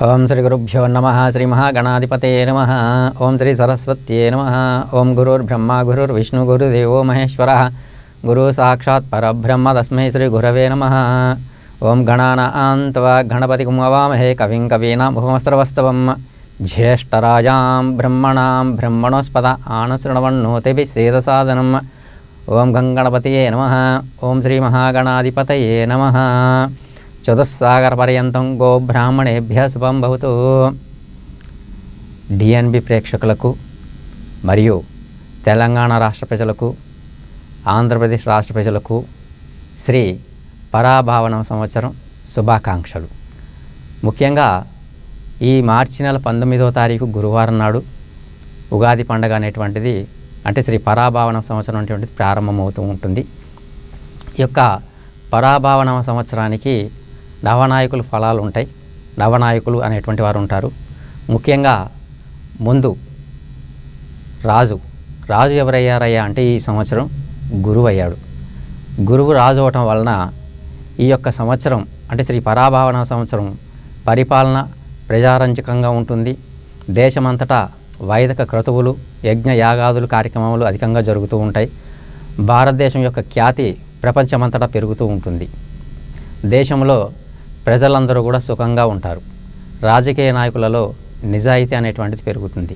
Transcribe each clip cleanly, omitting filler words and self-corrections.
ఓం శ్రీ గురుభ్యో నమః. శ్రీ మహాగణాధిపతయే నమః. ఓం శ్రీ సరస్వత్యే నమః. ఓం గురుర్బ్రహ్మ గురుర్విష్ణు గురుదేవో మహేశ్వరః. గురు సాక్షాత్ పరబ్రహ్మ తస్మై శ్రీ గురవే నమః. ఓం గణానాం త్వా గణపతిం హవామహే కవిం కవీనాం ఉపమస్రవస్తవం జ్యేష్ఠరాజాం బ్రహ్మణాం బ్రహ్మణోస్పద ఆనశృణవన్నోతిభిः సేదసాదనం. ఓం గంగణపతయే నమః. ఓం శ్రీ మహాగణాధిపతయే నమః. చతుస్సాగర పర్యంతం గో బ్రాహ్మణేభ్య శుభం భవతు. డిఎన్బి ప్రేక్షకులకు మరియు తెలంగాణ రాష్ట్ర ప్రజలకు, ఆంధ్రప్రదేశ్ రాష్ట్ర ప్రజలకు శ్రీ పరాభావన సంవత్సరం శుభాకాంక్షలు. ముఖ్యంగా ఈ మార్చి నెల 19వ తారీఖు గురువారం నాడు ఉగాది పండుగ అనేటువంటిది, అంటే శ్రీ పరాభావన సంవత్సరం అనేటువంటిది ప్రారంభమవుతూ ఉంటుంది. ఈ యొక్క పరాభావన సంవత్సరానికి నవనాయకులు ఫలాలు ఉంటాయి. నవనాయకులు అనేటువంటి వారు ఉంటారు. ముఖ్యంగా ముందు రాజు ఎవరయ్యారయ్యా అంటే ఈ సంవత్సరం గురువు అయ్యాడు. గురువు రాజు అవటం వలన ఈ యొక్క సంవత్సరం అంటే శ్రీ పరాభావన సంవత్సరం పరిపాలన ప్రజారంజకంగా ఉంటుంది. దేశమంతటా వైదిక క్రతువులు, యజ్ఞ యాగాదులు కార్యక్రమాలు అధికంగా జరుగుతూ ఉంటాయి. భారతదేశం యొక్క ఖ్యాతి ప్రపంచమంతటా పెరుగుతూ ఉంటుంది. దేశంలో ప్రజలందరూ కూడా సుఖంగా ఉంటారు. రాజకీయ నాయకులలో నిజాయితీ అనేటువంటిది పెరుగుతుంది.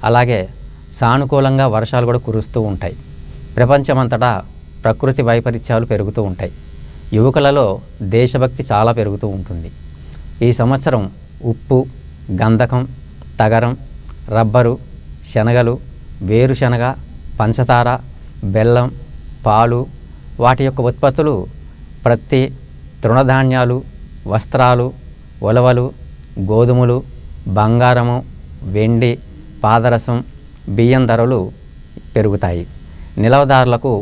అలాగే సానుకూలంగా వర్షాలు కూడా కురుస్తూ ఉంటాయి. ప్రపంచమంతటా ప్రకృతి వైపరీత్యాలు పెరుగుతూ ఉంటాయి. యువకులలో దేశభక్తి చాలా పెరుగుతూ ఉంటుంది. ఈ సంవత్సరం ఉప్పు, గంధకం, తగరం, రబ్బరు, శనగలు, వేరుశనగ, పంచదార, బెల్లం, పాలు, వాటి యొక్క ఉత్పత్తులు, ప్రత్తి, తృణధాన్యాలు, వస్త్రాలు, ఉలవలు, గోధుమలు, బంగారము, వెండి, పాదరసం, బియ్యం ధరలు పెరుగుతాయి. నిలవదారులకు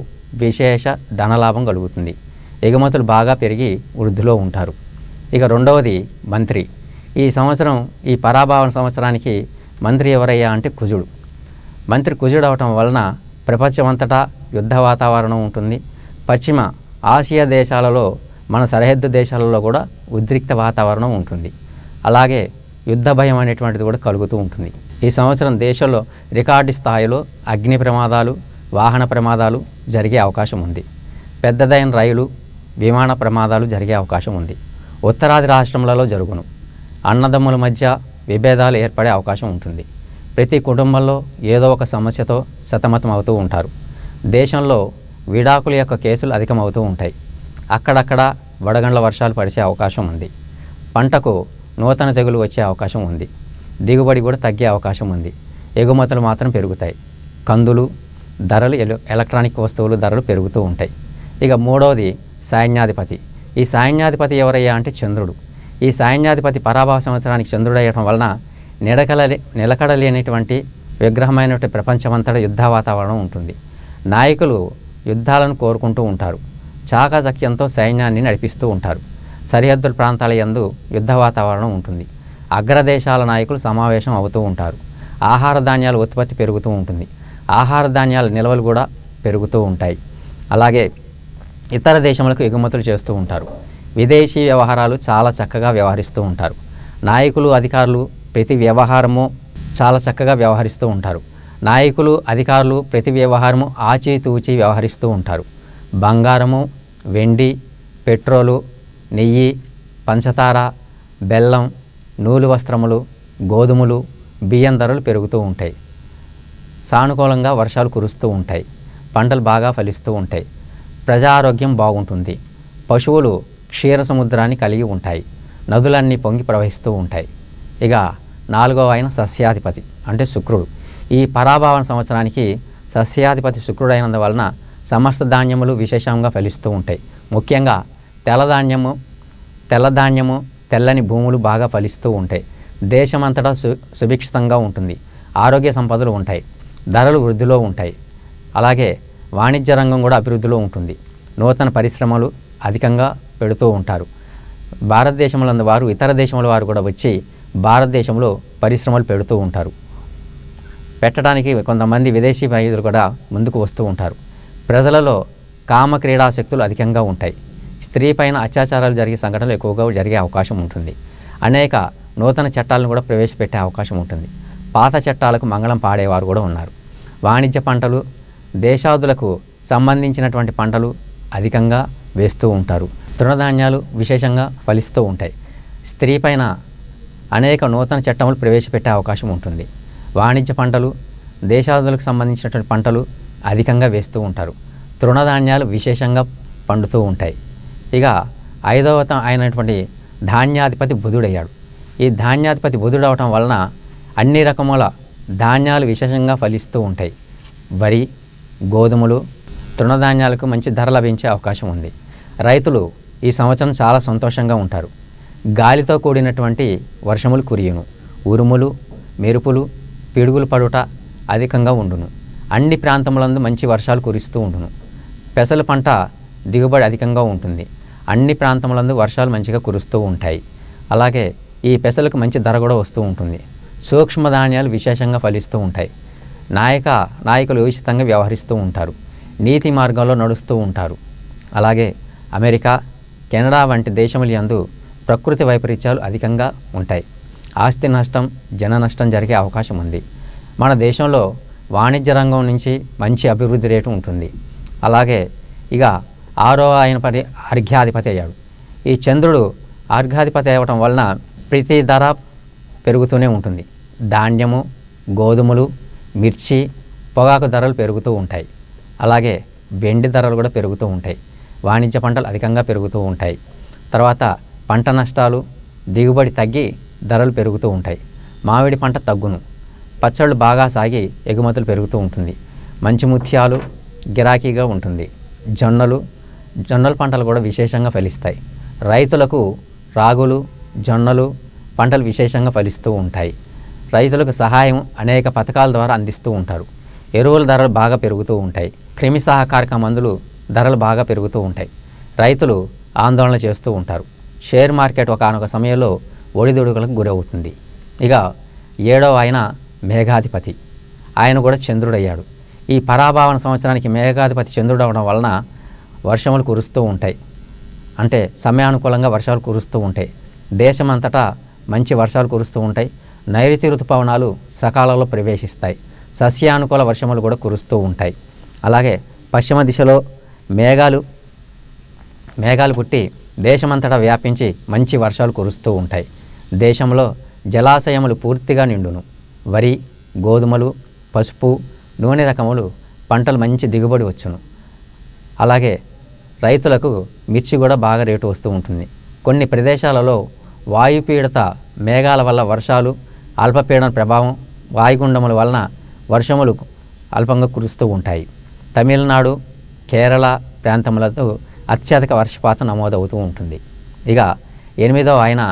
విశేష ధనలాభం కలుగుతుంది. ఎగుమతులు బాగా పెరిగి వృద్ధిలో ఉంటారు. ఇక రెండవది మంత్రి. ఈ సంవత్సరం ఈ పరాభావన సంవత్సరానికి మంత్రి ఎవరయ్యా అంటే కుజుడు. మంత్రి కుజుడు అవటం వలన ప్రపంచమంతటా యుద్ధ వాతావరణం ఉంటుంది. పశ్చిమ ఆసియా దేశాలలో, మన సరిహద్దు దేశాలలో కూడా ఉద్రిక్త వాతావరణం ఉంటుంది. అలాగే యుద్ధ భయం అనేటువంటిది కూడా కలుగుతూ ఉంటుంది. ఈ సంవత్సరం దేశంలో రికార్డు స్థాయిలో అగ్ని ప్రమాదాలు, వాహన ప్రమాదాలు జరిగే అవకాశం ఉంది. పెద్దదైన రైలు, విమాన ప్రమాదాలు జరిగే అవకాశం ఉంది. ఉత్తరాది రాష్ట్రములలో జరుగును. అన్నదమ్ముల మధ్య విభేదాలు ఏర్పడే అవకాశం ఉంటుంది. ప్రతి కుటుంబంలో ఏదో ఒక సమస్యతో సతమతం అవుతూ ఉంటారు. దేశంలో విడాకుల యొక్క కేసులు అధికమవుతూ ఉంటాయి. అక్కడక్కడ వడగండ్ల వర్షాలు పడిచే అవకాశం ఉంది. పంటకు నూతన తెగులు వచ్చే అవకాశం ఉంది. దిగుబడి కూడా తగ్గే అవకాశం ఉంది. ఎగుమతులు మాత్రం పెరుగుతాయి. కందులు ధరలు, ఎలక్ట్రానిక్ వస్తువులు ధరలు పెరుగుతూ ఉంటాయి. ఇక మూడవది సైన్యాధిపతి. ఈ సైన్యాధిపతి ఎవరయ్యా అంటే చంద్రుడు. ఈ సైన్యాధిపతి పరాభావ సంవత్సరానికి చంద్రుడు అయ్యడం వలన నిలకడలేనటువంటి విగ్రహమైనటువంటి ప్రపంచమంతటా యుద్ధ వాతావరణం ఉంటుంది. నాయకులు యుద్ధాలను కోరుకుంటూ ఉంటారు. చాకచక్యంతో సైన్యాన్ని నడిపిస్తూ ఉంటారు. సరిహద్దుల ప్రాంతాల యందు యుద్ధ వాతావరణం ఉంటుంది. అగ్రదేశాల నాయకులు సమావేశం అవుతూ ఉంటారు. ఆహార ధాన్యాల ఉత్పత్తి పెరుగుతూ ఉంటుంది. ఆహార ధాన్యాల నిల్వలు కూడా పెరుగుతూ ఉంటాయి. అలాగే ఇతర దేశములకు ఎగుమతులు చేస్తూ ఉంటారు. విదేశీ వ్యవహారాలు చాలా చక్కగా వ్యవహరిస్తూ ఉంటారు. నాయకులు, అధికారులు ప్రతి వ్యవహారము చాలా చక్కగా వ్యవహరిస్తూ ఉంటారు. నాయకులు, అధికారులు ప్రతి వ్యవహారము ఆచితూచి వ్యవహరిస్తూ ఉంటారు. బంగారము, వెండి, పెట్రోలు, నెయ్యి, పంచదార, బెల్లం, నూలు వస్త్రములు, గోధుమలు, బియ్యం ధరలు పెరుగుతూ ఉంటాయి. సానుకూలంగా వర్షాలు కురుస్తూ ఉంటాయి. పంటలు బాగా ఫలిస్తూ ఉంటాయి. ప్రజారోగ్యం బాగుంటుంది. పశువులు క్షీర సముద్రాన్ని కలిగి ఉంటాయి. నదులన్నీ పొంగి ప్రవహిస్తూ ఉంటాయి. ఇక నాలుగవ ఆయన సస్యాధిపతి అంటే శుక్రుడు. ఈ పరాభావన సంవత్సరానికి సస్యాధిపతి శుక్రుడైనందువలన సమస్త ధాన్యములు విశేషంగా ఫలిస్తూ ఉంటాయి. ముఖ్యంగా తెల్లధాన్యము, తెల్లని భూములు బాగా ఫలిస్తూ ఉంటాయి. దేశమంతటా సుభిక్షితంగా ఉంటుంది. ఆరోగ్య సంపదలు ఉంటాయి. ధరలు వృద్ధిలో ఉంటాయి. అలాగే వాణిజ్య రంగం కూడా అభివృద్ధిలో ఉంటుంది. నూతన పరిశ్రమలు అధికంగా పెడుతూ ఉంటారు. భారతదేశంలో వారు, ఇతర దేశముల వారు కూడా వచ్చి భారతదేశంలో పరిశ్రమలు పెడుతూ ఉంటారు. పెట్టడానికి కొంతమంది విదేశీ వైద్యులు కూడా ముందుకు వస్తూ ఉంటారు. ప్రజలలో కామ క్రీడాశక్తులు అధికంగా ఉంటాయి. స్త్రీ పైన అత్యాచారాలు జరిగే సంఘటనలు ఎక్కువగా జరిగే అవకాశం ఉంటుంది. అనేక నూతన చట్టాలను కూడా ప్రవేశపెట్టే అవకాశం ఉంటుంది. పాత చట్టాలకు మంగళం పాడేవారు కూడా ఉన్నారు. వాణిజ్య పంటలు, దేశాదులకు సంబంధించినటువంటి పంటలు అధికంగా వేస్తూ ఉంటారు. తృణధాన్యాలు విశేషంగా ఫలిస్తూ ఉంటాయి. స్త్రీ పైన అనేక నూతన చట్టములు ప్రవేశపెట్టే అవకాశం ఉంటుంది. వాణిజ్య పంటలు, దేశాదులకు సంబంధించినటువంటి పంటలు అధికంగా వేస్తూ ఉంటారు. తృణధాన్యాలు విశేషంగా పండుతూ ఉంటాయి. ఇక 5వ అయినటువంటి ధాన్యాధిపతి బుధుడయ్యాడు. ఈ ధాన్యాధిపతి బుధుడు అవటం వలన అన్ని రకముల ధాన్యాలు విశేషంగా ఫలిస్తూ ఉంటాయి. వరి, గోధుమలు, తృణధాన్యాలకు మంచి ధర లభించే అవకాశం ఉంది. రైతులు ఈ సంవత్సరం చాలా సంతోషంగా ఉంటారు. గాలితో కూడినటువంటి వర్షములు కురియును. ఉరుములు, మెరుపులు, పిడుగులు పడుట అధికంగా ఉండును. అన్ని ప్రాంతములందు మంచి వర్షాలు కురుస్తూ ఉండును. పెసల పంట దిగుబడి అధికంగా ఉంటుంది. అన్ని ప్రాంతములందు వర్షాలు మంచిగా కురుస్తూ ఉంటాయి. అలాగే ఈ పెసలకు మంచి ధర కూడా వస్తూ ఉంటుంది. సూక్ష్మ ధాన్యాలు విశేషంగా ఫలిస్తూ ఉంటాయి. నాయకులు ఉచితంగా వ్యవహరిస్తూ ఉంటారు. నీతి మార్గంలో నడుస్తూ ఉంటారు. అలాగే అమెరికా, కెనడా వంటి దేశముల యందు ప్రకృతి వైపరీత్యాలు అధికంగా ఉంటాయి. ఆస్తి నష్టం, జన నష్టం జరిగే అవకాశం ఉంది. మన దేశంలో వాణిజ్య రంగం నుంచి మంచి అభివృద్ధి రేటు ఉంటుంది. అలాగే ఇక 6వ అయిన అర్ఘ్యాధిపతి అయ్యాడు. ఈ చంద్రుడు అర్ఘ్యాధిపతి అవ్వటం వలన ప్రతి ధర పెరుగుతూనే ఉంటుంది. ధాన్యము, గోధుమలు, మిర్చి, పొగాకు ధరలు పెరుగుతూ ఉంటాయి. అలాగే వెండి ధరలు కూడా పెరుగుతూ ఉంటాయి. వాణిజ్య పంటలు అధికంగా పెరుగుతూ ఉంటాయి. తర్వాత పంట నష్టాలు, దిగుబడి తగ్గి ధరలు పెరుగుతూ ఉంటాయి. మామిడి పంట తగ్గును. పచ్చళ్ళు బాగా సాగి ఎగుమతులు పెరుగుతూ ఉంటుంది. మంచి ముత్యాలు గిరాకీగా ఉంటుంది. జొన్నల పంటలు కూడా విశేషంగా ఫలిస్తాయి. రైతులకు రాగులు, జొన్నలు పంటలు విశేషంగా ఫలిస్తూ ఉంటాయి. రైతులకు సహాయం అనేక పథకాల ద్వారా అందిస్తూ ఉంటారు. ఎరువుల ధరలు బాగా పెరుగుతూ ఉంటాయి. క్రిమి సహకారక మందులు ధరలు బాగా పెరుగుతూ ఉంటాయి. రైతులు ఆందోళన చేస్తూ ఉంటారు. షేర్ మార్కెట్ ఒకానొక సమయంలో ఒడిదుడుకులకు గురవుతుంది. ఇక 7వ ఆయన మేఘాధిపతి, ఆయన కూడా చంద్రుడయ్యాడు. ఈ పరాభావన సంవత్సరానికి మేఘాధిపతి చంద్రుడు అవడం వలన వర్షములు కురుస్తూ ఉంటాయి. అంటే సమయానుకూలంగా వర్షాలు కురుస్తూ ఉంటాయి. దేశమంతటా మంచి వర్షాలు కురుస్తూ ఉంటాయి. నైరుతి ఋతుపవనాలు సకాలంలో ప్రవేశిస్తాయి. సస్యానుకూల వర్షములు కూడా కురుస్తూ ఉంటాయి. అలాగే పశ్చిమ దిశలో మేఘాలు పుట్టి దేశమంతటా వ్యాపించి మంచి వర్షాలు కురుస్తూ ఉంటాయి. దేశంలో జలాశయములు పూర్తిగా నిండును. వరి, గోధుమలు, పసుపు, నూనె రకములు పంటలు మంచి దిగుబడి వచ్చును. అలాగే రైతులకు మిర్చి కూడా బాగా రేటు వస్తూ ఉంటుంది. కొన్ని ప్రదేశాలలో వాయుపీడత మేఘాల వల్ల వర్షాలు, అల్పపీడన ప్రభావం, వాయుగుండముల వలన వర్షములు అల్పంగా కురుస్తూ ఉంటాయి. తమిళనాడు, కేరళ ప్రాంతములతో అత్యధిక వర్షపాతం నమోదవుతూ ఉంటుంది. ఇక 8వ ఆయన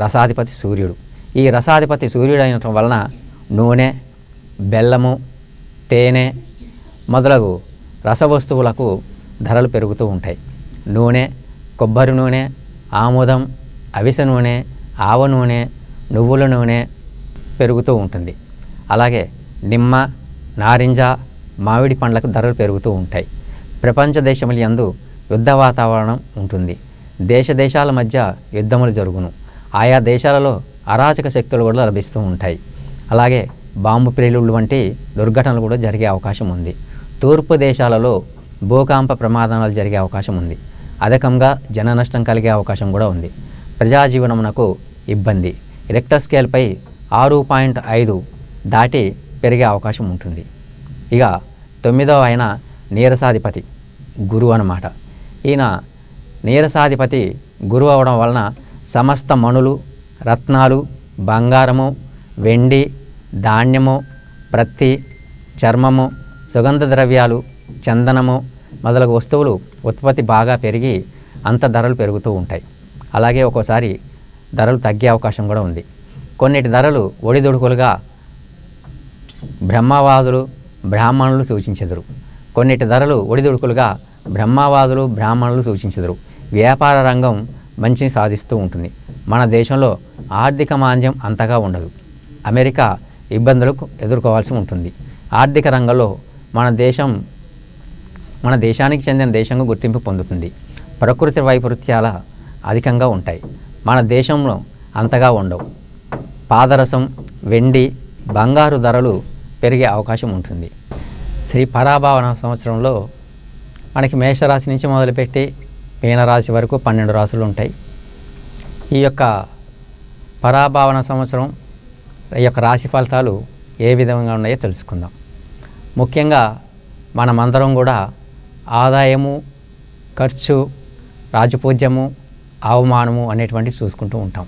రసాధిపతి సూర్యుడు. ఈ రసాధిపతి సూర్యుడు అయినటం వలన నూనె, బెల్లము, తేనె మొదలగు రసవస్తువులకు ధరలు పెరుగుతూ ఉంటాయి. నూనె, కొబ్బరి నూనె, ఆముదం, అవిసె నూనె, ఆవ నూనె, నువ్వుల నూనె పెరుగుతూ ఉంటుంది. అలాగే నిమ్మ, నారింజ, మామిడి పండ్లకు ధరలు పెరుగుతూ ఉంటాయి. ప్రపంచ దేశముల యందు యుద్ధ వాతావరణం ఉంటుంది. దేశాల మధ్య యుద్ధములు జరుగును. ఆయా దేశాలలో అరాచక శక్తులు కూడా లభిస్తూ ఉంటాయి. అలాగే బాంబు పేలుళ్ళు వంటి దుర్ఘటనలు కూడా జరిగే అవకాశం ఉంది. తూర్పు దేశాలలో భూకంప ప్రమాదాలు జరిగే అవకాశం ఉంది. అధికంగా జన నష్టం కలిగే అవకాశం కూడా ఉంది. ప్రజాజీవనమునకు ఇబ్బంది. రిక్టర్ స్కేల్పై 6.5 దాటి పెరిగే అవకాశం ఉంటుంది. ఇక 9వ ఆయన నీరసాధిపతి గురువు అన్నమాట. ఈయన నీరసాధిపతి గురువు అవడం వలన సమస్త మణులు, రత్నాలు, బంగారము, వెండి, ధాన్యము, ప్రత్తి, చర్మము, సుగంధ ద్రవ్యాలు, చందనము మొదలగు వస్తువులు ఉత్పత్తి బాగా పెరిగి అంత ధరలు పెరుగుతూ ఉంటాయి. అలాగే ఒక్కోసారి ధరలు తగ్గే అవకాశం కూడా ఉంది. కొన్నిటి ధరలు ఒడిదుడుకులుగా బ్రహ్మవాదులు, బ్రాహ్మణులు సూచించెదరు. కొన్నిటి ధరలు ఒడిదుడుకులుగా బ్రాహ్మణులు సూచించెదరు. వ్యాపార రంగం మంచిని సాధిస్తూ ఉంటుంది. మన దేశంలో ఆర్థిక మాంద్యం అంతగా ఉండదు. అమెరికా ఇబ్బందులకు ఎదుర్కోవాల్సి ఉంటుంది. ఆర్థిక రంగంలో మన దేశానికి చెందిన దేశంగా గుర్తింపు పొందుతుంది. ప్రకృతి వైపరీత్యాల అధికంగా ఉంటాయి. మన దేశంలో అంతగా ఉండవు. పాదరసం, వెండి, బంగారు ధరలు పెరిగే అవకాశం ఉంటుంది. శ్రీ పరాభావన సంవత్సరంలో మనకి మేషరాశి నుంచి మొదలుపెట్టి మీనరాశి వరకు 12 రాశులు ఉంటాయి. ఈ యొక్క పరాభావన సంవత్సరం ఈ యొక్క రాశి ఫలితాలు ఏ విధంగా ఉన్నాయో తెలుసుకుందాం. ముఖ్యంగా మనమందరం కూడా ఆదాయము, ఖర్చు, రాజపూజ్యము, అవమానము అనేటువంటివి చూసుకుంటూ ఉంటాం.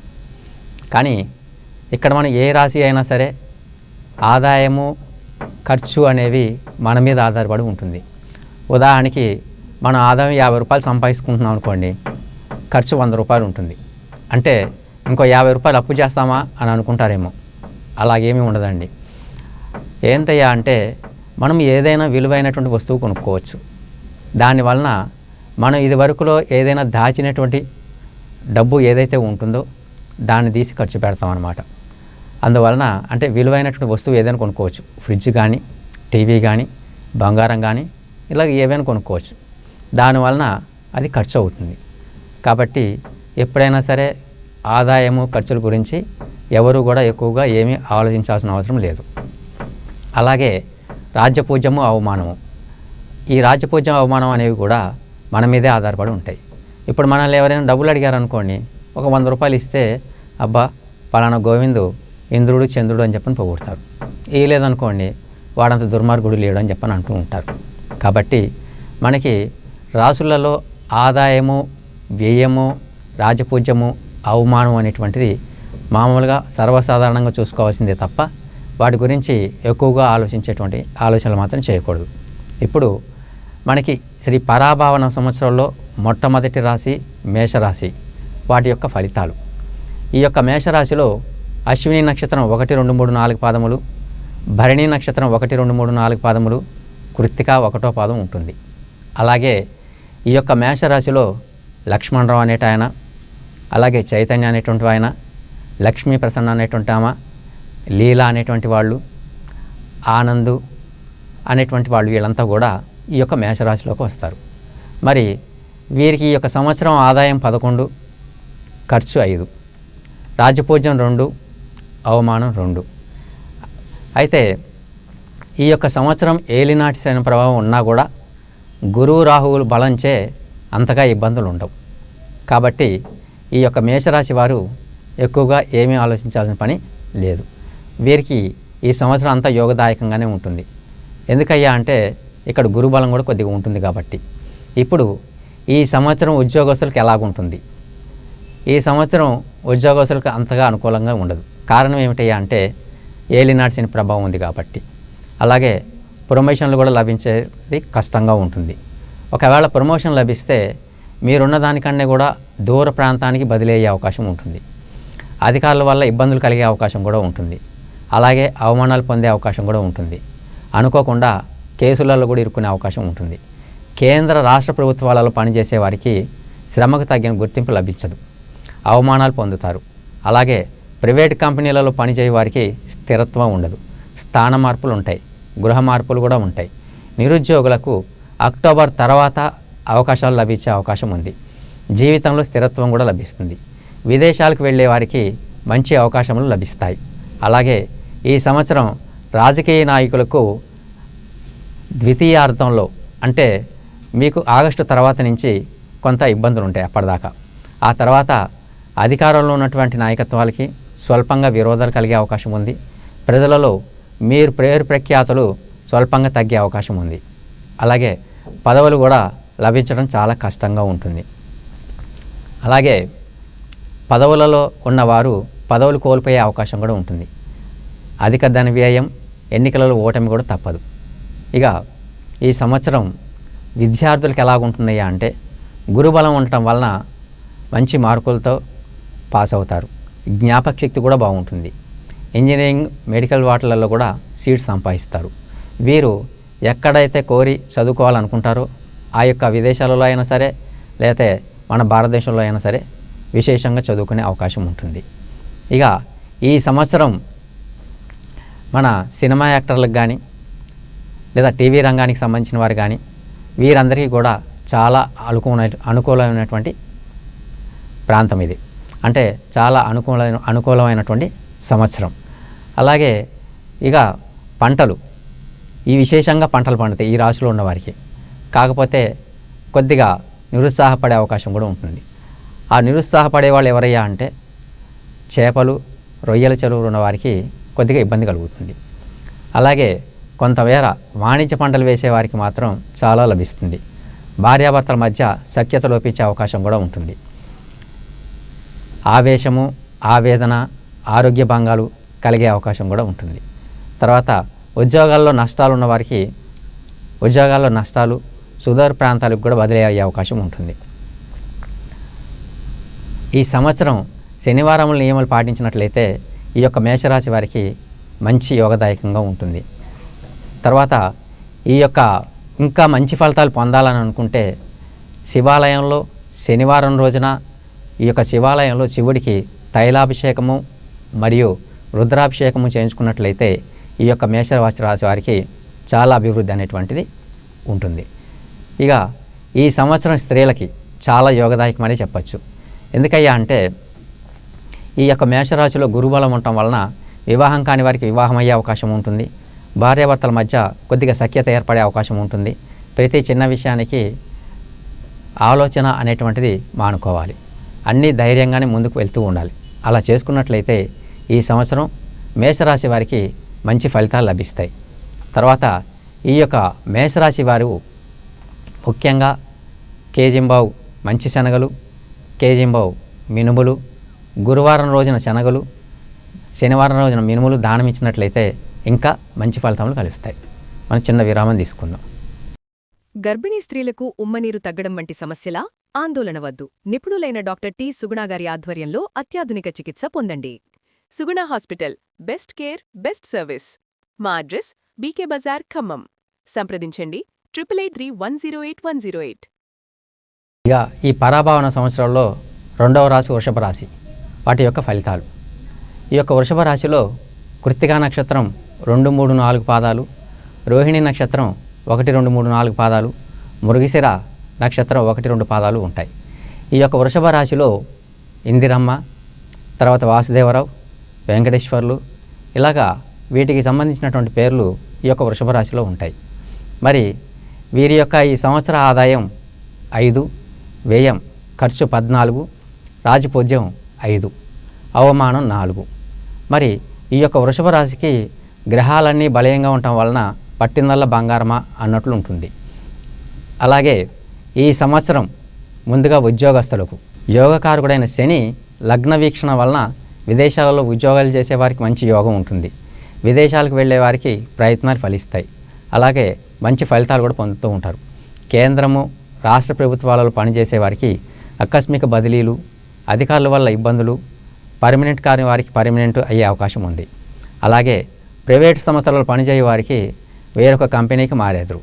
కానీ ఇక్కడ మనం ఏ రాశి అయినా సరే ఆదాయము, ఖర్చు అనేవి మన మీద ఆధారపడి ఉంటుంది. ఉదాహరణకి మనం ఆదాయం 50 రూపాయలు సంపాదించుకుంటున్నాం అనుకోండి, ఖర్చు 100 రూపాయలు ఉంటుంది. అంటే ఇంకో 50 రూపాయలు అప్పు చేస్తామా అని అనుకుంటారేమో. అలాగేమీ ఉండదండి. ఏంటయ్యా అంటే మనం ఏదైనా విలువైనటువంటి వస్తువు కొనుక్కోవచ్చు. దానివలన మనం ఇది వరకులో ఏదైనా దాచినటువంటి డబ్బు ఏదైతే ఉంటుందో దాన్ని తీసి ఖర్చు పెడతామన్నమాట. అందువలన అంటే విలువైనటువంటి వస్తువు ఏదైనా కొనుక్కోవచ్చు. ఫ్రిడ్జ్ కానీ, టీవీ కానీ, బంగారం కానీ, ఇలాగ ఏవైనా కొనుక్కోవచ్చు. దానివలన అది ఖర్చు అవుతుంది. కాబట్టి ఎప్పుడైనా సరే ఆదాయము, ఖర్చుల గురించి ఎవరు కూడా ఎక్కువగా ఏమీ ఆలోచించాల్సిన అవసరం లేదు. అలాగే రాజ్యపూజ్యము, అవమానము. ఈ రాజ్యపూజ్యం, అవమానం అనేవి కూడా మన మీదే ఆధారపడి ఉంటాయి. ఇప్పుడు మనల్ని ఎవరైనా డబ్బులు అడిగారనుకోండి, ఒక 100 రూపాయలు ఇస్తే అబ్బా పలానా గోవిందు ఇంద్రుడు, చంద్రుడు అని చెప్పని పొగుడతారు. లేదనుకోండి వాడంత దుర్మార్గుడు లేడు అని చెప్పని అంటూ ఉంటారు. కాబట్టి మనకి రాసులలో ఆదాయము, వ్యయము, రాజపూజ్యము, అవమానం అనేటువంటిది మామూలుగా సర్వసాధారణంగా చూసుకోవాల్సిందే తప్ప వాటి గురించి ఎక్కువగా ఆలోచించేటువంటి ఆలోచనలు మాత్రం చేయకూడదు. ఇప్పుడు మనకి శ్రీ పరాభావన సంవత్సరంలో మొట్టమొదటి రాశి మేషరాశి, వాటి యొక్క ఫలితాలు. ఈ యొక్క మేషరాశిలో అశ్విని నక్షత్రం 1, 2, 3, 4 పాదములు, భరణి నక్షత్రం 1, 2, 3, 4 పాదములు, కృత్తిక 1వ పాదం ఉంటుంది. అలాగే ఈ యొక్క మేషరాశిలో లక్ష్మణరావు అనేట ఆయన, అలాగే చైతన్య అనేటువంటి ఆయన, లక్ష్మీ ప్రసన్న అనేటువంటి ఆమె, లీలా అనేటువంటి వాళ్ళు, ఆనందు అనేటువంటి వాళ్ళు, వీళ్ళంతా కూడా ఈ యొక్క మేషరాశిలోకి వస్తారు. మరి వీరికి ఈ యొక్క సంవత్సరం ఆదాయం 11, ఖర్చు 5, రాజపూజ్యం 2, అవమానం 2. అయితే ఈ యొక్క సంవత్సరం ఏలినాటి శని ప్రభావం ఉన్నా కూడా గురువు, రాహువులు బలంచే అంతగా ఇబ్బందులు ఉండవు. కాబట్టి ఈ యొక్క మేషరాశి వారు ఎక్కువగా ఏమీ ఆలోచించాల్సిన పని లేదు. వీరికి ఈ సంవత్సరం అంతా యోగదాయకంగానే ఉంటుంది. ఎందుకయ్యా అంటే ఇక్కడ గురుబలం కూడా కొద్దిగా ఉంటుంది కాబట్టి. ఇప్పుడు ఈ సంవత్సరం ఉద్యోగస్తులకు ఎలాగుంటుంది? ఈ సంవత్సరం ఉద్యోగస్తులకు అంతగా అనుకూలంగా ఉండదు. కారణం ఏమిటయ్యా అంటే ఏలినాటి శని ప్రభావం ఉంది కాబట్టి. అలాగే ప్రమోషన్లు కూడా లభించేది కష్టంగా ఉంటుంది. ఒకవేళ ప్రమోషన్ లభిస్తే మీరున్న దానికన్నా కూడా దూర ప్రాంతానికి బదిలీ అయ్యే అవకాశం ఉంటుంది. అధికారుల వల్ల ఇబ్బందులు కలిగే అవకాశం కూడా ఉంటుంది. అలాగే అవమానాలు పొందే అవకాశం కూడా ఉంటుంది. అనుకోకుండా కేసులలో కూడా ఇరుక్కునే అవకాశం ఉంటుంది. కేంద్ర, రాష్ట్ర ప్రభుత్వాలలో పనిచేసే వారికి శ్రమకు తగిన గుర్తింపు లభించదు, అవమానాలు పొందుతారు. అలాగే ప్రైవేట్ కంపెనీలలో పనిచేసే వారికి స్థిరత్వం ఉండదు, స్థాన మార్పులు ఉంటాయి, గృహ మార్పులు కూడా ఉంటాయి. నిరుద్యోగులకు అక్టోబర్ తర్వాత అవకాశాలు లభించే అవకాశం ఉంది. జీవితంలో స్థిరత్వం కూడా లభిస్తుంది. విదేశాలకు వెళ్ళే వారికి మంచి అవకాశములు లభిస్తాయి. అలాగే ఈ సంవత్సరం రాజకీయ నాయకులకు ద్వితీయార్థంలో అంటే మీకు ఆగస్టు తర్వాత నుంచి కొంత ఇబ్బందులు ఉంటాయి అప్పటిదాకా. ఆ తర్వాత అధికారంలో ఉన్నటువంటి నాయకత్వాలకి స్వల్పంగా విరోధాలు కలిగే అవకాశం ఉంది. ప్రజలలో మీరు పేరు ప్రఖ్యాతులు స్వల్పంగా తగ్గే అవకాశం ఉంది. అలాగే పదవులు కూడా లభించడం చాలా కష్టంగా ఉంటుంది. అలాగే పదవులలో ఉన్నవారు పదవులు కోల్పోయే అవకాశం కూడా ఉంటుంది. అధిక ధన వ్యయం, ఎన్నికలలో ఓటమి కూడా తప్పదు. ఇక ఈ సంవత్సరం విద్యార్థులకు ఎలాగుంటున్నాయా అంటే గురుబలం ఉండటం వలన మంచి మార్కులతో పాస్ అవుతారు. జ్ఞాపక శక్తి కూడా బాగుంటుంది. ఇంజనీరింగ్, మెడికల్ వాటిలలో కూడా సీట్స్ సంపాదిస్తారు. వీరు ఎక్కడైతే కోరి చదువుకోవాలనుకుంటారో ఆ యొక్క విదేశాలలో అయినా సరే లేకపోతే మన భారతదేశంలో అయినా సరే విశేషంగా చదువుకునే అవకాశం ఉంటుంది. ఇక ఈ సంవత్సరం మన సినిమా యాక్టర్లకు కానీ లేదా టీవీ రంగానికి సంబంధించిన వారు కానీ వీరందరికీ కూడా చాలా అనుకూలమైనటువంటి ప్రాంతం ఇది. అంటే చాలా అనుకూలమైనటువంటి సంవత్సరం. అలాగే ఇక పంటలు, ఈ విశేషంగా పంటలు పండుతాయి ఈ రాశిలో ఉన్నవారికి. కాకపోతే కొద్దిగా నిరుత్సాహపడే అవకాశం కూడా ఉంటుంది. ఆ నిరుత్సాహపడే వాళ్ళు ఎవరయ్యా అంటే చేపలు, రొయ్యల చెరువులు ఉన్నవారికి కొద్దిగా ఇబ్బంది కలుగుతుంది. అలాగే కొంతమేర వాణిజ్య పంటలు వేసేవారికి మాత్రం చాలా లభిస్తుంది. భార్యాభర్తల మధ్య సఖ్యత లోపించే అవకాశం కూడా ఉంటుంది. ఆవేశము, ఆవేదన, ఆరోగ్య భంగాలు కలిగే అవకాశం కూడా ఉంటుంది. తర్వాత ఉద్యోగాల్లో నష్టాలు ఉన్నవారికి ఉద్యోగాల్లో నష్టాలు సుదూర ప్రాంతాలకు కూడా బదిలీ అయ్యే అవకాశం ఉంటుంది. ఈ సంవత్సరం శనివారముల నియమాలు పాటించినట్లయితే ఈ యొక్క మేషరాశి వారికి మంచి యోగదాయకంగా ఉంటుంది. తర్వాత ఈ యొక్క ఇంకా మంచి ఫలితాలు పొందాలని అనుకుంటే శివాలయంలో శనివారం రోజున ఈ యొక్క శివాలయంలో శివుడికి తైలాభిషేకము మరియు రుద్రాభిషేకము చేయించుకున్నట్లయితే ఈ యొక్క మేషరాశి వారికి చాలా అభివృద్ధి అనేటువంటిది ఉంటుంది. ఇక ఈ సంవత్సరం స్త్రీలకి చాలా యోగదాయకమని చెప్పచ్చు. ఎందుకయ్యా అంటే ఈ యొక్క మేషరాశిలో గురుబలం ఉండటం వలన వివాహం కాని వారికి వివాహం అయ్యే అవకాశం ఉంటుంది. భార్యాభర్తల మధ్య కొద్దిగా సఖ్యత ఏర్పడే అవకాశం ఉంటుంది. ప్రతి చిన్న విషయానికి ఆలోచన అనేటువంటిది మానుకోవాలి. అన్నీ ధైర్యంగానే ముందుకు వెళ్తూ ఉండాలి. అలా చేసుకున్నట్లయితే ఈ సంవత్సరం మేషరాశి వారికి మంచి ఫలితాలు లభిస్తాయి. తర్వాత ఈ యొక్క మేషరాశి వారు ముఖ్యంగా కేజింబావు మంచి శనగలు, కేజింబావు మినుములు, గురువారం రోజున శనగలు, శనివారం రోజున మినుములు దానం ఇచ్చినట్లయితే ఇంకా మంచి ఫలితాలు కలుస్తాయి. మనం చిన్న విరామం తీసుకుందాం. గర్భిణీ స్త్రీలకు ఉమ్మనీరు తగ్గడం వంటి సమస్యలా? ఆందోళన వద్దు. నిపుణులైన డాక్టర్ టి. సుగుణా గారి ఆధ్వర్యంలో అత్యాధునిక చికిత్స పొందండి. Suguna hospital, best care, best service. మా అడ్రస్ బీకే బజార్, ఖమ్మం. సంప్రదించండి 8831081108. ఇక ఈ పరాభావన సంవత్సరంలో రెండవ రాశి వృషభ రాశి. వాటి యొక్క ఫలితాలు. ఈ యొక్క వృషభ రాశిలో కృత్తికా నక్షత్రం 2, 3, 4 పాదాలు, రోహిణి నక్షత్రం 1, 2, 3, 4 పాదాలు, మృగశిర నక్షత్రం 1, 2 పాదాలు ఉంటాయి. ఈ యొక్క వృషభ రాశిలో ఇందిరమ్మ, తర్వాత వాసుదేవరావు, వెంకటేశ్వర్లు, ఇలాగా వీటికి సంబంధించినటువంటి పేర్లు ఈ యొక్క వృషభ రాశిలో ఉంటాయి. మరి వీరి యొక్క ఈ సంవత్సర ఆదాయం 5, వ్యయం ఖర్చు 14, రాజపూజ్యం 5, అవమానం 4. మరి ఈ యొక్క వృషభ రాశికి గ్రహాలన్నీ బలయంగా ఉండటం వలన పట్టిందల్లా బంగారమా అన్నట్లు ఉంటుంది. అలాగే ఈ సంవత్సరం ముందుగా ఉద్యోగస్తులకు యోగకారకుడైన శని లగ్న వీక్షణ వలన విదేశాలలో ఉద్యోగాలు చేసేవారికి మంచి యోగం ఉంటుంది. విదేశాలకు వెళ్ళే వారికి ప్రయత్నాలు ఫలిస్తాయి. అలాగే మంచి ఫలితాలు కూడా పొందుతూ ఉంటారు. కేంద్రము, రాష్ట్ర ప్రభుత్వాలలో పనిచేసే వారికి ఆకస్మిక బదిలీలు, అధికారుల వల్ల ఇబ్బందులు, పర్మనెంట్ కాని వారికి పర్మనెంట్ అయ్యే అవకాశం ఉంది. అలాగే ప్రైవేట్ సంస్థలలో పనిచేయే వారికి వేరొక కంపెనీకి మారేదురు.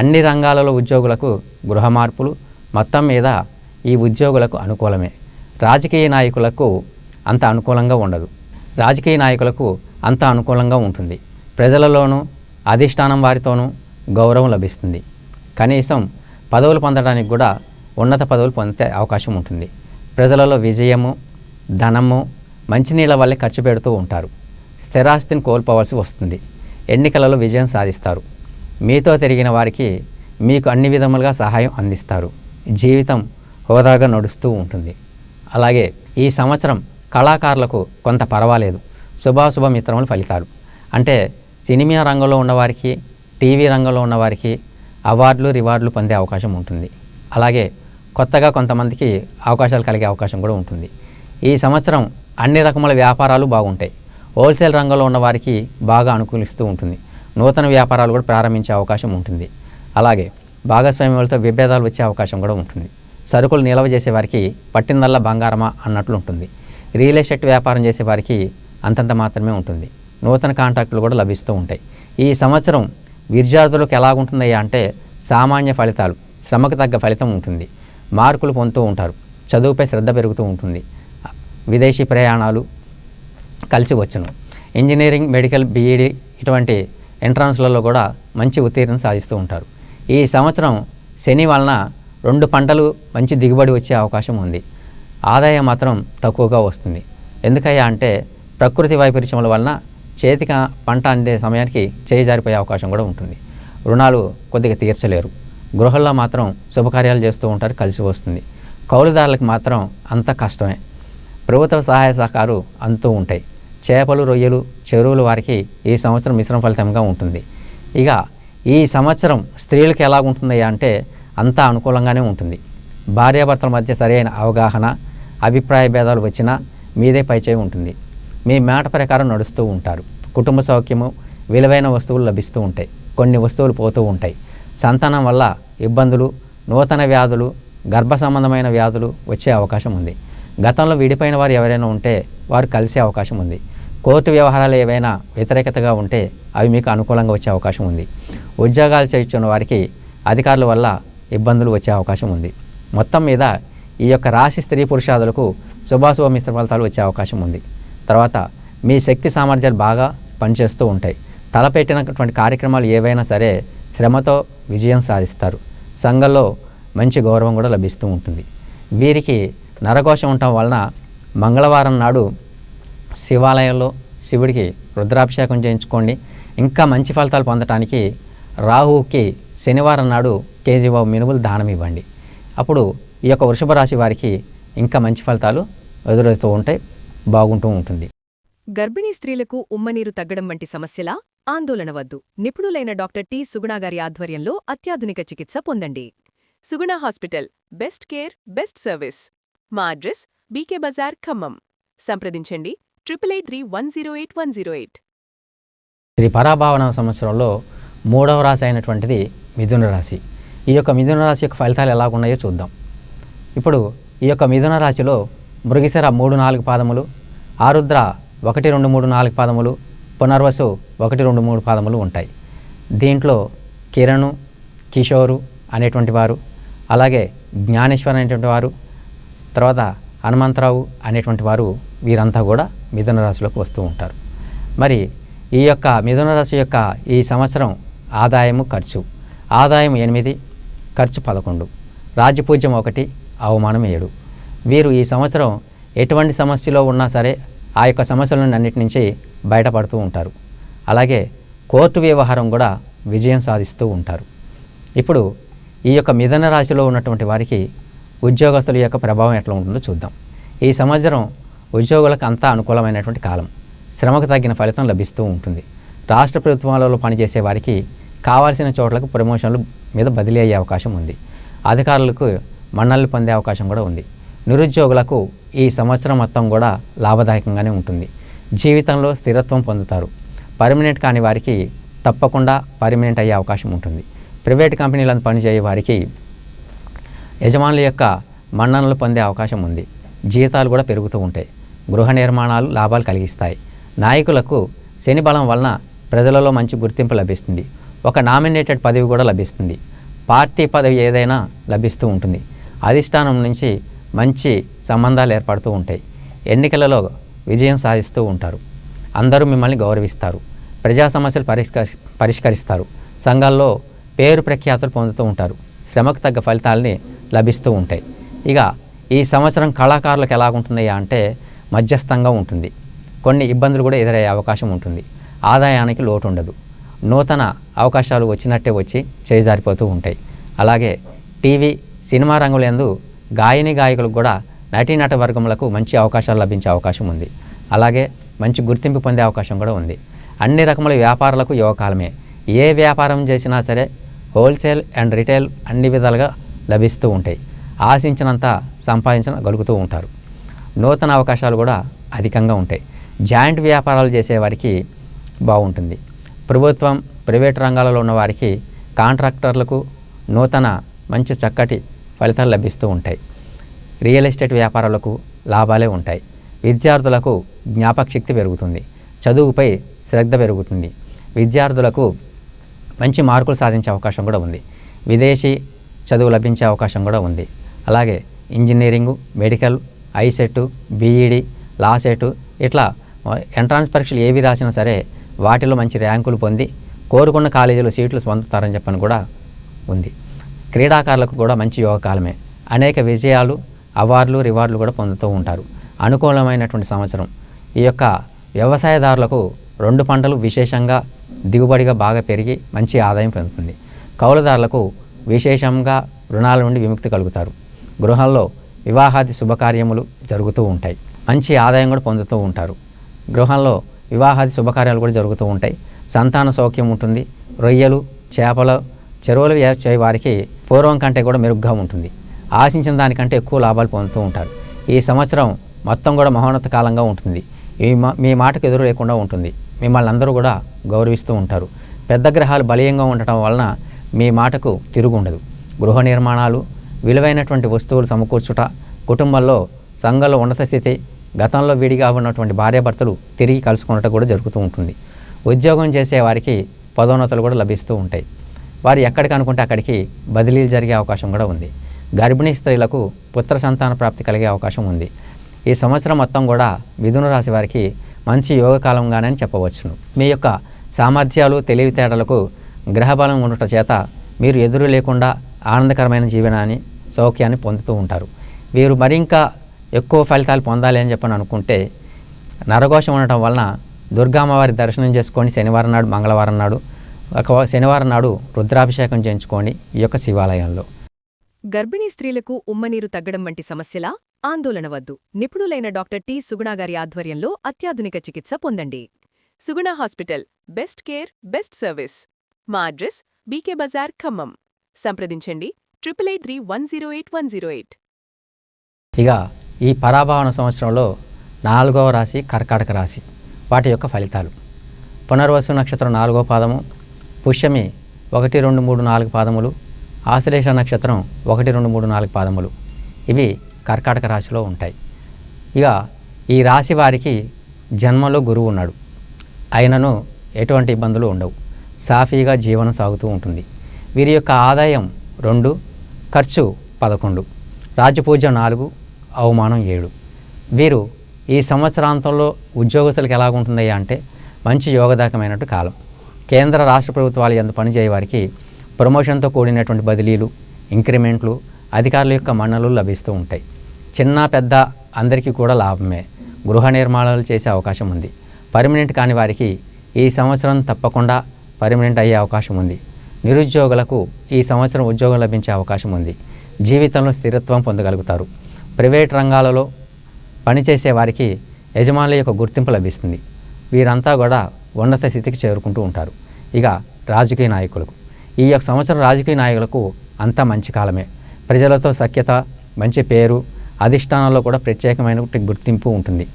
అన్ని రంగాలలో ఉద్యోగులకు గృహ మార్పులు, మొత్తం మీద ఈ ఉద్యోగులకు అనుకూలమే. రాజకీయ నాయకులకు అంత అనుకూలంగా ఉండదు. రాజకీయ నాయకులకు అంత అనుకూలంగా ఉంటుంది. ప్రజలలోనూ అధిష్టానం వారితోనూ గౌరవం లభిస్తుంది. కనీసం పదవులు పొందడానికి కూడా ఉన్నత పదవులు పొందే అవకాశం ఉంటుంది. ప్రజలలో విజయము, ధనము, మంచినీళ్ళ వల్లే ఖర్చు పెడుతూ ఉంటారు. స్థిరాస్తిని కోల్పోవలసి వస్తుంది. ఎన్నికలలో విజయం సాధిస్తారు. మీతో తిరిగిన వారికి మీకు అన్ని విధములుగా సహాయం అందిస్తారు. జీవితం హోదాగా నడుస్తూ ఉంటుంది. అలాగే ఈ సంవత్సరం కళాకారులకు కొంత పర్వాలేదు. శుభాశుభ మిత్రముల ఫలితాలు అంటే సినిమా రంగంలో ఉన్నవారికి, టీవీ రంగంలో ఉన్నవారికి అవార్డులు, రివార్డులు పొందే అవకాశం ఉంటుంది. అలాగే కొత్తగా కొంతమందికి అవకాశాలు కలిగే అవకాశం కూడా ఉంటుంది. ఈ సంవత్సరం అన్ని రకముల వ్యాపారాలు బాగుంటాయి. హోల్సేల్ రంగంలో ఉన్నవారికి బాగా అనుకూలిస్తూ ఉంటుంది. నూతన వ్యాపారాలు కూడా ప్రారంభించే అవకాశం ఉంటుంది. అలాగే భాగస్వామ్యాలతో విభేదాలు వచ్చే అవకాశం కూడా ఉంటుంది. సరుకులు నిల్వ చేసేవారికి పట్టిందల్లా బంగారమా అన్నట్లు ఉంటుంది. రియల్ ఎస్టేట్ వ్యాపారం చేసేవారికి అంతంత మాత్రమే ఉంటుంది. నూతన కాంట్రాక్టులు కూడా లభిస్తూ ఉంటాయి. ఈ సంవత్సరం విద్యార్థులకు ఎలాగుంటుందయ్యా అంటే సామాన్య ఫలితాలు, శ్రమకు తగ్గ ఫలితం ఉంటుంది. మార్కులు పొందుతూ ఉంటారు. చదువుపై శ్రద్ధ పెరుగుతూ ఉంటుంది. విదేశీ ప్రయాణాలు కలిసి వచ్చును. ఇంజనీరింగ్, మెడికల్, బీఈడి ఇటువంటి ఎంట్రన్స్లలో కూడా మంచి ఉత్తీర్ణం సాధిస్తూ ఉంటారు. ఈ సంవత్సరం శని వలన 2 పంటలు మంచి దిగుబడి వచ్చే అవకాశం ఉంది. ఆదాయం మాత్రం తక్కువగా వస్తుంది. ఎందుకయ్యా అంటే ప్రకృతి వైపరీత్యముల వలన చేతికి పంట అందే సమయానికి చేయి జారిపోయే అవకాశం కూడా ఉంటుంది. రుణాలు కొద్దిగా తీర్చలేరు. గృహంలో మాత్రం శుభకార్యాలు చేస్తూ ఉంటారు, కలిసి వస్తుంది. కౌలుదారులకు మాత్రం అంత కష్టమే. ప్రభుత్వ సహాయ సహకారాలు అంతూ ఉంటాయి. చేపలు, రొయ్యలు, చెరువులు వారికి ఈ సంవత్సరం మిశ్రమ ఫలితంగా ఉంటుంది. ఇక ఈ సంవత్సరం స్త్రీలకు ఎలా ఉంటుంది అంటే అంతా అనుకూలంగానే ఉంటుంది. భార్యాభర్తల మధ్య సరైన అవగాహన, అభిప్రాయ భేదాలు వచ్చినా మీదే పైచేయి ఉంటుంది. మీ మాట ప్రకారం నడుస్తూ ఉంటారు. కుటుంబ సౌఖ్యము, విలువైన వస్తువులు లభిస్తూ ఉంటాయి. కొన్ని వస్తువులు పోతూ ఉంటాయి. సంతానం వల్ల ఇబ్బందులు, నూతన వ్యాధులు, గర్భ సంబంధమైన వ్యాధులు వచ్చే అవకాశం ఉంది. గతంలో విడిపోయిన వారు ఎవరైనా ఉంటే వారు కలిసే అవకాశం ఉంది. కోర్టు వ్యవహారాలు ఏవైనా వ్యతిరేకతగా ఉంటే అవి మీకు అనుకూలంగా వచ్చే అవకాశం ఉంది. ఉద్యోగాలు చేస్తున్న వారికి అధికారుల వల్ల ఇబ్బందులు వచ్చే అవకాశం ఉంది. మొత్తం మీద ఈ యొక్క రాశి స్త్రీ పురుషాదులకు శుభాశుభ మిశ్ర ఫలితాలు వచ్చే అవకాశం ఉంది. తర్వాత మీ శక్తి సామర్థ్యాలు బాగా పనిచేస్తూ ఉంటాయి. తలపెట్టినటువంటి కార్యక్రమాలు ఏవైనా సరే శ్రమతో విజయం సాధిస్తారు. సంఘంలో మంచి గౌరవం కూడా లభిస్తూ ఉంటుంది. వీరికి నరఘోషం ఉండటం వలన మంగళవారం నాడు శివాలయంలో శివుడికి రుద్రాభిషేకం చేయించుకోండి. ఇంకా మంచి ఫలితాలు పొందటానికి రాహువుకి శనివారం నాడు కేజీ మినుములు దానం ఇవ్వండి. అప్పుడు ఈ యొక్క వృషభ రాశి వారికి ఇంకా మంచి ఫలితాలు ఎదురవుతూ ఉంటాయి, బాగుంటూ ఉంటుంది. గర్భిణీ స్త్రీలకు ఉమ్మనీరు తగ్గడం వంటి సమస్యలా? ఆందోళన వద్దు. నిపుణులైన డాక్టర్ టి. సుగుణ గారి ఆధ్వర్యంలో అత్యాధునిక చికిత్స పొందండి. Suguna hospital, best care, best service. మా అడ్రస్ బీకే బజార్, ఖమ్మం. సంప్రదించండి 8831081108. శ్రీ పరాభావన సంవత్సరంలో 3వ రాశి అయినటువంటిది మిథున రాశి. ఈ యొక్క మిథున రాశి యొక్క ఫలితాలు ఎలా ఉన్నాయో చూద్దాం. ఇప్పుడు ఈ యొక్క మిథున రాశిలో మృగశిర 3-4 పాదములు, ఆరుద్ర 1-2-3-4 పాదములు, పునర్వసు 1-2-3 పాదములు ఉంటాయి. దీంట్లో కిరణు, కిషోరు అనేటువంటి వారు, అలాగే జ్ఞానేశ్వర్ అనేటువంటి వారు, తర్వాత హనుమంతరావు అనేటువంటి వారు, వీరంతా కూడా మిథున రాశిలోకి వస్తూ ఉంటారు. మరి ఈ యొక్క మిథున రాశి యొక్క ఈ సంవత్సరం ఆదాయము, ఖర్చు. ఆదాయం 8, ఖర్చు 11, రాజ్యపూజ్యం 1, అవమానం 7. వీరు ఈ సంవత్సరం ఎటువంటి సమస్యలో ఉన్నా సరే ఆ యొక్క సమస్యల అన్నిటి నుంచి బయటపడుతూ ఉంటారు. అలాగే కోర్టు వ్యవహారం కూడా విజయం సాధిస్తూ ఉంటారు. ఇప్పుడు ఈ యొక్క మిథున రాశిలో ఉన్నటువంటి వారికి ఉద్యోగస్తుల యొక్క ప్రభావం ఎట్లా ఉంటుందో చూద్దాం. ఈ సంవత్సరం ఉద్యోగులకు అంతా అనుకూలమైనటువంటి కాలం. శ్రమకు తగ్గిన ఫలితం లభిస్తూ ఉంటుంది. రాష్ట్ర ప్రభుత్వాలలో పనిచేసే వారికి కావాల్సిన చోట్లకు ప్రమోషన్లు మీద బదిలీ అయ్యే అవకాశం ఉంది. అధికారులకు మన్ననలు పొందే అవకాశం కూడా ఉంది. నిరుద్యోగులకు ఈ సంవత్సరం మొత్తం కూడా లాభదాయకంగానే ఉంటుంది. జీవితంలో స్థిరత్వం పొందుతారు. పర్మనెంట్ కాని వారికి తప్పకుండా పర్మనెంట్ అయ్యే అవకాశం ఉంటుంది. ప్రైవేట్ కంపెనీలను పనిచేయే వారికి యజమానుల యొక్క మన్ననలు పొందే అవకాశం ఉంది. జీతాలు కూడా పెరుగుతూ ఉంటాయి. గృహ నిర్మాణాలు లాభాలు కలిగిస్తాయి. నాయకులకు శని బలం వలన ప్రజలలో మంచి గుర్తింపు లభిస్తుంది. ఒక నామినేటెడ్ పదవి కూడా లభిస్తుంది. పార్టీ పదవి ఏదైనా లభిస్తూ ఉంటుంది. అధిష్టానం నుంచి మంచి సంబంధాలు ఏర్పడుతూ ఉంటాయి. ఎన్నికలలో విజయం సాధిస్తూ ఉంటారు. అందరూ మిమ్మల్ని గౌరవిస్తారు. ప్రజా సమస్యలు పరిష్కరిస్తారు. సంఘాల్లో పేరు ప్రఖ్యాతులు పొందుతూ ఉంటారు. శ్రమకు తగ్గ ఫలితాలని లభిస్తూ ఉంటాయి. ఇక ఈ సంవత్సరం కళాకారులకు ఎలాగుంటున్నాయా అంటే మధ్యస్థంగా ఉంటుంది. కొన్ని ఇబ్బందులు కూడా ఎదురయ్యే అవకాశం ఉంటుంది. ఆదాయానికి లోటు ఉండదు. నూతన అవకాశాలు వచ్చినట్టే వచ్చి చేజారిపోతూ ఉంటాయి. అలాగే టీవీ, సినిమా రంగులందు గాయని గాయకులకు కూడా నటీనట వర్గములకు మంచి అవకాశాలు లభించే అవకాశం ఉంది. అలాగే మంచి గుర్తింపు పొందే అవకాశం కూడా ఉంది. అన్ని రకముల వ్యాపారాలకు యువకాలమే. ఏ వ్యాపారం చేసినా సరే హోల్సేల్ అండ్ రిటైల్ అన్ని విధాలుగా లభిస్తూ ఉంటాయి. ఆశించినంత సంపాదించగలుగుతూ ఉంటారు. నూతన అవకాశాలు కూడా అధికంగా ఉంటాయి. జాయింట్ వ్యాపారాలు చేసేవారికి బాగుంటుంది. ప్రభుత్వం, ప్రైవేట్ రంగాలలో ఉన్న వారికి, కాంట్రాక్టర్లకు నూతన మంచి చక్కటి ఫలితాలు లభిస్తూ ఉంటాయి. రియల్ ఎస్టేట్ వ్యాపారాలకు లాభాలే ఉంటాయి. విద్యార్థులకు జ్ఞాపక శక్తి పెరుగుతుంది. చదువుపై శ్రద్ధ పెరుగుతుంది. విద్యార్థులకు మంచి మార్కులు సాధించే అవకాశం కూడా ఉంది. విదేశీ చదువు లభించే అవకాశం కూడా ఉంది. అలాగే engineering, medical, ICET, BEd, LAWCET ఇట్లా ఎంట్రన్స్ పరీక్షలు ఏవి రాసినా సరే వాటిలో మంచి ర్యాంకులు పొంది కోరుకున్న కాలేజీలో సీట్లు పొందుతారని చెప్పని కూడా ఉంది. క్రీడాకారులకు కూడా మంచి యోగకాలమే. అనేక విజయాలు, అవార్డులు, రివార్డులు కూడా పొందుతూ ఉంటారు. అనుకూలమైనటువంటి సంవత్సరం. ఈ యొక్క వ్యవసాయదారులకు 2 పంటలు విశేషంగా దిగుబడిగా బాగా పెరిగి మంచి ఆదాయం పొందుతుంది. కౌలుదారులకు విశేషంగా రుణాల నుండి విముక్తి కలుగుతారు. గృహంలో వివాహాది శుభకార్యములు జరుగుతూ ఉంటాయి. మంచి ఆదాయం కూడా పొందుతూ ఉంటారు. గృహంలో వివాహాది శుభకార్యాలు కూడా జరుగుతూ ఉంటాయి. సంతాన సౌఖ్యం ఉంటుంది. రొయ్యలు, చేపల చెరువులు చేసే వారికి పూర్వం కంటే కూడా మెరుగ్గా ఉంటుంది. ఆశించిన దానికంటే ఎక్కువ లాభాలు పొందుతూ ఉంటారు. ఈ సంవత్సరం మొత్తం కూడా మహోన్నత కాలంగా ఉంటుంది. మీ మాటకు ఎదురు లేకుండా ఉంటుంది. మిమ్మల్ని అందరూ కూడా గౌరవిస్తూ ఉంటారు. పెద్ద గ్రహాలు బలీయంగా ఉండటం వలన మీ మాటకు తిరుగు ఉండదు. గృహ నిర్మాణాలు, విలువైనటువంటి వస్తువులు సమకూర్చుట, కుటుంబంలో సంఘంలో ఉన్నత స్థితి, గతంలో విడిగా ఉన్నటువంటి భార్యాభర్తలు తిరిగి కలుసుకున్నట్టు కూడా జరుగుతూ ఉంటుంది. ఉద్యోగం చేసే వారికి పదోన్నతులు కూడా లభిస్తూ ఉంటాయి. వారు ఎక్కడికి అనుకుంటే అక్కడికి బదిలీలు జరిగే అవకాశం కూడా ఉంది. గర్భిణీ స్త్రీలకు పుత్ర సంతాన ప్రాప్తి కలిగే అవకాశం ఉంది. ఈ సంవత్సరం మొత్తం కూడా మిథున రాశి వారికి మంచి యోగకాలంగానే చెప్పవచ్చును. మీ యొక్క సామర్థ్యాలు, తెలివితేటలకు గ్రహబలం ఉండటం చేత మీరు ఎదురు లేకుండా ఆనందకరమైన జీవనాన్ని, సౌఖ్యాన్ని పొందుతూ ఉంటారు. వీరు మరింకా ఎక్కువ ఫలితాలు పొందాలి అని చెప్పని అనుకుంటే నరఘోషం ఉండటం వలన దుర్గామ్మవారి దర్శనం చేసుకొని శనివారం నాడు, మంగళవారం నాడు, శనివారం నాడు రుద్రాభిషేకం చేయించుకోండి ఈ యొక్క శివాలయంలో. గర్భిణీ స్త్రీలకు ఉమ్మనీరు తగ్గడం వంటి సమస్యలా? ఆందోళన వద్దు. నిపుణులైన డాక్టర్ టి. సుగుణాగారి ఆధ్వర్యంలో అత్యాధునిక చికిత్స పొందండి. Suguna hospital, best care, best service. మా అడ్రస్ బీకే బజార్, ఖమ్మం. సంప్రదించండి 8831081108. ఇక ఈ పరాభవన సంవత్సరంలో 4వ రాశి కర్కాటక రాశి. వాటి యొక్క ఫలితాలు: పునర్వసు నక్షత్రం 4వ పాదము, పుష్యమి 1, 2, 3, 4 పాదములు, ఆశ్లేష నక్షత్రం 1, 2, 3, 4 పాదములు. ఇవి కర్కాటక రాశిలో ఉంటాయి. ఇక ఈ రాశి వారికి జన్మలో గురువు ఉన్నాడు. అయినను ఎటువంటి ఇబ్బందులు ఉండవు. సాఫీగా జీవనం సాగుతూ ఉంటుంది. వీరి యొక్క ఆదాయం 2, ఖర్చు 11, రాజపూజ్యం 4, అవమానం 7. వీరు ఈ సంవత్సరాంతంలో ఉద్యోగస్తులకు ఎలాగుంటుందయ్యా అంటే మంచి యోగదాయకమైనట్టు కాలం. కేంద్ర రాష్ట్ర ప్రభుత్వాలు యందు పనిచేయ వారికి ప్రమోషన్తో కూడినటువంటి బదిలీలు, ఇంక్రిమెంట్లు, అధికారుల యొక్క మన్ననలు లభిస్తూ ఉంటాయి. చిన్న పెద్ద అందరికీ కూడా లాభమే. గృహ నిర్మాణాలు చేసే అవకాశం ఉంది. పర్మనెంట్ కాని వారికి ఈ సంవత్సరం తప్పకుండా పర్మనెంట్ అయ్యే అవకాశం ఉంది. నిరుద్యోగులకు ఈ సంవత్సరం ఉద్యోగం లభించే అవకాశం ఉంది. జీవితంలో స్థిరత్వం పొందగలుగుతారు. ప్రైవేట్ రంగాలలో పనిచేసే వారికి యజమానుల యొక్క గుర్తింపు లభిస్తుంది. వీరంతా కూడా ఉన్నత స్థితికి చేరుకుంటూ ఉంటారు. ఇక రాజకీయ నాయకులకు ఈ యొక్క సంవత్సరం రాజకీయ నాయకులకు అంతా మంచి కాలమే. ప్రజలతో సఖ్యత, మంచి పేరు, అధిష్టానంలో కూడా ప్రత్యేకమైన గుర్తింపు ఉంటుంది.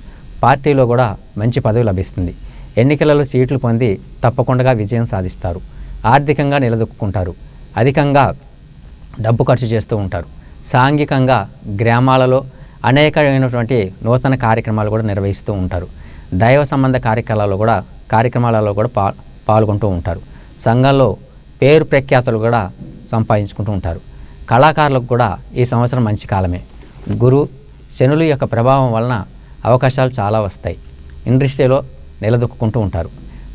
పార్టీలో కూడా మంచి పదవి లభిస్తుంది. ఎన్నికలలో సీట్లు పొంది తప్పకుండా విజయం సాధిస్తారు. ఆర్థికంగా నిలదొక్కుంటారు. అధికంగా డబ్బు ఖర్చు చేస్తూ ఉంటారు. సాంఘికంగా గ్రామాలలో అనేకమైనటువంటి నూతన కార్యక్రమాలు కూడా నిర్వహిస్తూ ఉంటారు. దైవ సంబంధ కార్యక్రమాలలో కూడా పాల్గొంటూ ఉంటారు. సంఘంలో పేరు ప్రఖ్యాతులు కూడా సంపాదించుకుంటూ ఉంటారు. కళాకారులకు కూడా ఈ సంవత్సరం మంచి కాలమే. గురు శనుల యొక్క ప్రభావం వలన అవకాశాలు చాలా వస్తాయి. ఇండస్ట్రీలో నిలదొక్కుంటూ ఉంటారు.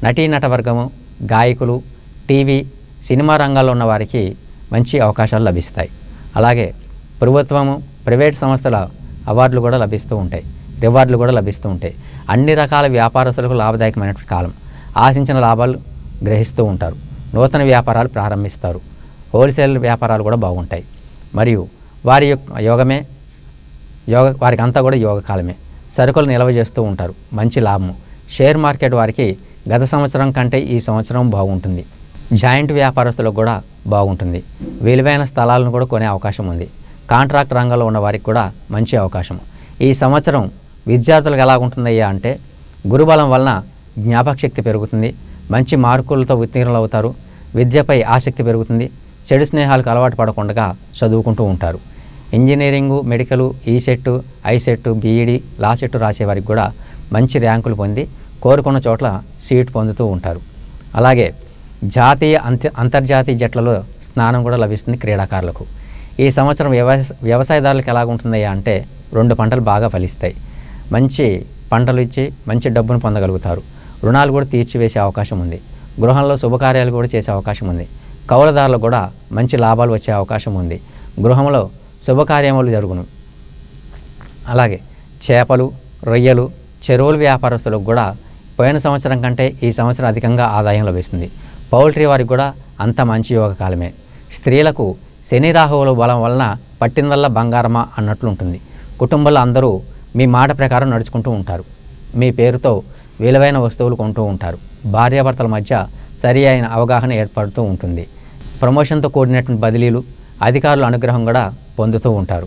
నటీనట వర్గము, గాయకులు, టీవీ, సినిమా రంగాల్లో ఉన్న వారికి మంచి అవకాశాలు లభిస్తాయి. అలాగే ప్రభుత్వము, ప్రైవేట్ సంస్థల అవార్డులు కూడా లభిస్తూ ఉంటాయి. రివార్డులు కూడా లభిస్తూ ఉంటాయి. అన్ని రకాల వ్యాపారస్తులకు లాభదాయకమైనటువంటి కాలం. ఆశించిన లాభాలు గ్రహిస్తూ ఉంటారు. నూతన వ్యాపారాలు ప్రారంభిస్తారు. హోల్సేల్ వ్యాపారాలు కూడా బాగుంటాయి. మరియు వారి వారికి అంతా కూడా యోగకాలమే. సరుకులు నిల్వ చేస్తూ ఉంటారు. మంచి లాభము. షేర్ మార్కెట్ వారికి గత సంవత్సరం కంటే ఈ సంవత్సరం బాగుంటుంది. జాయింట్ వ్యాపారస్తులకు కూడా బాగుంటుంది. విలువైన స్థలాలను కూడా కొనే అవకాశం ఉంది. కాంట్రాక్ట్ రంగంలో ఉన్న వారికి కూడా మంచి అవకాశం. ఈ సంవత్సరం విద్యార్థులకు ఎలా ఉంటుందయ్యా అంటే గురుబలం వలన జ్ఞాపకశక్తి పెరుగుతుంది. మంచి మార్కులతో ఉత్తీర్ణులు అవుతారు. విద్యపై ఆసక్తి పెరుగుతుంది. చెడు స్నేహాలకు అలవాటు పడకుండా చదువుకుంటూ ఉంటారు. Engineering, medical, ECET, ICET, BEd, law CET రాసే వారికి కూడా మంచి ర్యాంకులు పొంది కోరుకున్న చోట్ల సీట్ పొందుతూ ఉంటారు. అలాగే జాతీయ అంతర్జాతీయ జట్లలో స్థానం కూడా లభిస్తుంది క్రీడాకారులకు. ఈ సంవత్సరం వ్యవసాయదారులకు ఎలాగుంటుందయ్యా అంటే 2 పంటలు బాగా ఫలిస్తాయి. మంచి పంటలు ఇచ్చి మంచి డబ్బును పొందగలుగుతారు. రుణాలు కూడా తీర్చివేసే అవకాశం ఉంది. గృహంలో శుభకార్యాలు కూడా చేసే అవకాశం ఉంది. కౌలుదారులకు కూడా మంచి లాభాలు వచ్చే అవకాశం ఉంది. గృహంలో శుభకార్యములు జరుగును. అలాగే చేపలు, రొయ్యలు, చెరువుల వ్యాపారస్తులకు కూడా పోయిన సంవత్సరం కంటే ఈ సంవత్సరం అధికంగా ఆదాయం లభిస్తుంది. పౌల్ట్రీ వారికి కూడా అంత మంచి యోగకాలమే. స్త్రీలకు శని రాహువుల బలం వలన పట్టిందల్లా బంగారమా అన్నట్లు ఉంటుంది. కుటుంబంలో అందరూ మీ మాట ప్రకారం నడుచుకుంటూ ఉంటారు. మీ పేరుతో విలువైన వస్తువులు కొంటూ ఉంటారు. భార్యాభర్తల మధ్య సరి అయిన అవగాహన ఏర్పడుతూ ఉంటుంది. ప్రమోషన్తో కూడినటువంటి బదిలీలు, అధికారుల అనుగ్రహం కూడా పొందుతూ ఉంటారు.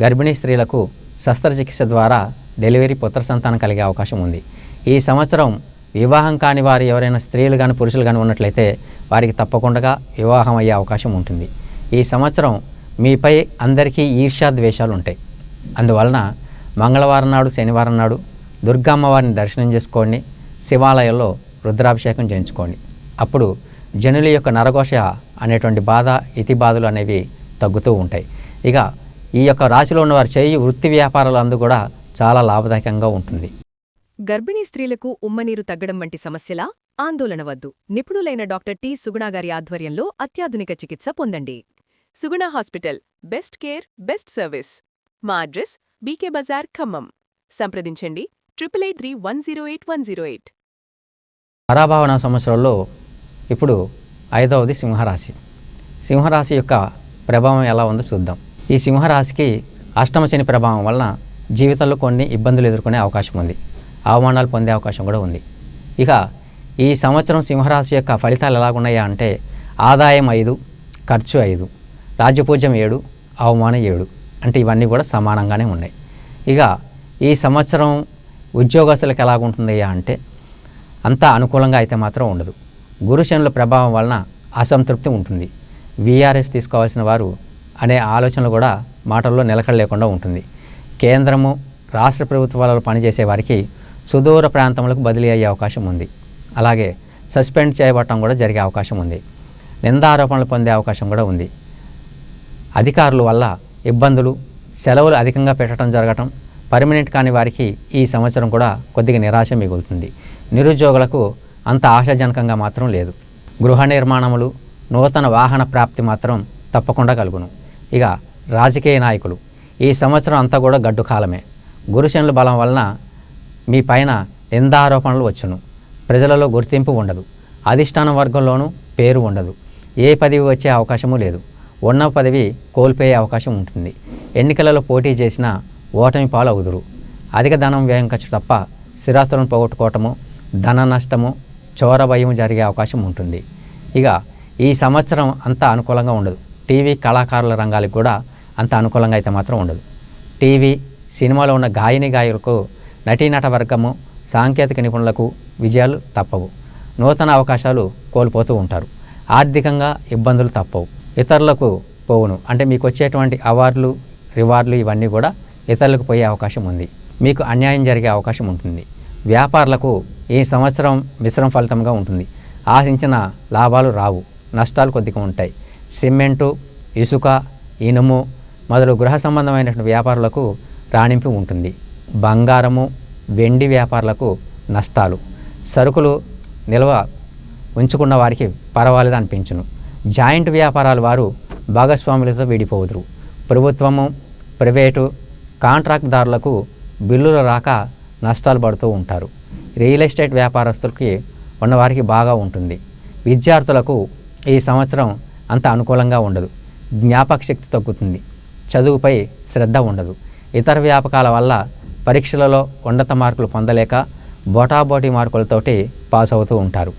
గర్భిణీ స్త్రీలకు శస్త్రచికిత్స ద్వారా డెలివరీ పుత్ర సంతానం కలిగే అవకాశం ఉంది. ఈ సంవత్సరం వివాహం కాని వారు ఎవరైనా స్త్రీలు కానీ పురుషులు కానీ ఉన్నట్లయితే వారికి తప్పకుండా వివాహం అయ్యే అవకాశం ఉంటుంది. ఈ సంవత్సరం మీపై అందరికీ ఈర్ష్యాద్వేషాలు ఉంటాయి. అందువలన మంగళవారం నాడు, శనివారం నాడు దుర్గమ్మవారిని దర్శనం చేసుకోండి. శివాలయంలో రుద్రాభిషేకం చేయించుకోండి. అప్పుడు జనుల యొక్క నరఘోష అనేటువంటి బాధ, ఇతి బాధలు అనేవి తగ్గుతూ ఉంటాయి. ఇక ఈ యొక్క రాశిలో ఉన్నవారు చేయి వృత్తి వ్యాపారాలందు కూడా చాలా లాభదాయకంగా ఉంటుంది. గర్భిణీ స్త్రీలకు ఉమ్మనీరు తగ్గడం వంటి సమస్యలా? ఆందోళన వద్దు. నిపుణులైన డాక్టర్ టి. సుగుణాగారి ఆధ్వర్యంలో అత్యాధునిక చికిత్స పొందండి. Suguna hospital, best care, best service. మా అడ్రస్ బీకే బజార్, ఖమ్మం. సంప్రదించండి 8883108108. పరాభావన సంవత్సరంలో ఇప్పుడు 5వది సింహరాశి. సింహరాశి యొక్క ప్రభావం ఎలా ఉందో చూద్దాం. ఈ సింహరాశికి అష్టమ శని ప్రభావం వలన జీవితంలో కొన్ని ఇబ్బందులు ఎదుర్కొనే అవకాశం ఉంది. అవమానాలు పొందే అవకాశం కూడా ఉంది. ఇక ఈ సంవత్సరం సింహరాశి యొక్క ఫలితాలు ఎలాగున్నాయా అంటే ఆదాయం 5, ఖర్చు 5, రాజ్యపూజ్యం 7, అవమానం 7. అంటే ఇవన్నీ కూడా సమానంగానే ఉన్నాయి. ఇక ఈ సంవత్సరం ఉద్యోగస్తులకు ఎలాగుంటుందయ్యా అంటే అంతా అనుకూలంగా అయితే మాత్రం ఉండదు. గురు శనుల ప్రభావం వలన అసంతృప్తి ఉంటుంది. వీఆర్ఎస్ తీసుకోవాల్సిన వారు అనే ఆలోచనలు కూడా మాటల్లో నిలకడ లేకుండా ఉంటుంది. కేంద్రము, రాష్ట్ర ప్రభుత్వాలలో పనిచేసే వారికి సుదూర ప్రాంతములకు బదిలీ అయ్యే అవకాశం ఉంది. అలాగే సస్పెండ్ చేయబడటం కూడా జరిగే అవకాశం ఉంది. నిందారోపణలు పొందే అవకాశం కూడా ఉంది. అధికారుల వల్ల ఇబ్బందులు, సెలవులు అధికంగా పెట్టడం జరగటం, పర్మనెంట్ కాని వారికి ఈ సంవత్సరం కూడా కొద్దిగా నిరాశ మిగులుతుంది. నిరుద్యోగులకు అంత ఆశాజనకంగా మాత్రం లేదు. గృహ నిర్మాణములు, నూతన వాహన ప్రాప్తి మాత్రం తప్పకుండా కలుగును. ఇక రాజకీయ నాయకులు ఈ సంవత్సరం అంతా కూడా గడ్డు కాలమే. గురుశనుల బలం వలన మీ పైన నిందారోపణలు వచ్చును. ప్రజలలో గుర్తింపు ఉండదు. అధిష్టానం వర్గంలోనూ పేరు ఉండదు. ఏ పదవి వచ్చే అవకాశము లేదు. ఉన్న పదవి కోల్పోయే అవకాశం ఉంటుంది. ఎన్నికలలో పోటీ చేసినా ఓటమి పాలు అవుదురు. అధిక ధనం వ్యయం ఖర్చు తప్ప స్థిరాస్తులను పోగొట్టుకోవటము, ధన నష్టము, చోర భయము జరిగే అవకాశం ఉంటుంది. ఇక ఈ సంవత్సరం అంత అనుకూలంగా ఉండదు. టీవీ కళాకారుల రంగాలకు కూడా అంత అనుకూలంగా అయితే మాత్రం ఉండదు. టీవీ, సినిమాలో ఉన్న గాయకులకు, నటీనట వర్గము, సాంకేతిక నిపుణులకు విజయాలు తప్పవు. నూతన అవకాశాలు కోల్పోతూ ఉంటారు. ఆర్థికంగా ఇబ్బందులు తప్పవు. ఇతరులకు పోవును. అంటే మీకు వచ్చేటువంటి అవార్డులు, రివార్డులు ఇవన్నీ కూడా ఇతరులకు పోయే అవకాశం ఉంది. మీకు అన్యాయం జరిగే అవకాశం ఉంటుంది. వ్యాపారులకు ఈ సంవత్సరం మిశ్రమ ఫలితంగా ఉంటుంది. ఆశించిన లాభాలు రావు. నష్టాలు కొద్దిగా ఉంటాయి. సిమెంటు, ఇసుక, ఇనుము మొదలు గృహ సంబంధమైనటువంటి వ్యాపారులకు రాణింపు ఉంటుంది. బంగారము, వెండి వ్యాపారులకు నష్టాలు. సరుకులు నిల్వ ఉంచుకున్న వారికి పర్వాలేదు అనిపించును. జాయింట్ వ్యాపారాల వారు భాగస్వాములతో విడిపోదురు. ప్రభుత్వము, ప్రైవేటు కాంట్రాక్ట్దారులకు బిల్లులు రాక నష్టాలు పడుతూ ఉంటారు. రియల్ ఎస్టేట్ వ్యాపారస్తులకి ఉన్నవారికి బాగా ఉంటుంది. విద్యార్థులకు ఈ సంవత్సరం అంత అనుకూలంగా ఉండదు. జ్ఞాపక శక్తి తగ్గుతుంది. చదువుపై శ్రద్ధ ఉండదు. ఇతర వ్యాపకాల వల్ల పరీక్షలలో ఉన్నత మార్కులు పొందలేక బోటాబోటీ మార్కులతోటి పాస్ అవుతూ ఉంటారు.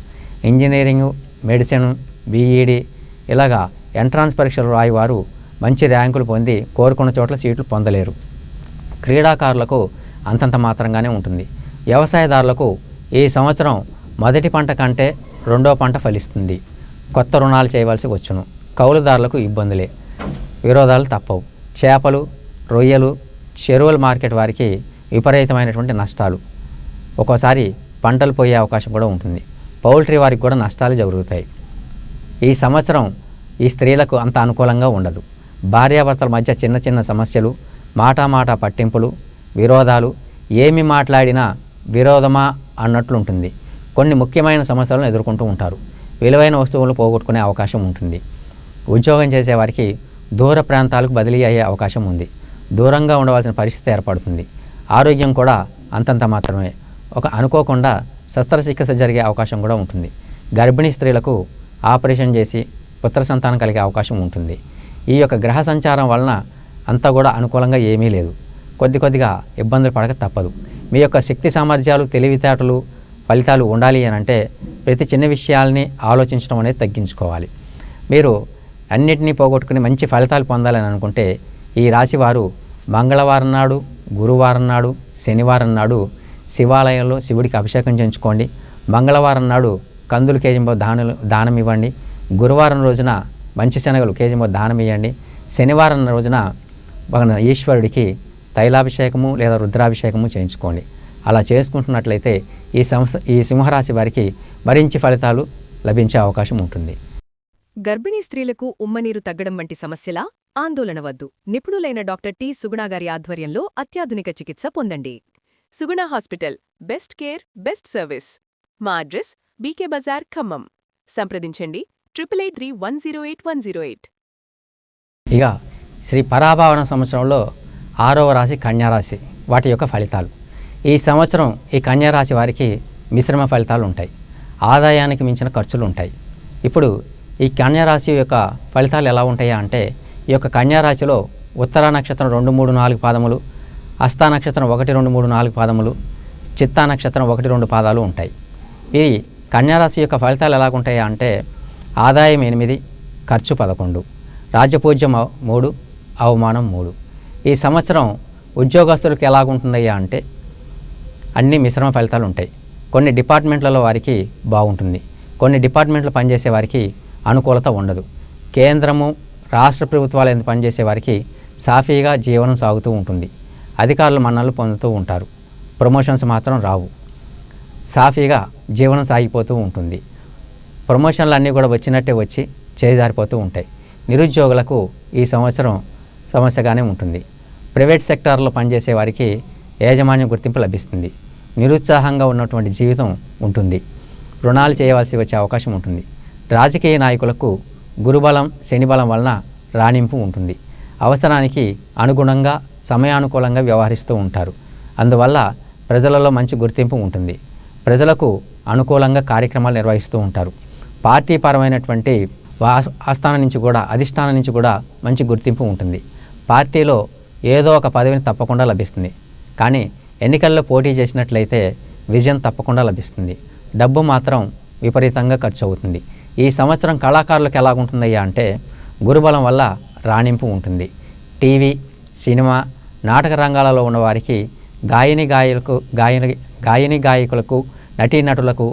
ఇంజనీరింగు, మెడిసిన్, బీఈడి ఇలాగా ఎంట్రాన్స్ పరీక్షలు రాయివారు మంచి ర్యాంకులు పొంది కోరుకున్న చోట్ల సీట్లు పొందలేరు. క్రీడాకారులకు అంతంత మాత్రంగానే ఉంటుంది. వ్యవసాయదారులకు ఈ సంవత్సరం మొదటి పంట కంటే రెండో పంట ఫలిస్తుంది. కొత్త రుణాలు చేయవలసి వచ్చును. కౌలుదారులకు ఇబ్బందులే, విరోధాలు తప్పవు. చేపలు, రొయ్యలు, చెరువుల మార్కెట్ వారికి విపరీతమైనటువంటి నష్టాలు. ఒక్కోసారి పంటలు పోయే అవకాశం కూడా ఉంటుంది. పౌల్ట్రీ వారికి కూడా నష్టాలు జరుగుతాయి. ఈ సంవత్సరం ఈ స్త్రీలకు అంత అనుకూలంగా ఉండదు. భార్యాభర్తల మధ్య చిన్న చిన్న సమస్యలు, మాట పట్టింపులు, విరోధాలు, ఏమి మాట్లాడినా విరోధమా అన్నట్లుంటుంది. కొన్ని ముఖ్యమైన సమస్యలను ఎదుర్కొంటూ ఉంటారు. విలువైన వస్తువులను పోగొట్టుకునే అవకాశం ఉంటుంది. ఉద్యోగం చేసేవారికి దూర ప్రాంతాలకు బదిలీ అయ్యే అవకాశం ఉంది. దూరంగా ఉండవలసిన పరిస్థితి ఏర్పడుతుంది. ఆరోగ్యం కూడా అంతంత మాత్రమే. ఒక అనుకోకుండా శస్త్రచికిత్స జరిగే అవకాశం కూడా ఉంటుంది. గర్భిణీ స్త్రీలకు ఆపరేషన్ చేసి పుత్ర సంతానం కలిగే అవకాశం ఉంటుంది. ఈ యొక్క గ్రహ సంచారం వలన అంతా కూడా అనుకూలంగా ఏమీ లేదు. కొద్దిగా ఇబ్బందులు పడక తప్పదు. మీ యొక్క శక్తి సామర్థ్యాలు, తెలివితేటలు, ఫలితాలు ఉండాలి అని అంటే ప్రతి చిన్న విషయాల్ని ఆలోచించడం అనేది తగ్గించుకోవాలి. మీరు అన్నిటినీ పోగొట్టుకుని మంచి ఫలితాలు పొందాలని అనుకుంటే ఈ రాశివారు మంగళవారం నాడు, గురువారం నాడు, శనివారం నాడు శివాలయంలో శివుడికి అభిషేకం చేయించుకోండి. మంగళవారం నాడు కందులు కేజీంబో దానం ఇవ్వండి. గురువారం రోజున మంచి శనగలు కేజీంబో దానం ఇవ్వండి. శనివారం రోజున ఈశ్వరుడికి తైలాభిషేకము లేదా రుద్రాభిషేకము చేయించుకోండి. అలా చేసుకుంటున్నట్లయితే ఈ సింహరాశి వారికి మరించి ఫలితాలు లభించే అవకాశం ఉంటుంది. గర్భిణీ స్త్రీలకు ఉమ్మనీరు తగ్గడం వంటి సమస్యలా? ఆందోళన వద్దు. నిపుణులైన డాక్టర్ టి. సుగుణాగారి ఆధ్వర్యంలో అత్యాధునిక చికిత్స పొందండి. Suguna hospital, best care, best service. మా అడ్రస్ బీకే బజార్, ఖమ్మం. సంప్రదించండి 8831081108. ఇక శ్రీ పరాభావన సంవత్సరంలో 6వ రాశి కన్యారాశి, వాటి యొక్క ఫలితాలు. ఈ సంవత్సరం ఈ కన్యారాశి వారికి మిశ్రమ ఫలితాలు ఉంటాయి. ఆదాయానికి మించిన ఖర్చులు ఉంటాయి. ఇప్పుడు ఈ కన్యారాశి యొక్క ఫలితాలు ఎలా ఉంటాయా అంటే, ఈ యొక్క కన్యారాశిలో ఉత్తర నక్షత్రం 2, 3, 4 పాదములు, హస్త నక్షత్రం 1, 2, 3, 4 పాదములు, చిత్తా నక్షత్రం 1, 2 పాదాలు ఉంటాయి. ఈ కన్యారాశి యొక్క ఫలితాలు ఎలాగుంటాయా అంటే, ఆదాయం 8, ఖర్చు 11, రాజ్యపూజ్యం 3, అవమానం 3. ఈ సంవత్సరం ఉద్యోగస్తులకు ఎలాగుంటుందయ్యా అంటే, అన్ని మిశ్రమ ఫలితాలు ఉంటాయి. కొన్ని డిపార్ట్మెంట్లలో వారికి బాగుంటుంది, కొన్ని డిపార్ట్మెంట్లు పనిచేసే వారికి అనుకూలత ఉండదు. కేంద్రము, రాష్ట్ర ప్రభుత్వాలు పనిచేసే వారికి సాఫీగా జీవనం సాగుతూ ఉంటుంది. అధికారులు మన్ననలు పొందుతూ ఉంటారు. ప్రమోషన్స్ మాత్రం రావు. సాఫీగా జీవనం సాగిపోతూ ఉంటుంది. ప్రమోషన్లు అన్నీ కూడా వచ్చినట్టే వచ్చి చేజారిపోతూ ఉంటాయి. నిరుద్యోగులకు ఈ సంవత్సరం సమస్యగానే ఉంటుంది. ప్రైవేట్ సెక్టార్లో పనిచేసే వారికి యాజమాన్య గుర్తింపు లభిస్తుంది. నిరుత్సాహంగా ఉన్నటువంటి జీవితం ఉంటుంది. రుణాలు చేయవలసి వచ్చే అవకాశం ఉంటుంది. రాజకీయ నాయకులకు గురుబలం, శనిబలం వలన రాణింపు ఉంటుంది. అవసరానికి అనుగుణంగా, సమయానుకూలంగా వ్యవహరిస్తూ ఉంటారు. అందువల్ల ప్రజలలో మంచి గుర్తింపు ఉంటుంది. ప్రజలకు అనుకూలంగా కార్యక్రమాలు నిర్వహిస్తూ ఉంటారు. పార్టీ పరమైనటువంటి ఆస్థానం నుంచి కూడా, అధిష్టానం నుంచి కూడా మంచి గుర్తింపు ఉంటుంది. పార్టీలో ఏదో ఒక పదవిని తప్పకుండా లభిస్తుంది. కానీ ఎన్నికల్లో పోటీ చేసినట్లయితే విజయం తప్పకుండా లభిస్తుంది. డబ్బు మాత్రం విపరీతంగా ఖర్చు అవుతుంది. ఈ సంవత్సరం కళాకారులకు ఎలాగుంటుందయ్యా అంటే, గురుబలం వల్ల రాణింపు ఉంటుంది. టీవీ, సినిమా, నాటక రంగాలలో ఉన్నవారికి, గాయని గాయకులకు, నటీనటులకు,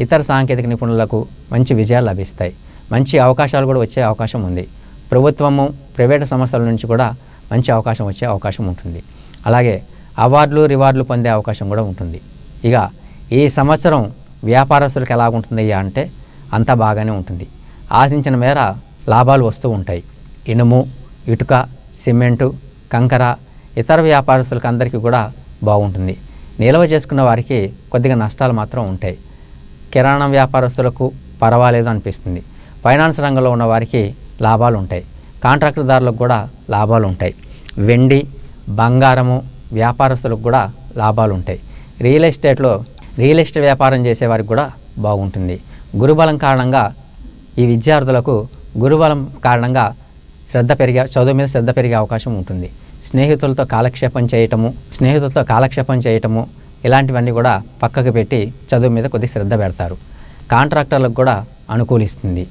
ఇతర సాంకేతిక నిపుణులకు మంచి విజయాలు లభిస్తాయి. మంచి అవకాశాలు కూడా వచ్చే అవకాశం ఉంది. ప్రభుత్వము, ప్రైవేటు సంస్థల నుంచి కూడా మంచి అవకాశం వచ్చే అవకాశం ఉంటుంది. అలాగే అవార్డులు, రివార్డులు పొందే అవకాశం కూడా ఉంటుంది. ఇక ఈ సంవత్సరం వ్యాపారస్తులకు ఎలాగుంటుందయ్యా అంటే, అంతా బాగానే ఉంటుంది. ఆశించిన మేర లాభాలు వస్తూ ఉంటాయి. ఇనుము, ఇటుక, సిమెంటు, కంకర, ఇతర వ్యాపారస్తులకు అందరికీ కూడా బాగుంటుంది. నిల్వ చేసుకున్న వారికి కొద్దిగా నష్టాలు మాత్రం ఉంటాయి. కిరాణా వ్యాపారస్తులకు పర్వాలేదు అనిపిస్తుంది. ఫైనాన్స్ రంగంలో ఉన్న వారికి లాభాలు ఉంటాయి. కాంట్రాక్టుదారులకు కూడా లాభాలు ఉంటాయి. వెండి, బంగారము వ్యాపారస్తులకు కూడా లాభాలు ఉంటాయి. రియల్ ఎస్టేట్ వ్యాపారం చేసేవారికి కూడా బాగుంటుంది. గురుబలం కారణంగా ఈ విద్యార్థులకు గురుబలం కారణంగా చదువు మీద శ్రద్ధ పెరిగే అవకాశం ఉంటుంది. స్నేహితులతో కాలక్షేపం చేయటము ఇలాంటివన్నీ కూడా పక్కకు పెట్టి చదువు మీద కొద్ది శ్రద్ధ పెడతారు. కాంట్రాక్టర్లకు కూడా అనుకూలిస్తుంది.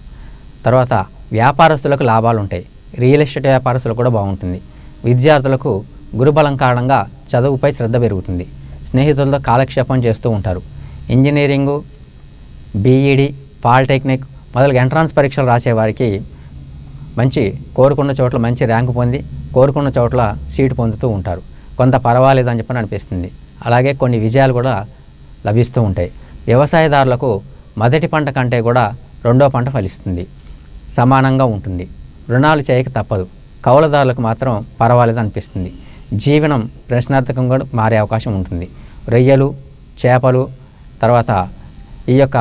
తర్వాత వ్యాపారస్తులకు లాభాలు ఉంటాయి. రియల్ ఎస్టేట్ వ్యాపారస్తులకు కూడా బాగుంటుంది. విద్యార్థులకు గురుబలం కారణంగా చదువుపై శ్రద్ధ పెరుగుతుంది. స్నేహితులతో కాలక్షేపం చేస్తూ ఉంటారు. ఇంజనీరింగు, బీఈడి, పాలిటెక్నిక్ మొదలగు ఎంట్రన్స్ పరీక్షలు రాసేవారికి కోరుకున్న చోట్ల మంచి ర్యాంకు పొంది, కోరుకున్న చోట్ల సీటు పొందుతూ ఉంటారు. కొంత పర్వాలేదు అని చెప్పని అనిపిస్తుంది. అలాగే కొన్ని విజయాలు కూడా లభిస్తూ ఉంటాయి. వ్యవసాయదారులకు మొదటి పంట కంటే కూడా రెండో పంట ఫలిస్తుంది. సమానంగా ఉంటుంది. రుణాలు చేయక తప్పదు. కౌలుదారులకు మాత్రం పర్వాలేదు అనిపిస్తుంది. జీవనం ప్రశ్నార్థకంగా మారే అవకాశం ఉంటుంది. రొయ్యలు, చేపలు, తర్వాత ఈ యొక్క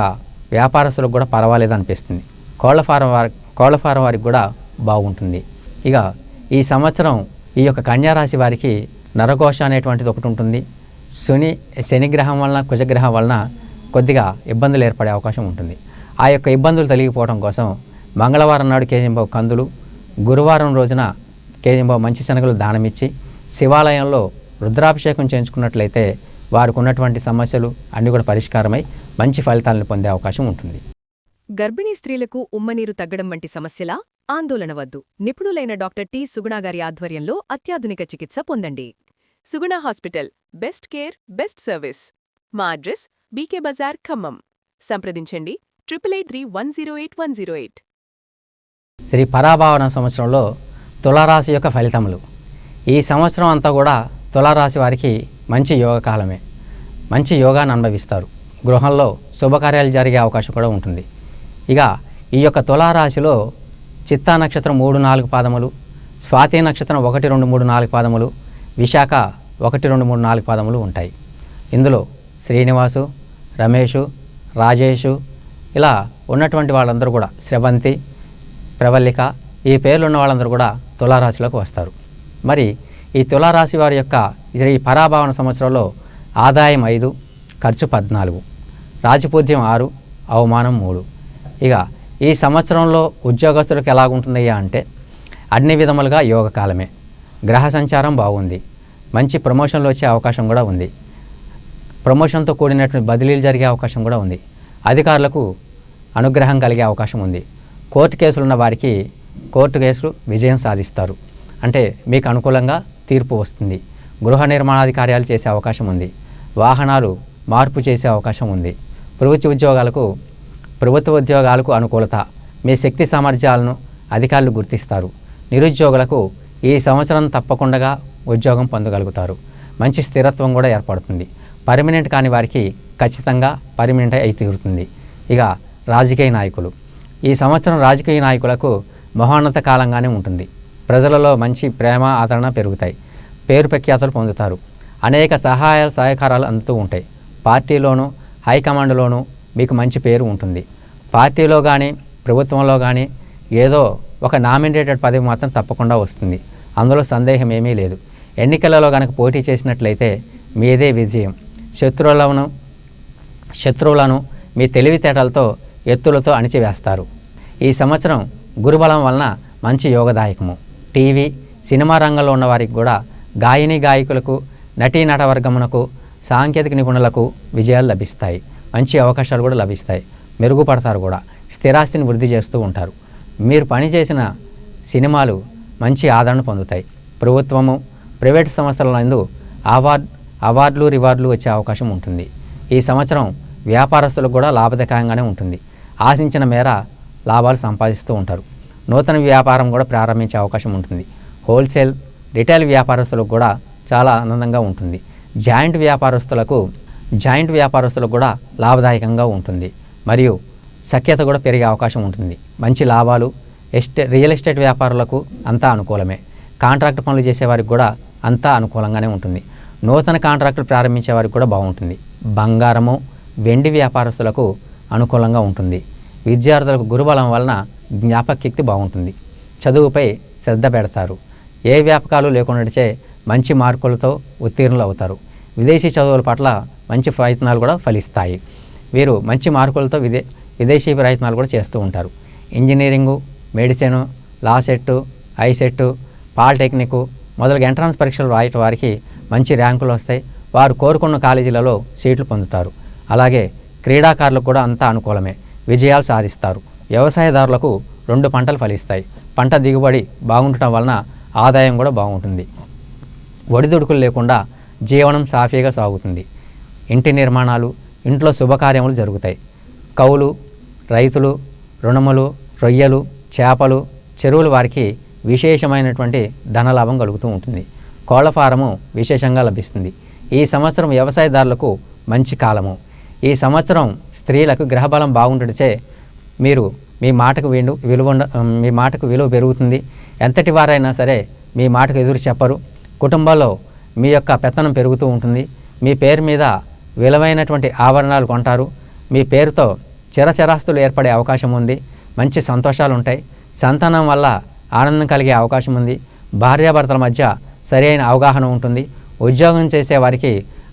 వ్యాపారస్తులకు కూడా పర్వాలేదు అనిపిస్తుంది. కోళ్ల ఫారం వారికి కూడా బాగుంటుంది. ఇక ఈ సంవత్సరం ఈ యొక్క కన్యారాశి వారికి నరఘోష అనేటువంటిది ఒకటి ఉంటుంది. శనిగ్రహం వలన కుజగ్రహం వలన కొద్దిగా ఇబ్బందులు ఏర్పడే అవకాశం ఉంటుంది. ఆ యొక్క ఇబ్బందులు తొలగిపోవడం కోసం మంగళవారం నాడు కేజీంబావు కందులు, గురువారం రోజున కేజీంబావు మంచి శనగలు దానమిచ్చి శివాలయంలో రుద్రాభిషేకం చేయించుకున్నట్లయితే వారికి ఉన్నటువంటి సమస్యలు అన్నీ కూడా పరిష్కారమై మంచి ఫలితాలను పొందే అవకాశం ఉంటుంది. గర్భిణీ స్త్రీలకు ఉమ్మనీరు తగ్గడం వంటి సమస్యలా? ఆందోళన వద్దు. నిపుణులైన డాక్టర్ టి. సుగుణాగారి ఆధ్వర్యంలో అత్యాధునిక చికిత్స పొందండి. Suguna hospital, best care, best service. మా అడ్రస్ బీకే బజార్, ఖమ్మం. సంప్రదించండి 8831081108. శ్రీ పరాభావన సంవత్సరంలో తులారాశి యొక్క ఫలితములు. ఈ సంవత్సరం అంతా కూడా తులారాశి వారికి మంచి యోగకాలమే. మంచి యోగాన్ని అనుభవిస్తారు. గృహంలో శుభకార్యాలు జరిగే అవకాశం కూడా ఉంటుంది. ఇక ఈ యొక్క తులారాశిలో చిత్తా నక్షత్రం 3, 4 పాదములు, స్వాతి నక్షత్రం 1, 2, 3, 4 పాదములు, విశాఖ 1, 2, 3, 4 పాదములు ఉంటాయి. ఇందులో శ్రీనివాసు, రమేషు, రాజేషు ఇలా ఉన్నటువంటి వాళ్ళందరూ కూడా, శ్రవంతి, ప్రవల్లిక ఈ పేర్లు ఉన్న వాళ్ళందరూ కూడా తులారాశిలోకి వస్తారు. మరి ఈ తులారాశి వారి యొక్క ఈ పరాభావన సంవత్సరంలో ఆదాయం 5, ఖర్చు 14, రాజపూజ్యం 6, అవమానం 3. ఇక ఈ సంవత్సరంలో ఉద్యోగస్తులకు ఎలాగుంటుందయ్యా అంటే అన్ని విధములుగా యోగకాలమే. గ్రహ సంచారం బాగుంది. మంచి ప్రమోషన్లు వచ్చే అవకాశం కూడా ఉంది. ప్రమోషన్తో కూడినటువంటి బదిలీలు జరిగే అవకాశం కూడా ఉంది. అధికారులకు అనుగ్రహం కలిగే అవకాశం ఉంది. కోర్టు కేసులున్న వారికి కోర్టు కేసులు విజయం సాధిస్తారు. అంటే మీకు అనుకూలంగా తీర్పు వస్తుంది. గృహ నిర్మాణాది కార్యాలు చేసే అవకాశం ఉంది. వాహనాలు మార్పు చేసే అవకాశం ఉంది. ప్రభుత్వ ఉద్యోగాలకు అనుకూలత. మీ శక్తి సామర్థ్యాలను అధికారులు గుర్తిస్తారు. నిరుద్యోగులకు ఈ సంవత్సరం తప్పకుండా ఉద్యోగం పొందగలుగుతారు. మంచి స్థిరత్వం కూడా ఏర్పడుతుంది. పర్మనెంట్ కాని వారికి ఖచ్చితంగా పర్మనెంట్ అయి తీరుతుంది. ఇక రాజకీయ నాయకులు, ఈ సంవత్సరం రాజకీయ నాయకులకు మహోన్నత కాలంగానే ఉంటుంది. ప్రజలలో మంచి ప్రేమ ఆదరణ పెరుగుతాయి. పేరు ప్రఖ్యాతులు పొందుతారు. అనేక సహకారాలు అందుతూ ఉంటాయి. పార్టీలోనూ హైకమాండ్లోనూ మీకు మంచి పేరు ఉంటుంది. పార్టీలో కానీ ప్రభుత్వంలో కానీ ఏదో ఒక నామినేటెడ్ పదవి మాత్రం తప్పకుండా వస్తుంది. అందులో సందేహం ఏమీ లేదు. ఎన్నికలలో కనుక పోటీ చేసినట్లయితే మీదే విజయం. శత్రువులను మీ తెలివితేటలతో ఎత్తులతో అణిచివేస్తారు. ఈ సంవత్సరం గురుబలం వలన మంచి యోగదాయకము. టీవీ, సినిమా రంగంలో ఉన్న వారికి కూడా గాయని గాయకులకు, నటీనట వర్గమునకు, సాంకేతిక నిపుణులకు విజయాలు లభిస్తాయి. మంచి అవకాశాలు కూడా లభిస్తాయి. మెరుగుపడతారు కూడా. స్థిరాస్తిని వృద్ధి చేస్తూ ఉంటారు. మీరు పనిచేసిన సినిమాలు మంచి ఆదరణ పొందుతాయి. ప్రభుత్వము, ప్రైవేటు సంస్థల నందు అవార్డులు రివార్డులు వచ్చే అవకాశం ఉంటుంది. ఈ సంవత్సరం వ్యాపారస్తులకు కూడా లాభదాయకంగానే ఉంటుంది. ఆశించిన మేర లాభాలు సంపాదిస్తూ ఉంటారు. నూతన వ్యాపారం కూడా ప్రారంభించే అవకాశం ఉంటుంది. హోల్సేల్, రిటైల్ వ్యాపారస్తులకు కూడా చాలా ఆనందంగా ఉంటుంది. జాయింట్ వ్యాపారస్తులకు కూడా లాభదాయకంగా ఉంటుంది. మరియు సఖ్యత కూడా పెరిగే అవకాశం ఉంటుంది. మంచి లాభాలు. రియల్ ఎస్టేట్ వ్యాపారులకు అంతా అనుకూలమే. కాంట్రాక్ట్ పనులు చేసేవారికి కూడా అంతా అనుకూలంగానే ఉంటుంది. నూతన కాంట్రాక్టులు ప్రారంభించే వారికి కూడా బాగుంటుంది. బంగారము, వెండి వ్యాపారస్తులకు అనుకూలంగా ఉంటుంది. విద్యార్థులకు గురుబలం వలన జ్ఞాపకశక్తి బాగుంటుంది. చదువుపై శ్రద్ధ పెడతారు. ఏ వ్యాపకాలు లేకుండాచే మంచి మార్కులతో ఉత్తీర్ణులు అవుతారు. విదేశీ చదువుల పట్ల మంచి ప్రయత్నాలు కూడా ఫలిస్తాయి. వీరు మంచి మార్కులతో విదేశీ ప్రయత్నాలు కూడా చేస్తూ ఉంటారు. ఇంజనీరింగు, మెడిసిన్, లా సెట్టు, ఐసెట్టు, పాలిటెక్నిక్ మొదలగు ఎంట్రన్స్ పరీక్షలు రాయటం వారికి మంచి ర్యాంకులు వస్తాయి. వారు కోరుకున్న కాలేజీలలో సీట్లు పొందుతారు. అలాగే క్రీడాకారులకు కూడా అంతా అనుకూలమే. విజయాలు సాధిస్తారు. వ్యవసాయదారులకు 2 పంటలు ఫలిస్తాయి. పంట దిగుబడి బాగుండటం వలన ఆదాయం కూడా బాగుంటుంది. ఒడిదుడుకులు లేకుండా జీవనం సాఫీగా సాగుతుంది. ఇంటి నిర్మాణాలు, ఇంట్లో శుభకార్యములు జరుగుతాయి. కౌలు, రైతులు, రుణములు, రొయ్యలు, చేపలు, చెరువుల వారికి విశేషమైనటువంటి ధనలాభం కలుగుతూ ఉంటుంది. కోళ్ల ఫారము విశేషంగా లభిస్తుంది. ఈ సంవత్సరం వ్యవసాయదారులకు మంచి కాలము. ఈ సంవత్సరం స్త్రీలకు గ్రహబలం బాగుండటచే మీ మాటకు విలువ పెరుగుతుంది. ఎంతటి వారైనా సరే మీ మాటకు ఎదురు చెప్పరు. కుటుంబంలో మీ యొక్క పెత్తనం పెరుగుతూ ఉంటుంది. మీ పేరు మీద విలువైనటువంటి ఆభరణాలు కొంటారు. మీ పేరుతో చిరచరాస్తులు ఏర్పడే అవకాశం ఉంది. మంచి సంతోషాలు ఉంటాయి. సంతానం వల్ల ఆనందం కలిగే అవకాశం ఉంది. భార్యాభర్తల మధ్య సరైన అవగాహన ఉంటుంది. ఉద్యోగం చేసే వారికి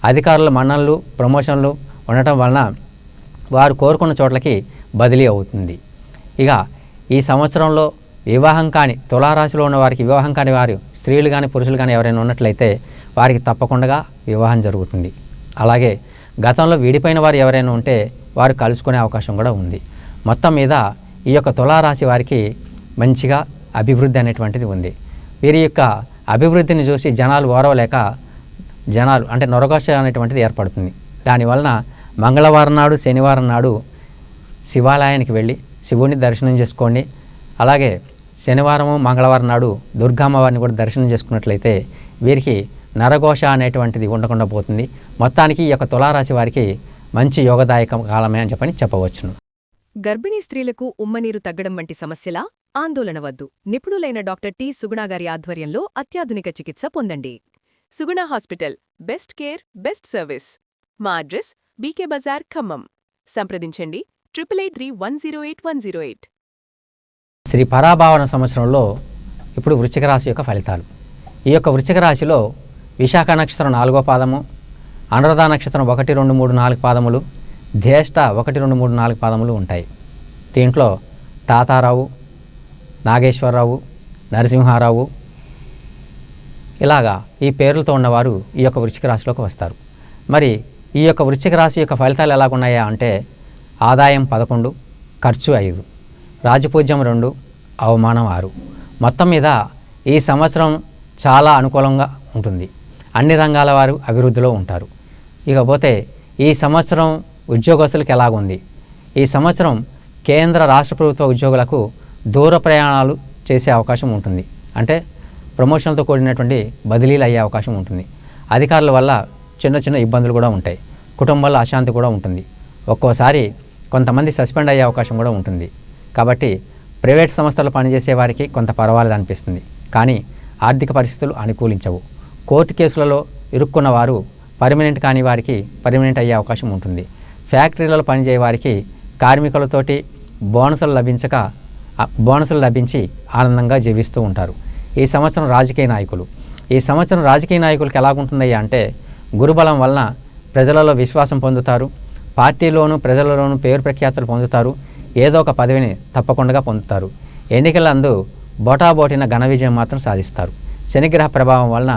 అధికారుల మన్ననలు ప్రమోషన్లు ఉండటం వలన వారు కోరుకున్న చోట్లకి బదిలీ అవుతుంది. ఇక ఈ సంవత్సరంలో వివాహం కాని తులారాశిలో ఉన్న వారికి వివాహం కాని వారు స్త్రీలు కానీ పురుషులు కానీ ఎవరైనా ఉన్నట్లయితే వారికి తప్పకుండా వివాహం జరుగుతుంది. అలాగే గతంలో విడిపోయిన వారు ఎవరైనా ఉంటే వారు కలుసుకునే అవకాశం కూడా ఉంది. మొత్తం మీద ఈ యొక్క తులారాశి వారికి మంచిగా అభివృద్ధి అనేటువంటిది ఉంది. వీరి యొక్క అభివృద్ధిని చూసి జనాలు ఓరవలేక అంటే నరఘోష అనేటువంటిది ఏర్పడుతుంది. దానివలన మంగళవారం నాడు శనివారం నాడు శివాలయానికి వెళ్ళి శివుని దర్శనం చేసుకోండి. అలాగే శనివారము మంగళవారం నాడు దుర్గామ్మవారిని కూడా దర్శనం చేసుకున్నట్లయితే వీరికి నరఘోష అనేటువంటిది ఉండకుండా పోతుంది. మొత్తానికి ఈ యొక్క తులారాశి వారికి మంచి యోగదాయక కాలమే అని చెప్పవచ్చును. గర్భిణీ స్త్రీలకు ఉమ్మనీరు తగ్గడం వంటి సమస్యలా? ఆందోళన వద్దు. నిపుణులైన డాక్టర్ టి. సుగుణ గారి ఆధ్వర్యంలో అత్యాధునిక చికిత్స పొందండి. Suguna hospital, best care, best service. మా అడ్రస్ బీకే బజార్, ఖమ్మం. సంప్రదించండి 8831081108. శ్రీ పరాభావన సంవత్సరంలో ఇప్పుడు వృశ్చిక రాశి యొక్క ఫలితాలు. ఈ యొక్క వృశ్చిక రాశిలో విశాఖ నక్షత్రం 4వ పాదము, అనురాధ నక్షత్రం 1, 2, 3, 4 పాదములు, జ్యేష్ఠ 1, 2, 3, 4 పాదములు ఉంటాయి. దీంట్లో తాతారావు, నాగేశ్వరరావు, నరసింహారావు ఇలాగా ఈ పేర్లతో ఉన్నవారు ఈ యొక్క వృశ్చిక రాశిలోకి వస్తారు. మరి ఈ యొక్క వృశ్చిక రాశి యొక్క ఫలితాలు ఎలాగున్నాయా అంటే ఆదాయం 11, ఖర్చు 5, రాజపూజ్యం 2, అవమానం 6. మొత్తం మీద ఈ సంవత్సరం చాలా అనుకూలంగా ఉంటుంది. అన్ని రంగాల వారు అభివృద్ధిలో ఉంటారు. ఇకపోతే ఈ సంవత్సరం ఉద్యోగస్తులకు ఎలాగుంది? ఈ సంవత్సరం కేంద్ర రాష్ట్ర ప్రభుత్వ ఉద్యోగులకు దూర ప్రయాణాలు చేసే అవకాశం ఉంటుంది. అంటే ప్రమోషన్లతో కూడినటువంటి బదిలీలు అయ్యే అవకాశం ఉంటుంది. అధికారుల వల్ల చిన్న చిన్న ఇబ్బందులు కూడా ఉంటాయి. కుటుంబంలో అశాంతి కూడా ఉంటుంది. ఒక్కోసారి కొంతమంది సస్పెండ్ అయ్యే అవకాశం కూడా ఉంటుంది. కాబట్టి ప్రైవేట్ సంస్థలు పనిచేసే వారికి కొంత పర్వాలేదు అనిపిస్తుంది. కానీ ఆర్థిక పరిస్థితులు అనుకూలించవు. కోర్టు కేసులలో ఇరుక్కున్న వారు పర్మనెంట్ కాని వారికి పర్మనెంట్ అయ్యే అవకాశం ఉంటుంది. ఫ్యాక్టరీలలో పనిచేయ వారికి కార్మికులతోటి బోనసులు లభించి ఆనందంగా జీవిస్తూ ఉంటారు. ఈ సంవత్సరం రాజకీయ నాయకులకు ఎలాగుంటుందయ్యా అంటే గురుబలం వలన ప్రజలలో విశ్వాసం పొందుతారు. పార్టీలోనూ ప్రజలలోనూ పేరు ప్రఖ్యాతులు పొందుతారు. ఏదో ఒక పదవిని తప్పకుండా పొందుతారు. ఎన్నికలందు బోటాబోటిన ఘన విజయం మాత్రం సాధిస్తారు. శనిగ్రహ ప్రభావం వలన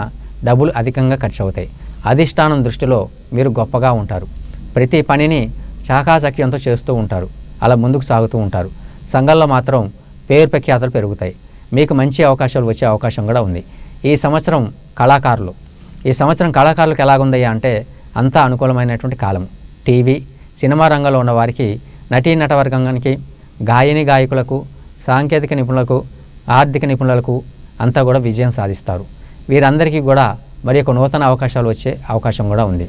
డబ్బులు అధికంగా ఖర్చు అవుతాయి. అధిష్టానం దృష్టిలో మీరు గొప్పగా ఉంటారు. ప్రతి పనిని చాకాచక్యంతో చేస్తూ ఉంటారు. అలా ముందుకు సాగుతూ ఉంటారు. సంఘంలో మాత్రం పేరు ప్రఖ్యాతులు పెరుగుతాయి. మీకు మంచి అవకాశాలు వచ్చే అవకాశం కూడా ఉంది. ఈ సంవత్సరం కళాకారులకు ఎలాగుందయ్యా అంటే అంతా అనుకూలమైనటువంటి కాలం. టీవీ, సినిమా రంగంలో ఉన్న వారికి, నటీనటవర్గానికి, గాయకులకు, సాంకేతిక నిపుణులకు, ఆర్థిక నిపుణులకు అంతా కూడా విజయం సాధిస్తారు. వీరందరికీ కూడా మరి ఒక నూతన అవకాశాలు వచ్చే అవకాశం కూడా ఉంది.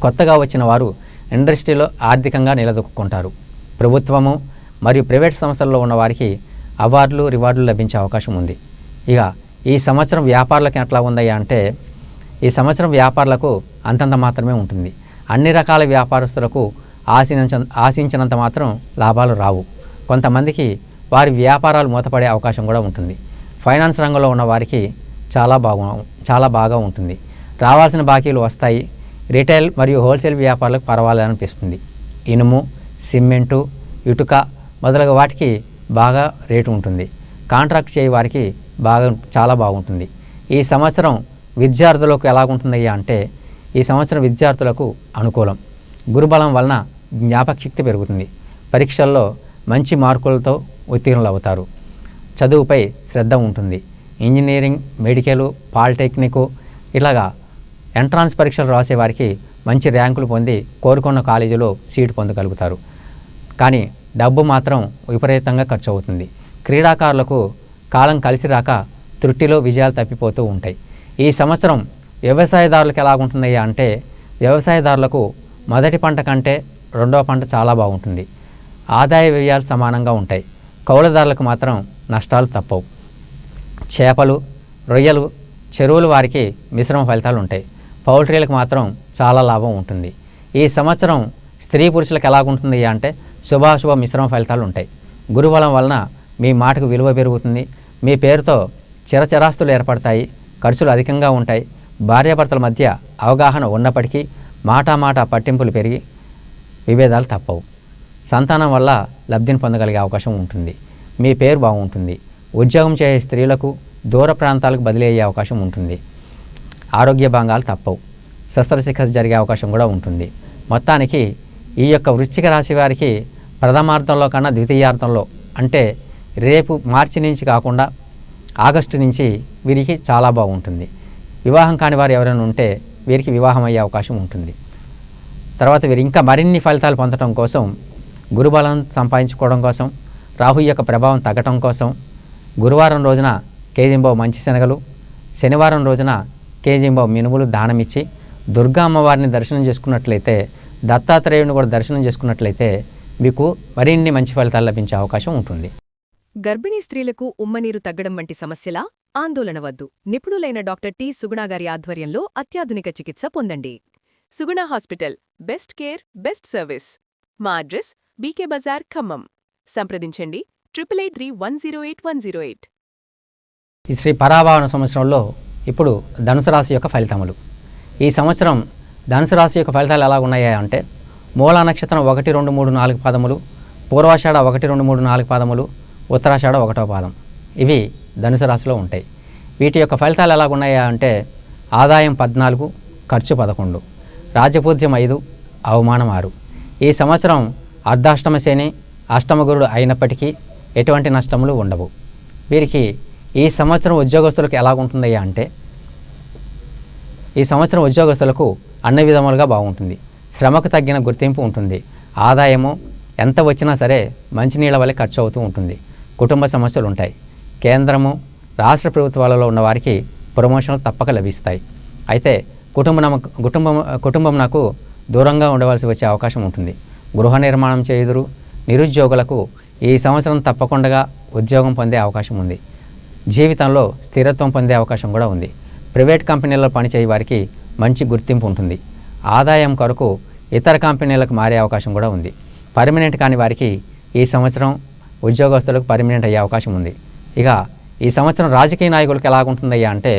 కొత్తగా వచ్చిన వారు ఇండస్ట్రీలో ఆర్థికంగా నిలదొక్కుంటారు. ప్రభుత్వము మరియు ప్రైవేట్ సంస్థల్లో ఉన్న వారికి అవార్డులు, రివార్డులు లభించే అవకాశం ఉంది. ఇక ఈ సంవత్సరం వ్యాపారులకు ఎట్లా ఉందయ్యా అంటే ఈ సంవత్సరం వ్యాపారులకు అంతంత మాత్రమే ఉంటుంది. అన్ని రకాల వ్యాపారస్తులకు ఆశించినంత మాత్రం లాభాలు రావు. కొంతమందికి వారి వ్యాపారాలు మూతపడే అవకాశం కూడా ఉంటుంది. ఫైనాన్స్ రంగంలో ఉన్న వారికి చాలా బాగా ఉంటుంది. రావాల్సిన బాకీలు వస్తాయి. రిటైల్ మరియు హోల్సేల్ వ్యాపారులకు పర్వాలేదనిపిస్తుంది. ఇనుము, సిమెంటు, ఇటుక మొదలగు వాటికి బాగా రేటు ఉంటుంది. కాంట్రాక్ట్ చేయ వారికి చాలా బాగుంటుంది. ఈ సంవత్సరం విద్యార్థులకు ఎలాగుంటుందయ్యా అంటే ఈ సంవత్సరం విద్యార్థులకు అనుకూలం. గురుబలం వలన జ్ఞాపకశక్తి పెరుగుతుంది. పరీక్షల్లో మంచి మార్కులతో ఉత్తీర్ణులు అవుతారు. చదువుపై శ్రద్ధ ఉంటుంది. ఇంజనీరింగ్, మెడికల్, పాలిటెక్నిక్ ఇలాగా ఎంట్రాన్స్ పరీక్షలు రాసేవారికి మంచి ర్యాంకులు పొంది కోరుకున్న కాలేజీలో సీటు పొందగలుగుతారు. కానీ డబ్బు మాత్రం విపరీతంగా ఖర్చు అవుతుంది. క్రీడాకారులకు కాలం కలిసి రాక త్రుటిలో విజయాలు తప్పిపోతూ ఉంటాయి. ఈ సంవత్సరం వ్యవసాయదారులకు ఎలాగుంటుందయ్యా అంటే వ్యవసాయదారులకు మొదటి పంట కంటే రెండవ పంట చాలా బాగుంటుంది. ఆదాయ వ్యయాలు సమానంగా ఉంటాయి. కౌలుదారులకు మాత్రం నష్టాలు తప్పవు. చేపలు, రొయ్యలు, చెరువుల వారికి మిశ్రమ ఫలితాలు ఉంటాయి. పౌల్ట్రీలకు మాత్రం చాలా లాభం ఉంటుంది. ఈ సంవత్సరం స్త్రీ పురుషులకు ఎలాగుంటుంది అంటే శుభాశుభ మిశ్రమ ఫలితాలు ఉంటాయి. గురుబలం వలన మీ మాటకు విలువ పెరుగుతుంది. మీ పేరుతో చిరచరాస్తులు ఏర్పడతాయి. ఖర్చులు అధికంగా ఉంటాయి. భార్యాభర్తల మధ్య అవగాహన ఉన్నప్పటికీ మాట పట్టింపులు పెరిగి విభేదాలు తప్పవు. సంతానం వల్ల లబ్ధిని పొందగలిగే అవకాశం ఉంటుంది. మీ పేరు బాగుంటుంది. ఉద్యోగం చేసే స్త్రీలకు దూర ప్రాంతాలకు బదిలీ అయ్యే అవకాశం ఉంటుంది. ఆరోగ్య భంగాలు తప్పవు. శస్త్రచికిత్స జరిగే అవకాశం కూడా ఉంటుంది. మొత్తానికి ఈ యొక్క వృశ్చిక రాశి వారికి ప్రథమార్థంలో కన్నా ద్వితీయార్థంలో అంటే రేపు మార్చి నుంచి కాకుండా ఆగస్టు నుంచి వీరికి చాలా బాగుంటుంది. వివాహం కాని వారు ఎవరైనా ఉంటే వీరికి వివాహం అయ్యే అవకాశం ఉంటుంది. తర్వాత వీరు ఇంకా మరిన్ని ఫలితాలు పొందడం కోసం, గురుబలం సంపాదించుకోవడం కోసం, రాహు యొక్క ప్రభావం తగ్గటం కోసం గురువారం రోజున కేజింబావు మంచి శనగలు, శనివారం రోజున కేజింబావు మినుములు దానమిచ్చి దుర్గా అమ్మవారిని దర్శనం చేసుకున్నట్లయితే, దత్తాత్రేయుని కూడా దర్శనం చేసుకున్నట్లయితే మీకు మరిన్ని మంచి ఫలితాలు లభించే అవకాశం ఉంటుంది. గర్భిణీ స్త్రీలకు ఉమ్మనీరు తగ్గడం వంటి సమస్యలా? ఆందోళన వద్దు. నిపుణులైన డాక్టర్ టి. సుగుణ గారి ఆధ్వర్యంలో అత్యాధునిక చికిత్స పొందండి. Suguna hospital, best care, best service. మా అడ్రస్ బీకే బజార్, ఖమ్మం. సంప్రదించండి 8831081108. ఈ శ్రీ పరాభావన సంవత్సరంలో ఇప్పుడు ధనుసు రాశి యొక్క ఫలితములు. ఈ సంవత్సరం ధనుసు రాశి యొక్క ఫలితాలు ఎలా ఉన్నాయా అంటే, మూలా నక్షత్రం 1, 2, 3, 4 పాదములు, పూర్వాషాఢ 1, 2, 3, 4 పాదములు, ఉత్తరాషాఢ 1వ పాదం, ఇవి ధనుసు రాశిలో ఉంటాయి. వీటి యొక్క ఫలితాలు ఎలా ఉన్నాయా అంటే, ఆదాయం 14, ఖర్చు 11, రాజ్యపూజ్యం 5, అవమానం 6. ఈ సంవత్సరం అర్ధాష్టమ శని, అష్టమ గురుడు అయినప్పటికీ ఎటువంటి నష్టములు ఉండవు. వీరికి ఈ సంవత్సరం ఉద్యోగస్తులకు ఎలాగుంటుందయ్యా అంటే, ఈ సంవత్సరం ఉద్యోగస్తులకు అన్ని విధములుగా బాగుంటుంది. శ్రమకు తగ్గిన గుర్తింపు ఉంటుంది. ఆదాయము ఎంత వచ్చినా సరే మంచినీళ్ళ వల్లే ఖర్చు అవుతూ ఉంటుంది. కుటుంబ సమస్యలు ఉంటాయి. కేంద్రము, రాష్ట్ర ప్రభుత్వాలలో ఉన్న వారికి ప్రమోషన్లు తప్పక లభిస్తాయి. అయితే కుటుంబం నాకు దూరంగా ఉండవలసి వచ్చే అవకాశం ఉంటుంది. గృహ నిర్మాణం చేయుదురు. నిరుద్యోగులకు ఈ సంవత్సరం తప్పకుండా ఉద్యోగం పొందే అవకాశం ఉంది. జీవితంలో స్థిరత్వం పొందే అవకాశం కూడా ఉంది. ప్రైవేట్ కంపెనీల్లో పనిచేయ వారికి మంచి గుర్తింపు ఉంటుంది. ఆదాయం కొరకు ఇతర కంపెనీలకు మారే అవకాశం కూడా ఉంది. పర్మనెంట్ కాని వారికి ఈ సంవత్సరం ఉద్యోగస్తులకు పర్మనెంట్ అయ్యే అవకాశం ఉంది. ఇక ఈ సంవత్సరం రాజకీయ నాయకులకు ఎలాగుంటుందయ్యా అంటే,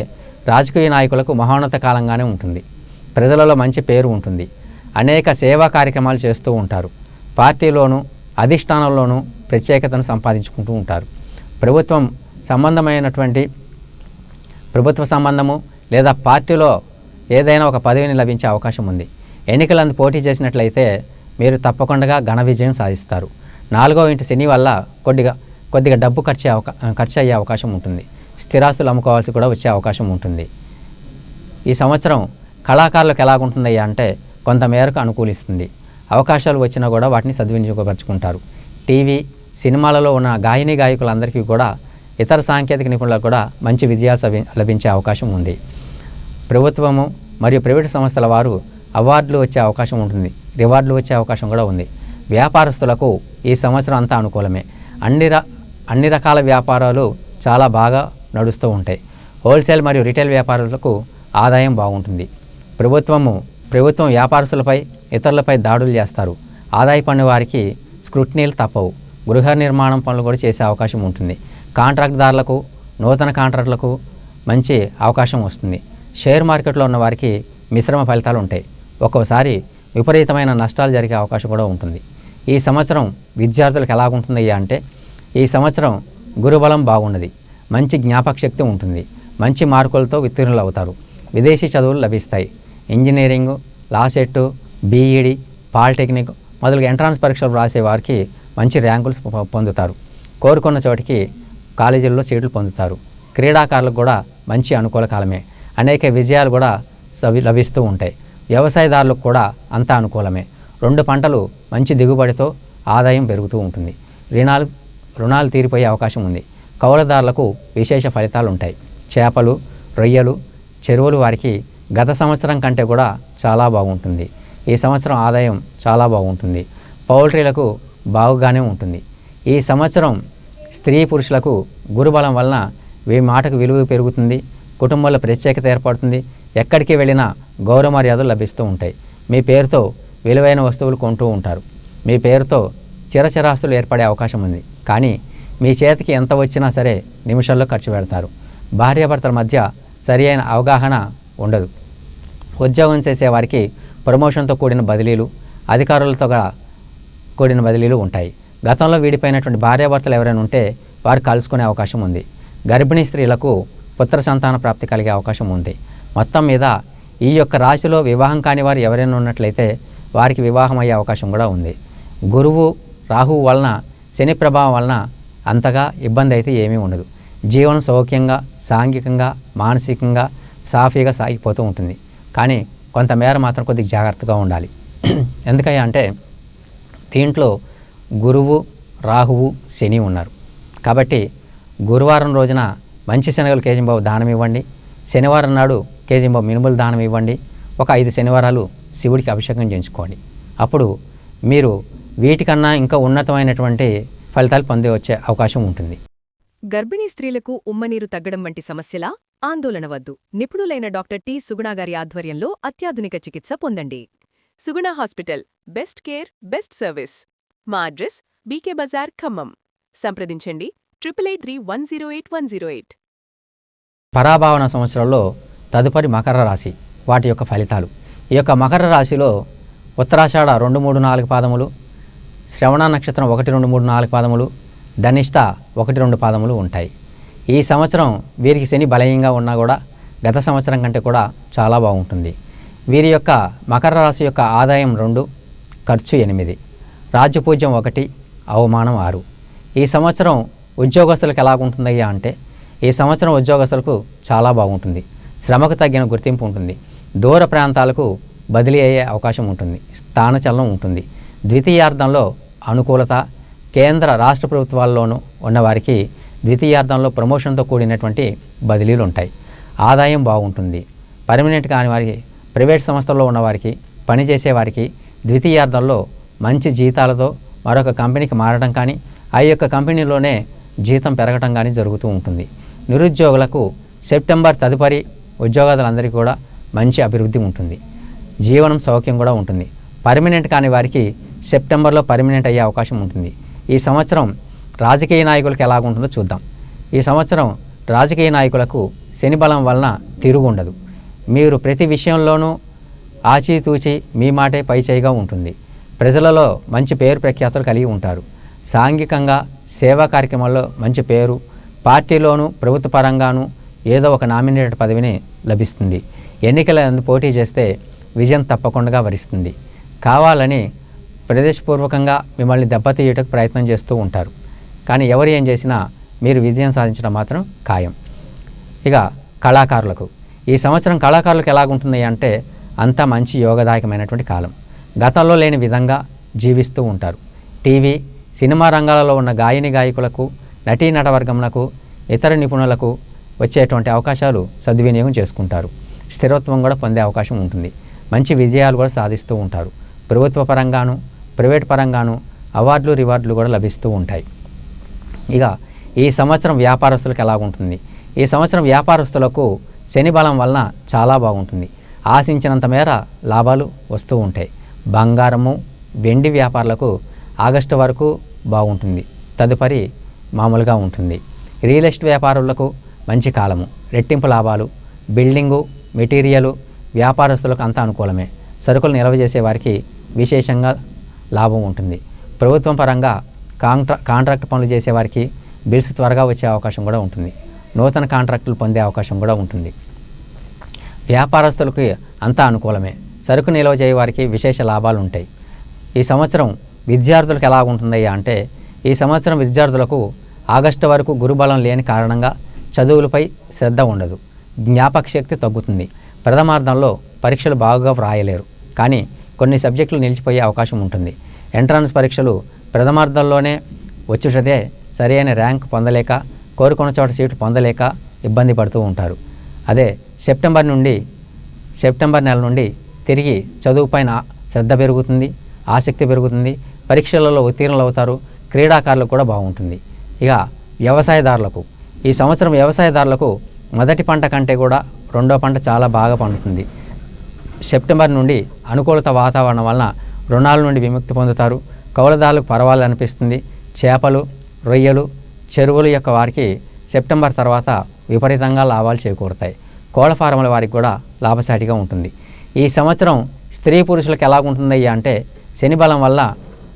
రాజకీయ నాయకులకు మహోన్నత కాలంగానే ఉంటుంది. ప్రజలలో మంచి పేరు ఉంటుంది. అనేక సేవా కార్యక్రమాలు చేస్తూ ఉంటారు. పార్టీలోనూ అధిష్టానంలోనూ ప్రత్యేకతను సంపాదించుకుంటూ ఉంటారు. ప్రభుత్వ సంబంధము లేదా పార్టీలో ఏదైనా ఒక పదవిని లభించే అవకాశం ఉంది. ఎన్నికలందు పోటీ చేసినట్లయితే మీరు తప్పకుండా ఘన విజయం సాధిస్తారు. 4వ ఇంటి శని వల్ల కొద్దిగా డబ్బు ఖర్చు అయ్యే అవకాశం ఉంటుంది. స్థిరాస్తులు అమ్ముకోవాల్సి కూడా వచ్చే అవకాశం ఉంటుంది. ఈ సంవత్సరం కళాకారులకు ఎలాగుంటుందయ్యా అంటే, కొంతమేరకు అనుకూలిస్తుంది. అవకాశాలు వచ్చినా కూడా వాటిని సద్వినియోగపరుచుకుంటారు. టీవీ, సినిమాలలో ఉన్న గాయకులందరికీ కూడా, ఇతర సాంకేతిక నిపుణులకు కూడా మంచి విజయాలు లభించే అవకాశం ఉంది. ప్రభుత్వము మరియు ప్రైవేటు సంస్థల వారు అవార్డులు వచ్చే అవకాశం ఉంటుంది. రివార్డులు వచ్చే అవకాశం కూడా ఉంది. వ్యాపారస్తులకు ఈ సంవత్సరం అంతా అనుకూలమే. అన్ని రకాల వ్యాపారాలు చాలా బాగా నడుస్తూ ఉంటాయి. హోల్సేల్ మరియు రిటైల్ వ్యాపారులకు ఆదాయం బాగుంటుంది. ప్రభుత్వం వ్యాపారస్తులపై, ఇతరులపై దాడులు చేస్తారు. ఆదాయ పన్ను వారికి స్క్రూటినీలు తప్పవు. గృహ నిర్మాణం పనులు కూడా చేసే అవకాశం ఉంటుంది. కాంట్రాక్ట్దారులకు, నూతన కాంట్రాక్టులకు మంచి అవకాశం వస్తుంది. షేర్ మార్కెట్లో ఉన్న వారికి మిశ్రమ ఫలితాలు ఉంటాయి. ఒక్కోసారి విపరీతమైన నష్టాలు జరిగే అవకాశం కూడా ఉంటుంది. ఈ సంవత్సరం విద్యార్థులకు ఎలాగుంటుందయ్యా అంటే, ఈ సంవత్సరం గురుబలం బాగున్నది. మంచి జ్ఞాపక శక్తి ఉంటుంది. మంచి మార్కులతో ఉత్తీర్ణులు అవుతారు. విదేశీ చదువులు లభిస్తాయి. Engineering, law set, BEd, polytechnic మొదలుగా ఎంట్రన్స్ పరీక్షలు రాసే వారికి మంచి ర్యాంకులు పొందుతారు. కోరుకున్న చోటికి కాలేజీల్లో సీట్లు పొందుతారు. క్రీడాకారులకు కూడా మంచి అనుకూల కాలమే. అనేక విజయాలు కూడా లభిస్తూ ఉంటాయి. వ్యవసాయదారులకు కూడా అంతా అనుకూలమే. 2 పంటలు మంచి దిగుబడితో ఆదాయం పెరుగుతూ ఉంటుంది. రుణాలు తీరిపోయే అవకాశం ఉంది. కౌలుదారులకు విశేష ఫలితాలు ఉంటాయి. చేపలు, రొయ్యలు, చెరువులు వారికి గత సంవత్సరం కంటే కూడా చాలా బాగుంటుంది. ఈ సంవత్సరం ఆదాయం చాలా బాగుంటుంది. పౌల్ట్రీలకు బాగుగానే ఉంటుంది. ఈ సంవత్సరం స్త్రీ పురుషులకు గురుబలం వలన మాటకు విలువ పెరుగుతుంది. కుటుంబంలో ప్రత్యేకత ఏర్పడుతుంది. ఎక్కడికి వెళ్ళినా గౌరవ మర్యాదలు లభిస్తూ ఉంటాయి. మీ పేరుతో విలువైన వస్తువులు కొంటూ ఉంటారు. మీ పేరుతో చిరచిరాస్తులు ఏర్పడే అవకాశం ఉంది. కానీ మీ చేతికి ఎంత వచ్చినా సరే నిమిషాల్లో ఖర్చు పెడతారు. భార్యాభర్తల మధ్య సరి అయిన అవగాహన ఉండదు. ఉద్యోగం చేసేవారికి ప్రమోషన్తో కూడిన బదిలీలు, అధికారులతో కూడిన బదిలీలు ఉంటాయి. గతంలో విడిపోయినటువంటి భార్యాభర్తలు ఎవరైనా ఉంటే వారు కలుసుకునే అవకాశం ఉంది. గర్భిణీ స్త్రీలకు పుత్ర సంతాన ప్రాప్తి కలిగే అవకాశం ఉంది. మొత్తం మీద ఈ యొక్క రాశిలో వివాహం కాని వారు ఎవరైనా ఉన్నట్లయితే వారికి వివాహం అయ్యే అవకాశం కూడా ఉంది. గురువు రాహువు వలన, శని ప్రభావం వలన అంతగా ఇబ్బంది అయితే ఏమీ ఉండదు. జీవనం సౌఖ్యంగా, సాంఘికంగా, మానసికంగా సాఫీగా సాగిపోతూ ఉంటుంది. కానీ కొంతమేర మాత్రం కొద్దిగా జాగ్రత్తగా ఉండాలి. ఎందుకయ్యా అంటే దీంట్లో గురువు, రాహువు, శని ఉన్నారు. కాబట్టి గురువారం రోజున మంచి శనగలు కేజీంబావు దానం ఇవ్వండి. శనివారం నాడు కేజీంబావు మినుములు దానం ఇవ్వండి. ఒక 5 శనివారాలు శివుడికి అభిషేకం చేయించుకోండి. అప్పుడు మీరు వీటికన్నా ఇంకా ఉన్నతమైనటువంటి ఫలితాలు పొందే వచ్చే అవకాశం ఉంటుంది. గర్భిణీ స్త్రీలకు ఉమ్మనీరు తగ్గడం వంటి సమస్యలా? ఆందోళన వద్దు. నిపుణులైన డాక్టర్ టి. సుగుణాగారి ఆధ్వర్యంలో అత్యాధునిక చికిత్స పొందండి. Suguna hospital, best care, best service. మా అడ్రస్ బీకే బజార్, ఖమ్మం. సంప్రదించండి 883108 పరాభావన సంవత్సరంలో తదుపరి మకర రాశి, వాటి యొక్క ఫలితాలు. ఈ యొక్క మకర రాశిలో ఉత్తరాషాఢ 2, 3, 4 పాదములు, శ్రవణ నక్షత్రం 1, 2, 3, 4 పాదములు, ధనిష్ట 1, 2 పాదములు ఉంటాయి. ఈ సంవత్సరం వీరికి శని బలహీనంగా ఉన్నా కూడా గత సంవత్సరం కంటే కూడా చాలా బాగుంటుంది. వీరి యొక్క మకర రాశి యొక్క ఆదాయం 2, ఖర్చు 8, రాజ్యపూజ్యం 1, అవమానం 6. ఈ సంవత్సరం ఉద్యోగస్తులకు ఎలాగుంటుందయ్యా అంటే ఈ సంవత్సరం ఉద్యోగస్తులకు చాలా బాగుంటుంది. శ్రమకు తగ్గిన గుర్తింపు ఉంటుంది. దూర ప్రాంతాలకు బదిలీ అయ్యే అవకాశం ఉంటుంది. స్థానచలనం ఉంటుంది. ద్వితీయార్థంలో అనుకూలత, కేంద్ర రాష్ట్ర ప్రభుత్వాల్లోనూ ఉన్నవారికి ద్వితీయార్థంలో ప్రమోషన్తో కూడినటువంటి బదిలీలు ఉంటాయి. ఆదాయం బాగుంటుంది. పర్మనెంట్ కాని వారికి, ప్రైవేట్ సంస్థల్లో ఉన్నవారికి, పనిచేసేవారికి ద్వితీయార్థంలో మంచి జీతాలతో మరొక కంపెనీకి మారడం కానీ, ఆ యొక్క కంపెనీలోనే జీతం పెరగటం కానీ జరుగుతూ ఉంటుంది. నిరుద్యోగులకు సెప్టెంబర్ తదుపరి ఉద్యోగాదులందరికీ కూడా మంచి అభివృద్ధి ఉంటుంది. జీవనం సౌఖ్యం కూడా ఉంటుంది. పర్మనెంట్ కాని వారికి సెప్టెంబర్లో పర్మనెంట్ అయ్యే అవకాశం ఉంటుంది. ఈ సంవత్సరం రాజకీయ నాయకులకు ఎలాగుంటుందో చూద్దాం. ఈ సంవత్సరం రాజకీయ నాయకులకు శని బలం వలన తిరుగుండదు. మీరు ప్రతి విషయంలోనూ ఆచితూచి మీ మాటే పైచేయిగా ఉంటుంది. ప్రజలలో మంచి పేరు ప్రఖ్యాతులు కలిగి ఉంటారు. సాంఘికంగా సేవా కార్యక్రమాల్లో మంచి పేరు, పార్టీలోనూ ప్రభుత్వ పరంగానూ ఏదో ఒక నామినేటెడ్ పదవిని లభిస్తుంది. ఎన్నికలందు పోటీ చేస్తే విజయం తప్పకుండా వరిస్తుంది. కావాలని ప్రదేశపూర్వకంగా మిమ్మల్ని దెబ్బతీయటకు ప్రయత్నం చేస్తూ ఉంటారు. కానీ ఎవరు ఏం చేసినా మీరు విజయం సాధించడం మాత్రం ఖాయం. ఇక కళాకారులకు ఈ సంవత్సరం కళాకారులకు ఎలాగుంటుంది అంటే అంతా మంచి యోగదాయకమైనటువంటి కాలం. గతంలో లేని విధంగా జీవిస్తూ ఉంటారు. టీవీ, సినిమా రంగాలలో ఉన్న గాయని గాయకులకు, నటీనటవర్గములకు, ఇతర నిపుణులకు వచ్చేటువంటి అవకాశాలు సద్వినియోగం చేసుకుంటారు. స్థిరత్వం కూడా పొందే అవకాశం ఉంటుంది. మంచి విజయాలు కూడా సాధిస్తూ ఉంటారు. ప్రభుత్వ పరంగాను, ప్రైవేట్ పరంగాను అవార్డులు, రివార్డులు కూడా లభిస్తూ ఉంటాయి. ఇక ఈ సంవత్సరం వ్యాపారస్తులకు ఎలాగుంటుంది? ఈ సంవత్సరం వ్యాపారస్తులకు శని బలం వలన చాలా బాగుంటుంది. ఆశించినంత మేర లాభాలు వస్తూ ఉంటాయి. బంగారము, వెండి వ్యాపారులకు ఆగస్టు వరకు బాగుంటుంది. తదుపరి మామూలుగా ఉంటుంది. రియల్ ఎస్టేట్ వ్యాపారులకు మంచి కాలము, రెట్టింపు లాభాలు. బిల్డింగు, మెటీరియలు వ్యాపారస్తులకు అంతా అనుకూలమే. సరుకులు నిల్వ చేసే వారికి విశేషంగా లాభం ఉంటుంది. ప్రభుత్వం పరంగా కాంట్రాక్ట్ పనులు చేసేవారికి బిల్స్ త్వరగా వచ్చే అవకాశం కూడా ఉంటుంది. నూతన కాంట్రాక్టులు పొందే అవకాశం కూడా ఉంటుంది. వ్యాపారస్తులకు అంతా అనుకూలమే. సరుకు నిల్వ చేయ వారికి విశేష లాభాలు ఉంటాయి. ఈ సంవత్సరం విద్యార్థులకు ఎలా ఉంటుందయ్యా అంటే ఈ సంవత్సరం విద్యార్థులకు ఆగస్టు వరకు గురుబలం లేని కారణంగా చదువులపై శ్రద్ధ ఉండదు. జ్ఞాపక శక్తి తగ్గుతుంది. ప్రథమార్థంలో పరీక్షలు బాగా వ్రాయలేరు. కానీ కొన్ని సబ్జెక్టులు నిలిచిపోయే అవకాశం ఉంటుంది. ఎంట్రన్స్ పరీక్షలు ప్రథమార్థంలోనే వచ్చుటదే సరైన ర్యాంక్ పొందలేక, కోరుకున్న చోట సీటు పొందలేక ఇబ్బంది పడుతూ ఉంటారు. అదే సెప్టెంబర్ నెల నుండి తిరిగి చదువుపైన శ్రద్ధ పెరుగుతుంది, ఆసక్తి పెరుగుతుంది. పరీక్షలలో ఉత్తీర్ణులు అవుతారు. క్రీడాకారులకు కూడా బాగుంటుంది. ఇక వ్యవసాయదారులకు ఈ సంవత్సరం వ్యవసాయదారులకు మొదటి పంట కంటే కూడా రెండో పంట చాలా బాగా పండుతుంది. సెప్టెంబర్ నుండి అనుకూలత వాతావరణం వలన రుణాల నుండి విముక్తి పొందుతారు. కౌలుదారులకు పర్వాలనిపిస్తుంది. చేపలు, రొయ్యలు, చెరువుల యొక్క వారికి సెప్టెంబర్ తర్వాత విపరీతంగా లాభాలు చేకూరుతాయి. కోళ్ల ఫారముల వారికి కూడా లాభసాటిగా ఉంటుంది. ఈ సంవత్సరం స్త్రీ పురుషులకు ఎలాగుంటుందయ్యా అంటే శని బలం వల్ల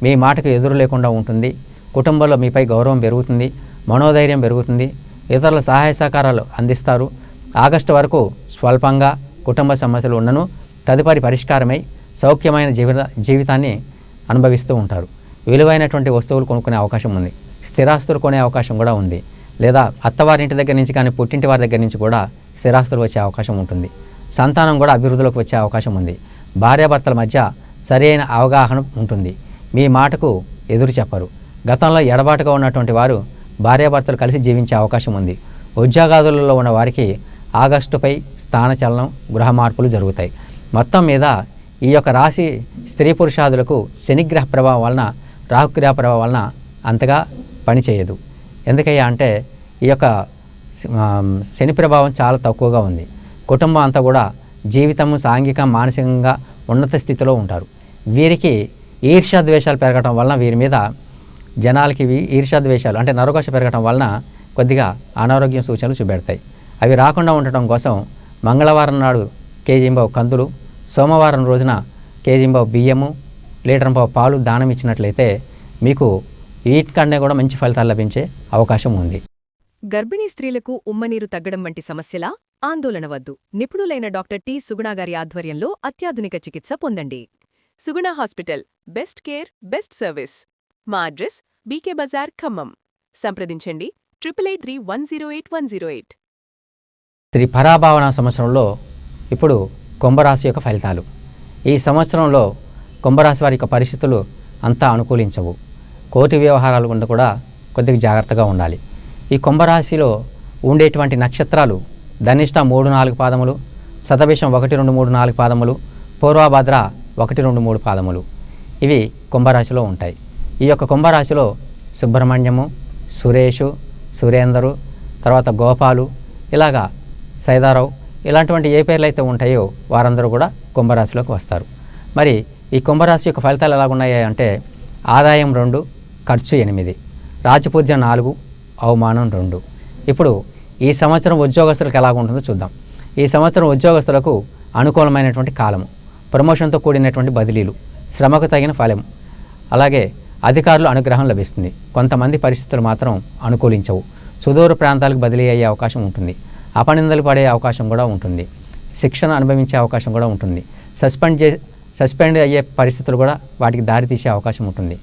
మీ మాటకు ఎదురు లేకుండా ఉంటుంది. కుటుంబంలో మీపై గౌరవం పెరుగుతుంది, మనోధైర్యం పెరుగుతుంది, ఇతరుల సహాయ సహకారాలు అందిస్తారు. ఆగస్టు వరకు స్వల్పంగా కుటుంబ సమస్యలు ఉన్నను తదుపరి పరిష్కారమై సౌఖ్యమైన జీవితాన్ని అనుభవిస్తూ ఉంటారు. విలువైనటువంటి వస్తువులు కొనుక్కునే అవకాశం ఉంది. స్థిరాస్తులు కొనే అవకాశం కూడా ఉంది. లేదా అత్తవారింటి దగ్గర నుంచి కానీ పుట్టింటి వారి దగ్గర నుంచి కూడా స్థిరాస్తులు వచ్చే అవకాశం ఉంటుంది. సంతానం కూడా అభివృద్ధిలోకి వచ్చే అవకాశం ఉంది. భార్యాభర్తల మధ్య సరైన అవగాహన ఉంటుంది. మీ మాటకు ఎదురు చెప్పరు. గతంలో ఎడబాటుగా ఉన్నటువంటి వారు భార్యాభర్తలు కలిసి జీవించే అవకాశం ఉంది. ఉద్యోగాదులలో ఉన్న వారికి ఆగస్టుపై స్థానచలనం, గృహ మార్పులు జరుగుతాయి. మొత్తం మీద ఈ యొక్క రాశి స్త్రీ పురుషాదులకు శనిగ్రహ ప్రభావం వలన, రాహుగ్రహ ప్రభావం వలన అంతగా పనిచేయదు. ఎందుకయ్యా అంటే ఈ యొక్క శని ప్రభావం చాలా తక్కువగా ఉంది. కుటుంబం అంతా కూడా జీవితము సాంఘిక మానసికంగా ఉన్నత స్థితిలో ఉంటారు. వీరికి ఈర్ష్యాద్వేషాలు పెరగటం వలన వీరి మీద జనాలకి ఈర్ష్యాద్వేషాలు అంటే నరఘోష పెరగటం వలన కొద్దిగా అనారోగ్యం సూచనలు చూపెడతాయి. అవి రాకుండా ఉండటం కోసం మంగళవారం నాడు కేజీంబావు కందులు, సోమవారం రోజున కేజీంబావు బియ్యము, లీటర్ంబావు పాలు దానం ఇచ్చినట్లయితే మీకు వీటికన్నా కూడా మంచి ఫలితాలు లభించే అవకాశం ఉంది. గర్భిణీ స్త్రీలకు ఉమ్మనీరు తగ్గడం వంటి సమస్యలా? ఆందోళన వద్దు. నిపుణులైన డాక్టర్ టి. సుగుణ గారి ఆధ్వర్యంలో అత్యాధునిక చికిత్స పొందండి. Suguna hospital, best care, best service. మా అడ్రస్ బీకే బజార్, ఖమ్మం. సంప్రదించండి 883108 శ్రీ పరాభావన సంవత్సరంలో ఇప్పుడు కుంభరాశి యొక్క ఫలితాలు. ఈ సంవత్సరంలో కుంభరాశి వారి యొక్క పరిస్థితులు అంతా అనుకూలించవు. కోర్టు వ్యవహారాలు గుండా కూడా కొద్దిగా జాగ్రత్తగా ఉండాలి. ఈ కుంభరాశిలో ఉండేటువంటి నక్షత్రాలు ధనిష్ట 3-4 పాదములు, శతభిషం 1-2-3-4 పాదములు, పూర్వభద్ర 1-2-3 పాదములు. ఇవి కుంభరాశిలో ఉంటాయి. ఈ యొక్క కుంభరాశిలో సుబ్రహ్మణ్యము, సురేషు, సురేందరు, తర్వాత గోపాలు, ఇలాగా సైదారావు, ఇలాంటివంటి ఏ పేర్లు అయితే ఉంటాయో వారందరూ కూడా కుంభరాశిలోకి వస్తారు. మరి ఈ కుంభరాశి యొక్క ఫలితాలు ఎలాగున్నాయి అంటే ఆదాయం 2, ఖర్చు 8, రాజపూజ్యం 4, అవమానం 2. ఇప్పుడు ఈ సంవత్సరం ఉద్యోగస్తులకు ఎలాగుంటుందో చూద్దాం. ఈ సంవత్సరం ఉద్యోగస్తులకు అనుకూలమైనటువంటి కాలము, ప్రమోషన్తో కూడినటువంటి బదిలీలు, శ్రమకు తగిన ఫలం, అలాగే అధికారులు అనుగ్రహం లభిస్తుంది. కొంతమంది పరిస్థితులు మాత్రం అనుకూలించవు. సుదూర ప్రాంతాలకు బదిలీ అయ్యే అవకాశం ఉంటుంది. అపనిందలు పడే అవకాశం కూడా ఉంటుంది. శిక్షణ అనుభవించే అవకాశం కూడా ఉంటుంది. సస్పెండ్ అయ్యే పరిస్థితులు కూడా వాటికి దారితీసే అవకాశం ఉంటుంది.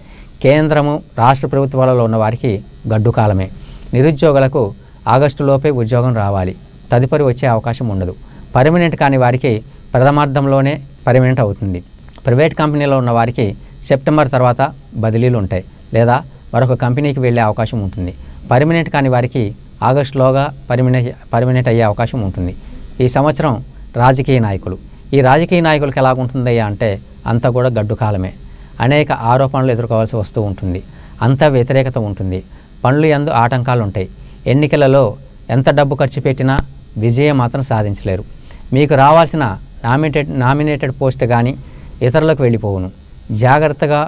కేంద్రము, రాష్ట్ర ప్రభుత్వాలలో ఉన్న వారికి గడ్డు కాలమే. నిరుద్యోగులకు ఆగస్టులోపే ఉద్యోగం రావాలి, తదుపరి వచ్చే అవకాశం ఉండదు. పర్మనెంట్ కాని వారికి ప్రథమార్థంలోనే పర్మనెంట్ అవుతుంది. ప్రైవేట్ కంపెనీలో ఉన్న వారికి సెప్టెంబర్ తర్వాత బదిలీలు ఉంటాయి, లేదా మరొక కంపెనీకి వెళ్ళే అవకాశం ఉంటుంది. పర్మనెంట్ కాని వారికి ఆగస్టులోగా పర్మనెంట్ అయ్యే అవకాశం ఉంటుంది. ఈ సంవత్సరం రాజకీయ నాయకులు, ఈ రాజకీయ నాయకులకు ఎలాగుంటుందయ్యా అంటే అంతా కూడా గడ్డు కాలమే. అనేక ఆరోపణలు ఎదుర్కోవాల్సి వస్తూ ఉంటుంది. అంతా వ్యతిరేకత ఉంటుంది. పనులు యందు ఆటంకాలు ఉంటాయి. ఎన్నికలలో ఎంత డబ్బు ఖర్చు పెట్టినా విజయం మాత్రం సాధించలేరు. మీకు రావాల్సిన నామినేటెడ్ పోస్ట్ కానీ ఇతరులకు వెళ్ళిపోవును. జాగ్రత్తగా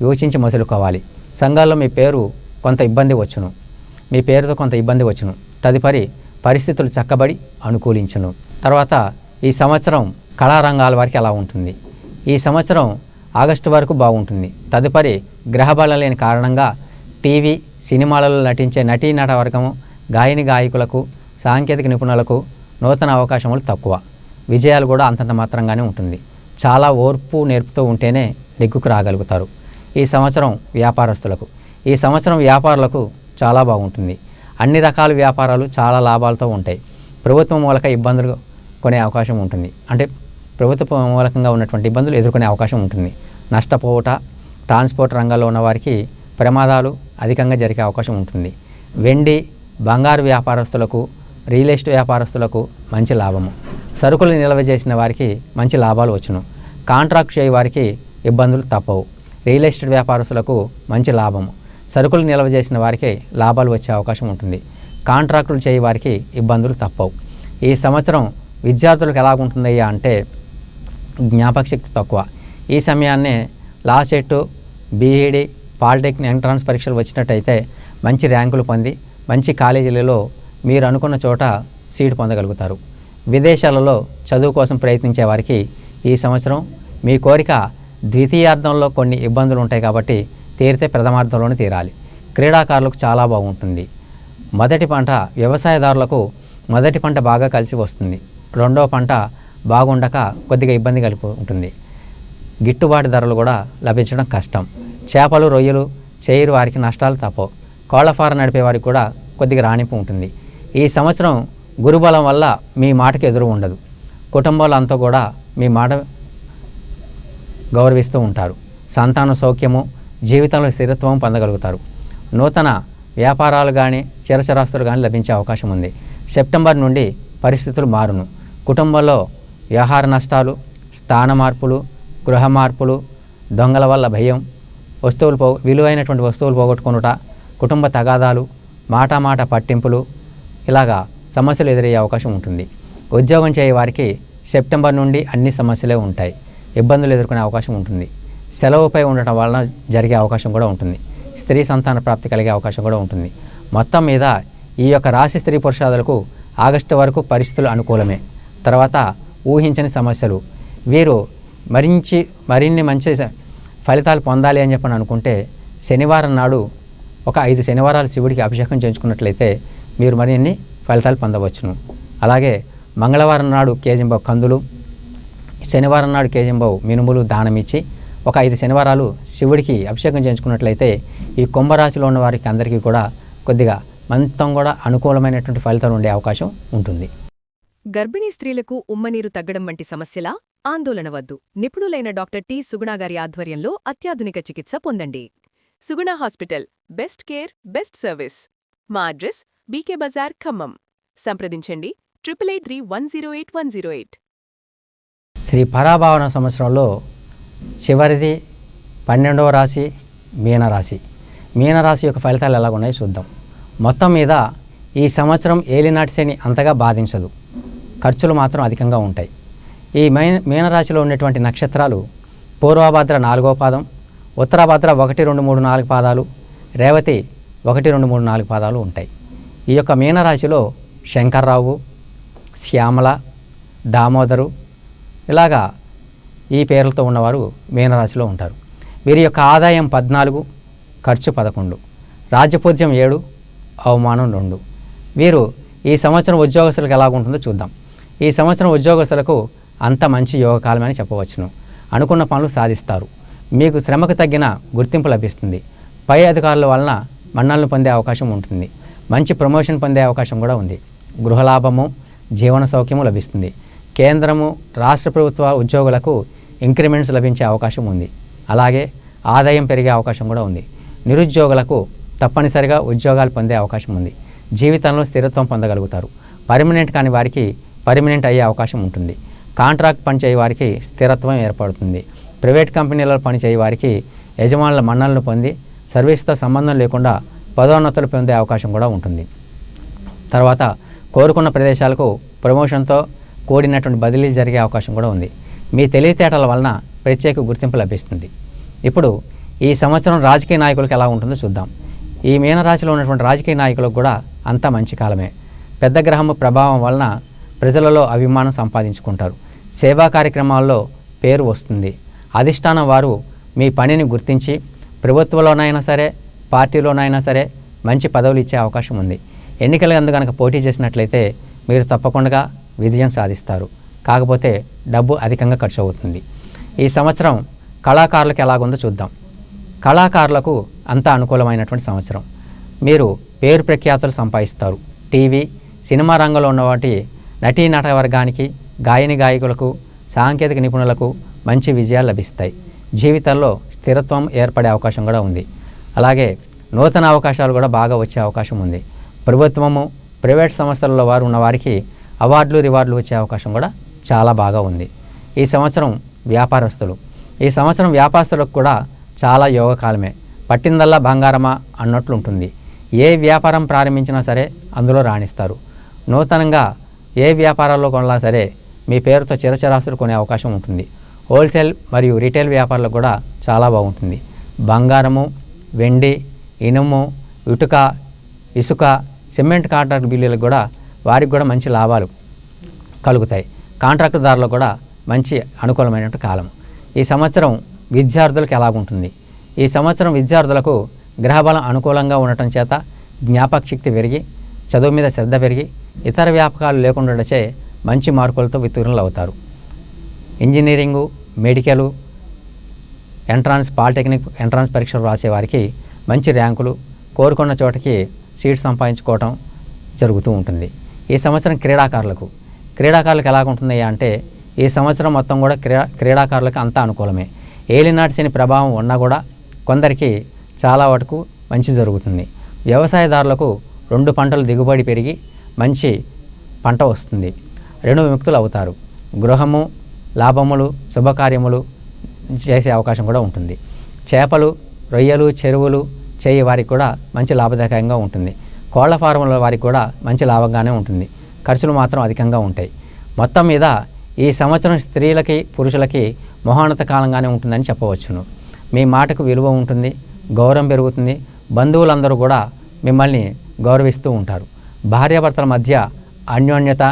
యోచించి మసులుకోవాలి. సంఘాల్లో మీ పేరు కొంత ఇబ్బంది వచ్చును, మీ పేరుతో కొంత ఇబ్బంది వచ్చును. తదుపరి పరిస్థితులు చక్కబడి అనుకూలించును. తర్వాత ఈ సంవత్సరం కళారంగాల వారికి ఎలా ఉంటుంది? ఈ సంవత్సరం ఆగస్టు వరకు బాగుంటుంది. తదుపరి గ్రహబలం లేని కారణంగా టీవీ, సినిమాలలో నటించే నటీనట వర్గము, గాయకులకు, సాంకేతిక నిపుణులకు నూతన అవకాశములు తక్కువ. విజయాలు కూడా అంతంత మాత్రంగానే ఉంటుంది. చాలా ఓర్పు నేర్పుతూ ఉంటేనే నెగ్గుకు రాగలుగుతారు. ఈ సంవత్సరం వ్యాపారులకు చాలా బాగుంటుంది. అన్ని రకాల వ్యాపారాలు చాలా లాభాలతో ఉంటాయి. ప్రభుత్వం మూలక ఇబ్బందులు కొనే అవకాశం ఉంటుంది. అంటే ప్రభుత్వ మూలకంగా ఉన్నటువంటి ఇబ్బందులు ఎదుర్కొనే అవకాశం ఉంటుంది. నష్టపోవట, ట్రాన్స్పోర్ట్ రంగాల్లో ఉన్న వారికి ప్రమాదాలు అధికంగా జరిగే అవకాశం ఉంటుంది. వెండి, బంగారు వ్యాపారస్తులకు, రియల్ ఎస్టేట్ వ్యాపారస్తులకు మంచి లాభము. సరుకులు నిల్వ చేసిన వారికి మంచి లాభాలు వచ్చును. కాంట్రాక్ట్ చేయ వారికి ఇబ్బందులు తప్పవు. రియల్ ఎస్టేట్ వ్యాపారస్తులకు మంచి లాభము. సరుకులు నిల్వ చేసిన వారికి లాభాలు వచ్చే అవకాశం ఉంటుంది. కాంట్రాక్టులు చేయ వారికి ఇబ్బందులు తప్పవు. ఈ సంవత్సరం విద్యార్థులకు ఎలాగుంటుందయ్యా అంటే జ్ఞాపక శక్తి తక్కువ. ఈ సమయాన్నే law set, BEd, polytechnic entrance పరీక్షలు వచ్చినట్టయితే మంచి ర్యాంకులు పొంది మంచి కాలేజీలలో మీరు అనుకున్న చోట సీటు పొందగలుగుతారు. విదేశాలలో చదువు కోసం ప్రయత్నించే వారికి ఈ సంవత్సరం మీ కోరిక ద్వితీయార్థంలో కొన్ని ఇబ్బందులు ఉంటాయి కాబట్టి తీరితే ప్రథమార్థంలోనే తీరాలి. క్రీడాకారులకు చాలా బాగుంటుంది. మొదటి పంట వ్యవసాయదారులకు మొదటి పంట బాగా కలిసి వస్తుంది. రెండవ పంట బాగుండక కొద్దిగా ఇబ్బంది కలిగి ఉంటుంది. గిట్టుబాటు ధరలు కూడా లభించడం కష్టం. చేపలు రొయ్యలు చేయరు వారికి నష్టాలు తప్పవు. కోళ్ల ఫారం నడిపే వారికి కూడా కొద్దిగా రాణింపు ఉంటుంది. ఈ సంవత్సరం గురుబలం వల్ల మీ మాటకి ఎదురు ఉండదు. కుటుంబాలు అంతా కూడా మీ మాట గౌరవిస్తూ ఉంటారు. సంతాన సౌఖ్యము, జీవితంలో స్థిరత్వం పొందగలుగుతారు. నూతన వ్యాపారాలు కానీ చిరచరాస్తులు కానీ లభించే అవకాశం ఉంది. సెప్టెంబర్ నుండి పరిస్థితులు మారును. కుటుంబంలో వ్యవహార నష్టాలు, స్థాన మార్పులు, గృహ మార్పులు, దొంగల వల్ల భయం, విలువైనటువంటి వస్తువులు పోగొట్టుకొనుట, కుటుంబ తగాదాలు, మాట పట్టింపులు, ఇలాగా సమస్యలు ఎదురయ్యే అవకాశం ఉంటుంది. ఉద్యోగం చేయ వారికి సెప్టెంబర్ నుండి అన్ని సమస్యలే ఉంటాయి. ఇబ్బందులు ఎదుర్కొనే అవకాశం ఉంటుంది. సెలవుపై ఉండటం వలన జరిగే అవకాశం కూడా ఉంటుంది. స్త్రీ సంతాన ప్రాప్తి కలిగే అవకాశం కూడా ఉంటుంది. మొత్తం మీద ఈ యొక్క రాశి స్త్రీ పురుషాదులకు ఆగస్టు వరకు పరిస్థితులు అనుకూలమే. తర్వాత ఊహించని సమస్యలు. వీరు మరిన్ని మంచి ఫలితాలు పొందాలి అని చెప్పని అనుకుంటే శనివారం నాడు ఒక 5 శనివారాలు శివుడికి అభిషేకం చేయించుకున్నట్లయితే మీరు మరిన్ని ఫలితాలు పొందవచ్చును. అలాగే మంగళవారం నాడు కేజింబావు కందులు, శనివారం నాడు కేజింబావు మినుములు దానం ఇచ్చి ఒక 5 శనివారాలు శివుడికి అభిషేకం చేయించుకున్నట్లయితే ఈ కుంభరాశిలో ఉన్న వారికి అందరికీ కూడా కొద్దిగా మొత్తం కూడా అనుకూలమైనటువంటి ఫలితాలు ఉండే అవకాశం ఉంటుంది. గర్భిణీ స్త్రీలకు ఉమ్మనీరు తగ్గడం వంటి సమస్యలా? ఆందోళన వద్దు. నిపుణులైన డాక్టర్ టి. సుగుణ గారి ఆధ్వర్యంలో అత్యాధునిక చికిత్స పొందండి. Suguna hospital, best care, best service. మా అడ్రస్ బీకే బజార్, ఖమ్మం. సంప్రదించండి 883108 శ్రీ పరాభావన సంవత్సరంలో చివరిది 12వ రాశి మీనరాశి. మీనరాశి యొక్క ఫలితాలు ఎలా ఉన్నాయో చూద్దాం. మొత్తం మీద ఈ సంవత్సరం ఏలినాటి శని అంతగా బాధించదు. ఖర్చులు మాత్రం అధికంగా ఉంటాయి. ఈ మీనరాశిలో ఉన్నటువంటి నక్షత్రాలు పూర్వభద్ర 4వ పాదం, ఉత్తరభద్ర 1, 2, 3, 4 పాదాలు, రేవతి 1, 2, 3, 4 పాదాలు ఉంటాయి. ఈ యొక్క మీనరాశిలో శంకర్రావు, శ్యామల, దామోదరు ఇలాగా ఈ పేర్లతో ఉన్నవారు మీనరాశిలో ఉంటారు. వీరి యొక్క ఆదాయం 14, ఖర్చు 11, రాజ్యపూజ్యం 7, అవమానం 2. వీరు ఈ సంవత్సరం ఉద్యోగస్తులకు ఎలాగుంటుందో చూద్దాం. ఈ సంవత్సరం ఉద్యోగస్తులకు అంత మంచి యోగకాలమని చెప్పవచ్చును. అనుకున్న పనులు సాధిస్తారు. మీకు శ్రమకు తగ్గిన గుర్తింపు లభిస్తుంది. పై అధికారుల వలన మన్నలను పొందే అవకాశం ఉంటుంది. మంచి ప్రమోషన్ పొందే అవకాశం కూడా ఉంది. గృహలాభము, జీవన సౌఖ్యము లభిస్తుంది. కేంద్రము, రాష్ట్ర ప్రభుత్వ ఉద్యోగులకు ఇంక్రిమెంట్స్ లభించే అవకాశం ఉంది. అలాగే ఆదాయం పెరిగే అవకాశం కూడా ఉంది. నిరుద్యోగులకు తప్పనిసరిగా ఉద్యోగాలు పొందే అవకాశం ఉంది. జీవితంలో స్థిరత్వం పొందగలుగుతారు. పర్మనెంట్ కాని వారికి పర్మనెంట్ అయ్యే అవకాశం ఉంటుంది. కాంట్రాక్ట్ పనిచేయ వారికి స్థిరత్వం ఏర్పడుతుంది. ప్రైవేట్ కంపెనీలలో పనిచేయ వారికి యజమానుల మన్నలను పొంది సర్వీస్తో సంబంధం లేకుండా పదోన్నతులు పొందే అవకాశం కూడా ఉంటుంది. తర్వాత కోరుకున్న ప్రదేశాలకు ప్రమోషన్తో కూడినటువంటి బదిలీ జరిగే అవకాశం కూడా ఉంది. మీ తెలివితేటల వలన ప్రత్యేక గుర్తింపు లభిస్తుంది. ఇప్పుడు ఈ సంవత్సరం రాజకీయ నాయకులకు ఎలా ఉంటుందో చూద్దాం. ఈ మీనరాశిలో ఉన్నటువంటి రాజకీయ నాయకులకు కూడా అంతా మంచి కాలమే. పెద్ద గ్రహము ప్రభావం వలన ప్రజలలో అభిమానం సంపాదించుకుంటారు. సేవా కార్యక్రమాల్లో పేరు వస్తుంది. అధిష్టానం వారు మీ పనిని గుర్తించి ప్రభుత్వంలోనైనా సరే పార్టీలోనైనా సరే మంచి పదవులు ఇచ్చే అవకాశం ఉంది. ఎన్నికల యందు కనుక పోటీ చేసినట్లయితే మీరు తప్పకుండా విజయం సాధిస్తారు. కాకపోతే డబ్బు అధికంగా ఖర్చు అవుతుంది. ఈ సంవత్సరం కళాకారులకు ఎలాగుందో చూద్దాం. కళాకారులకు అంతా అనుకూలమైనటువంటి సంవత్సరం. మీరు పేరు ప్రఖ్యాతులు సంపాదిస్తారు. టీవీ, సినిమా రంగంలో ఉన్నవాటి నటీనట వర్గానికి, గాయని గాయకులకు, సాంకేతిక నిపుణులకు మంచి విజయాలు లభిస్తాయి. జీవితంలో స్థిరత్వం ఏర్పడే అవకాశం కూడా ఉంది. అలాగే నూతన అవకాశాలు కూడా బాగా వచ్చే అవకాశం ఉంది. ప్రభుత్వము, ప్రైవేట్ సంస్థలలో వారు ఉన్నవారికి అవార్డులు, రివార్డులు వచ్చే అవకాశం కూడా చాలా బాగా ఉంది. ఈ సంవత్సరం వ్యాపారస్తులకు కూడా చాలా యోగకాలమే. పట్టిందల్లా బంగారమా అన్నట్లు ఉంటుంది. ఏ వ్యాపారం ప్రారంభించినా సరే అందులో రాణిస్తారు. నూతనంగా ఏ వ్యాపారాల్లో కొన్నా సరే మీ పేరుతో చిరచరాస్తులు కొనే అవకాశం ఉంటుంది. హోల్సేల్ మరియు రీటైల్ వ్యాపారాలకు కూడా చాలా బాగుంటుంది. బంగారము, వెండి, ఇనుము, ఇసుక, సిమెంట్ కాంట్రాక్ట్ బిల్లులకు కూడా వారికి కూడా మంచి లాభాలు కలుగుతాయి. కాంట్రాక్టుదారులకు కూడా మంచి అనుకూలమైనటువంటి కాలం. ఈ సంవత్సరం విద్యార్థులకు ఎలాగుంటుంది? ఈ సంవత్సరం విద్యార్థులకు గ్రహబలం అనుకూలంగా ఉండటం చేత జ్ఞాపక శక్తి పెరిగి, చదువు మీద శ్రద్ధ పెరిగి, ఇతర వ్యాపకాలు లేకుండాచే మంచి మార్కులతో ఉత్తీర్ణులు అవుతారు. Engineering, medical, entrance, polytechnic entrance పరీక్షలు రాసేవారికి మంచి ర్యాంకులు, కోరుకున్న చోటకి సీట్ సంపాదించుకోవటం జరుగుతూ ఉంటుంది. ఈ సంవత్సరం క్రీడాకారులకు ఎలాగుంటుంది అంటే ఈ సంవత్సరం మొత్తం కూడా క్రీడాకారులకు అంతా అనుకూలమే. ఏలినాటి శని ప్రభావం ఉన్నా కూడా కొందరికి చాలా వరకు మంచి జరుగుతుంది. వ్యవసాయదారులకు 2 పంటలు దిగుబడి పెరిగి మంచి పంట వస్తుంది. 2 విముక్తులు అవుతారు. గృహము, లాభములు, శుభకార్యములు చేసే అవకాశం కూడా ఉంటుంది. చేపలు, రొయ్యలు, చెరువులు చేయి వారికి కూడా మంచి లాభదాయకంగా ఉంటుంది. కోళ్ల ఫారంల వారికి కూడా మంచి లాభంగానే ఉంటుంది. ఖర్చులు మాత్రం అధికంగా ఉంటాయి. మొత్తం మీద ఈ సంవత్సరం స్త్రీలకి, పురుషులకి మహోన్నత కాలంగానే ఉంటుందని చెప్పవచ్చును. మీ మాటకు విలువ ఉంటుంది, గౌరవం పెరుగుతుంది. బంధువులందరూ కూడా మిమ్మల్ని గౌరవిస్తూ ఉంటారు. భార్యాభర్తల మధ్య అన్యోన్యత,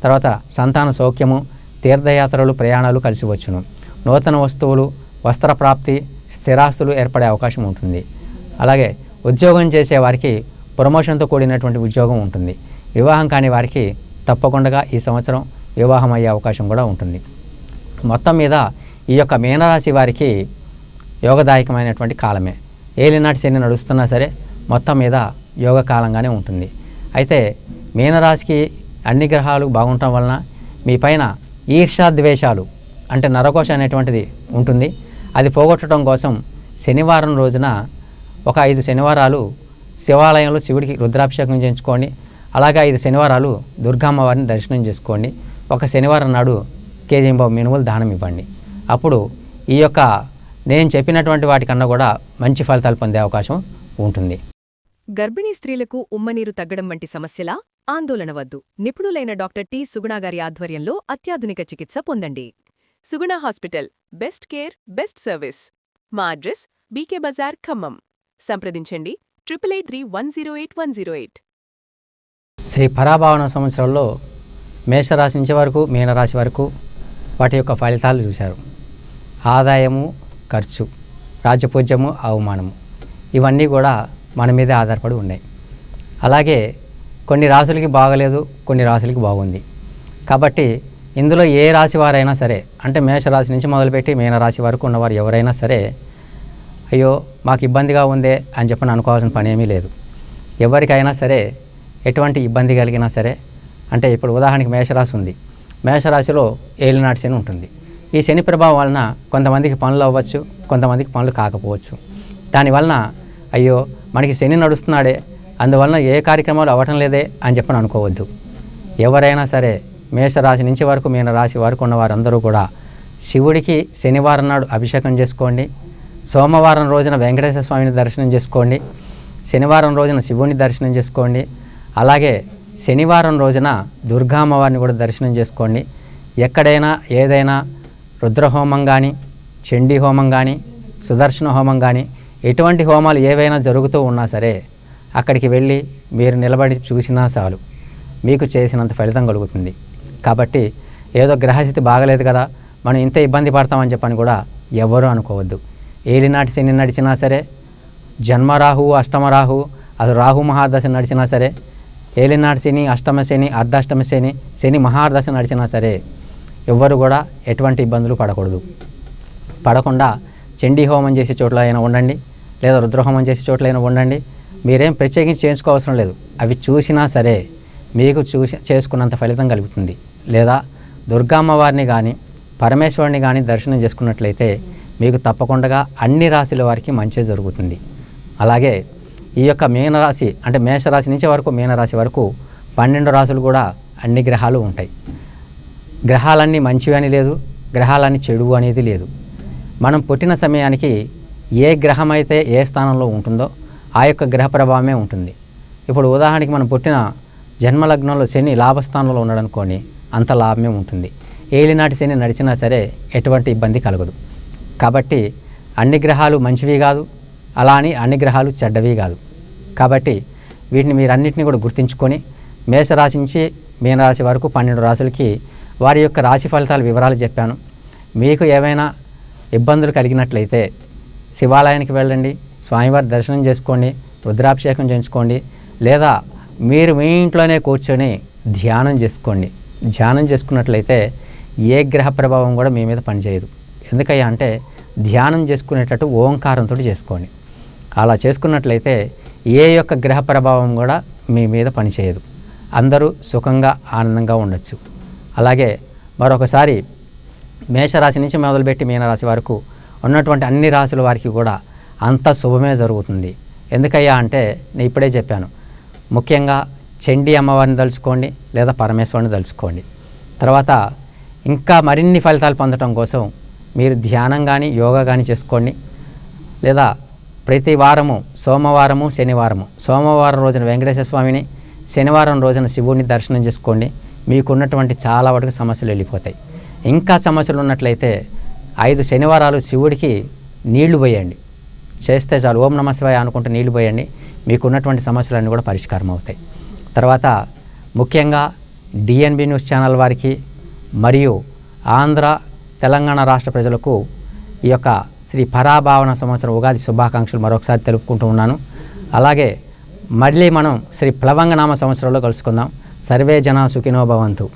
తర్వాత సంతాన సౌఖ్యము, తీర్థయాత్రలు, ప్రయాణాలు కలిసి వచ్చును. నూతన వస్తువులు, వస్త్ర ప్రాప్తి, స్థిరాస్తులు ఏర్పడే అవకాశం ఉంటుంది. అలాగే ఉద్యోగం చేసే వారికి ప్రమోషన్తో కూడినటువంటి ఉద్యోగం ఉంటుంది. వివాహం కాని వారికి తప్పకుండా ఈ సంవత్సరం వివాహం అయ్యే అవకాశం కూడా ఉంటుంది. మొత్తం మీద ఈ యొక్క మీనరాశి వారికి యోగదాయకమైనటువంటి కాలమే. ఏలినాటి శని నడుస్తున్నా సరే మొత్తం మీద యోగ కాలంగానే ఉంటుంది. అయితే మీనరాశికి అన్ని గ్రహాలు బాగుండటం వలన మీ పైన ఈర్ష్యాద్వేషాలు అంటే నరకోశ అనేటువంటిది ఉంటుంది. అది పోగొట్టడం కోసం శనివారం రోజున ఒక 5 శనివారాలు శివాలయంలో శివుడికి రుద్రాభిషేకం చేయించుకోండి. అలాగే 5 శనివారాలు దుర్గామ్మవారిని దర్శనం చేసుకోండి. ఒక శనివారం నాడు కేజీంబాబు మినుములు దానం ఇవ్వండి. అప్పుడు ఈ యొక్క నేను చెప్పినటువంటి వాటికన్నా కూడా మంచి ఫలితాలు పొందే అవకాశం ఉంటుంది. గర్భిణీ స్త్రీలకు ఉమ్మనీరు తగ్గడం వంటి సమస్యలా? ఆందోళన వద్దు. నిపుణులైన డాక్టర్ టి. సుగుణాగారి ఆధ్వర్యంలో అత్యాధునిక చికిత్స పొందండి. Suguna hospital, best care, best service. మా అడ్రస్ బీకే బజార్, ఖమ్మం. సంప్రదించండి 8831081108. శ్రీ పరాభావన సంవత్సరంలో మేషరాశి నుంచి వరకు మీనరాశి వరకు వాటి యొక్క ఫలితాలు చూశారు. ఆదాయము, ఖర్చు, రాజ్యపూజ్యము, అవమానము ఇవన్నీ కూడా మన మీదే ఆధారపడి ఉన్నాయి. అలాగే కొన్ని రాశులకి బాగలేదు, కొన్ని రాశులకి బాగుంది. కాబట్టి ఇందులో ఏ రాశి వారైనా సరే, అంటే మేషరాశి నుంచి మొదలుపెట్టి మీనరాశి వరకు ఉన్నవారు ఎవరైనా సరే, అయ్యో మాకు ఇబ్బందిగా ఉందే అని చెప్పని అనుకోవాల్సిన పని ఏమీ లేదు. ఎవరికైనా సరే ఎటువంటి ఇబ్బంది కలిగినా సరే, అంటే ఇప్పుడు ఉదాహరణకి మేషరాశి ఉంది. మేషరాశిలో ఏలినాటి శని ఉంటుంది. ఈ శని ప్రభావం వలన కొంతమందికి పనులు అవ్వచ్చు, కొంతమందికి పనులు కాకపోవచ్చు. దానివలన అయ్యో మనకి శని నడుస్తున్నాడే, అందువలన ఏ కార్యక్రమాలు అవ్వటం లేదే అని చెప్పని అనుకోవద్దు. ఎవరైనా సరే మేషరాశి నుంచి వరకు మీనరాశి వరకు ఉన్న వారందరూ కూడా శివుడికి శనివారం నాడు అభిషేకం చేసుకోండి. సోమవారం రోజున వెంకటేశ్వర స్వామిని దర్శనం చేసుకోండి. శనివారం రోజున శివుని దర్శనం చేసుకోండి. అలాగే శనివారం రోజున దుర్గామ్మవారిని కూడా దర్శనం చేసుకోండి. ఎక్కడైనా ఏదైనా రుద్రహోమం కానీ, చండీ హోమం కానీ, సుదర్శన హోమం కానీ, ఎటువంటి హోమాలు ఏవైనా జరుగుతూ ఉన్నా సరే అక్కడికి వెళ్ళి మీరు నిలబడి చూసినా చాలు, మీకు చేసినంత ఫలితం కలుగుతుంది. కాబట్టి ఏదో గ్రహస్థితి బాగలేదు కదా, మనం ఇంత ఇబ్బంది పడతామని చెప్పని కూడా ఎవరూ అనుకోవద్దు. ఏలినాటి శని నడిచినా సరే, జన్మరాహువు, అష్టమరాహువు, అది రాహు మహాదశ నడిచినా సరే, ఏలినాటి శని, అష్టమ శని, అర్ధాష్టమ శని, శని మహాదశ నడిచినా సరే ఎవ్వరు కూడా ఎటువంటి ఇబ్బందులు పడకుండా చండీ హోమం చేసే చోట్ల అయినా ఉండండి, లేదా రుద్రహోమం చేసే చోట్ల అయినా ఉండండి. మీరేం ప్రత్యేకించి చేయించుకోవాల్సిన లేదు. అవి చూసినా సరే మీకు చేసుకున్నంత ఫలితం కలుగుతుంది. లేదా దుర్గామ్మవారిని కానీ, పరమేశ్వరుని కానీ దర్శనం చేసుకున్నట్లయితే మీకు తప్పకుండా అన్ని రాశుల వారికి మంచి జరుగుతుంది. అలాగే ఈ యొక్క మీనరాశి అంటే మేషరాశి నుంచి వరకు మీనరాశి వరకు 12 రాశులు కూడా అన్ని గ్రహాలు ఉంటాయి. గ్రహాలన్నీ మంచివి అని లేదు, గ్రహాలన్నీ చెడు అనేది లేదు. మనం పుట్టిన సమయానికి ఏ గ్రహం అయితే ఏ స్థానంలో ఉంటుందో ఆ యొక్క గ్రహ ప్రభావమే ఉంటుంది. ఇప్పుడు ఉదాహరణకి మనం పుట్టిన జన్మలగ్నంలో శని లాభస్థానంలో ఉన్నాడనుకోని అంత లాభమే ఉంటుంది. ఏలినాటి శని నడిచినా సరే ఎటువంటి ఇబ్బంది కలగదు. కాబట్టి అన్ని గ్రహాలు మంచివి కాదు, అలా అని అన్ని గ్రహాలు చెడ్డవి కాదు. కాబట్టి వీటిని మీరన్నింటినీ కూడా గుర్తుంచుకొని మేషరాశి నుంచి మీనరాశి వరకు 12 రాశులకి వారి యొక్క రాశి ఫలితాల వివరాలు చెప్పాను. మీకు ఏమైనా ఇబ్బందులు కలిగినట్లయితే శివాలయానికి వెళ్ళండి, స్వామివారి దర్శనం చేసుకోండి, రుద్రాభిషేకం చేయించుకోండి, లేదా మీరు మీ ఇంట్లోనే కూర్చొని ధ్యానం చేసుకోండి. ధ్యానం చేసుకున్నట్లయితే ఏ గ్రహ ప్రభావం కూడా మీ మీద పనిచేయదు. ఎందుకయ్యా అంటే ధ్యానం చేసుకునేటట్టు ఓంకారంతో చేసుకోండి. అలా చేసుకున్నట్లయితే ఏ యొక్క గ్రహ ప్రభావం కూడా మీ మీద పనిచేయదు. అందరూ సుఖంగా ఆనందంగా ఉండొచ్చు. అలాగే మరొకసారి మేషరాశి నుంచి మొదలుపెట్టి మీనరాశి వరకు ఉన్నటువంటి అన్ని రాశుల వారికి కూడా అంత శుభమే జరుగుతుంది. ఎందుకయ్యా అంటే నేను ఇప్పుడే చెప్పాను, ముఖ్యంగా చండీ అమ్మవారిని తలుచుకోండి లేదా పరమేశ్వరుని తలుచుకోండి. తర్వాత ఇంకా మరిన్ని ఫలితాలు పొందడం కోసం మీరు ధ్యానం కానీ యోగా కానీ చేసుకోండి. లేదా ప్రతి వారము సోమవారము శనివారము, సోమవారం రోజున వెంకటేశ్వర స్వామిని, శనివారం రోజున శివుడిని దర్శనం చేసుకోండి. మీకున్నటువంటి చాలా వరకు సమస్యలు వెళ్ళిపోతాయి. ఇంకా సమస్యలు ఉన్నట్లయితే 5 శనివారాలు శివుడికి నీళ్లు పోయండి. చేస్తే చాలు, ఓం నమః శివాయ అనుకుంటే నీళ్లు పోయండి. మీకున్నటువంటి సమస్యలన్నీ కూడా పరిష్కారం అవుతాయి. తర్వాత ముఖ్యంగా డిఎన్బి న్యూస్ ఛానల్ వారికి మరియు ఆంధ్ర తెలంగాణ రాష్ట్ర ప్రజలకు ఈ యొక్క శ్రీ పరాభావన సంవత్సరం ఉగాది శుభాకాంక్షలు మరొకసారి తెలుపుకుంటూ ఉన్నాను. అలాగే మళ్ళీ మనం శ్రీ ప్లవంగనామ సంవత్సరంలో కలుసుకుందాం. సర్వే జనా సుఖినో భవంతు.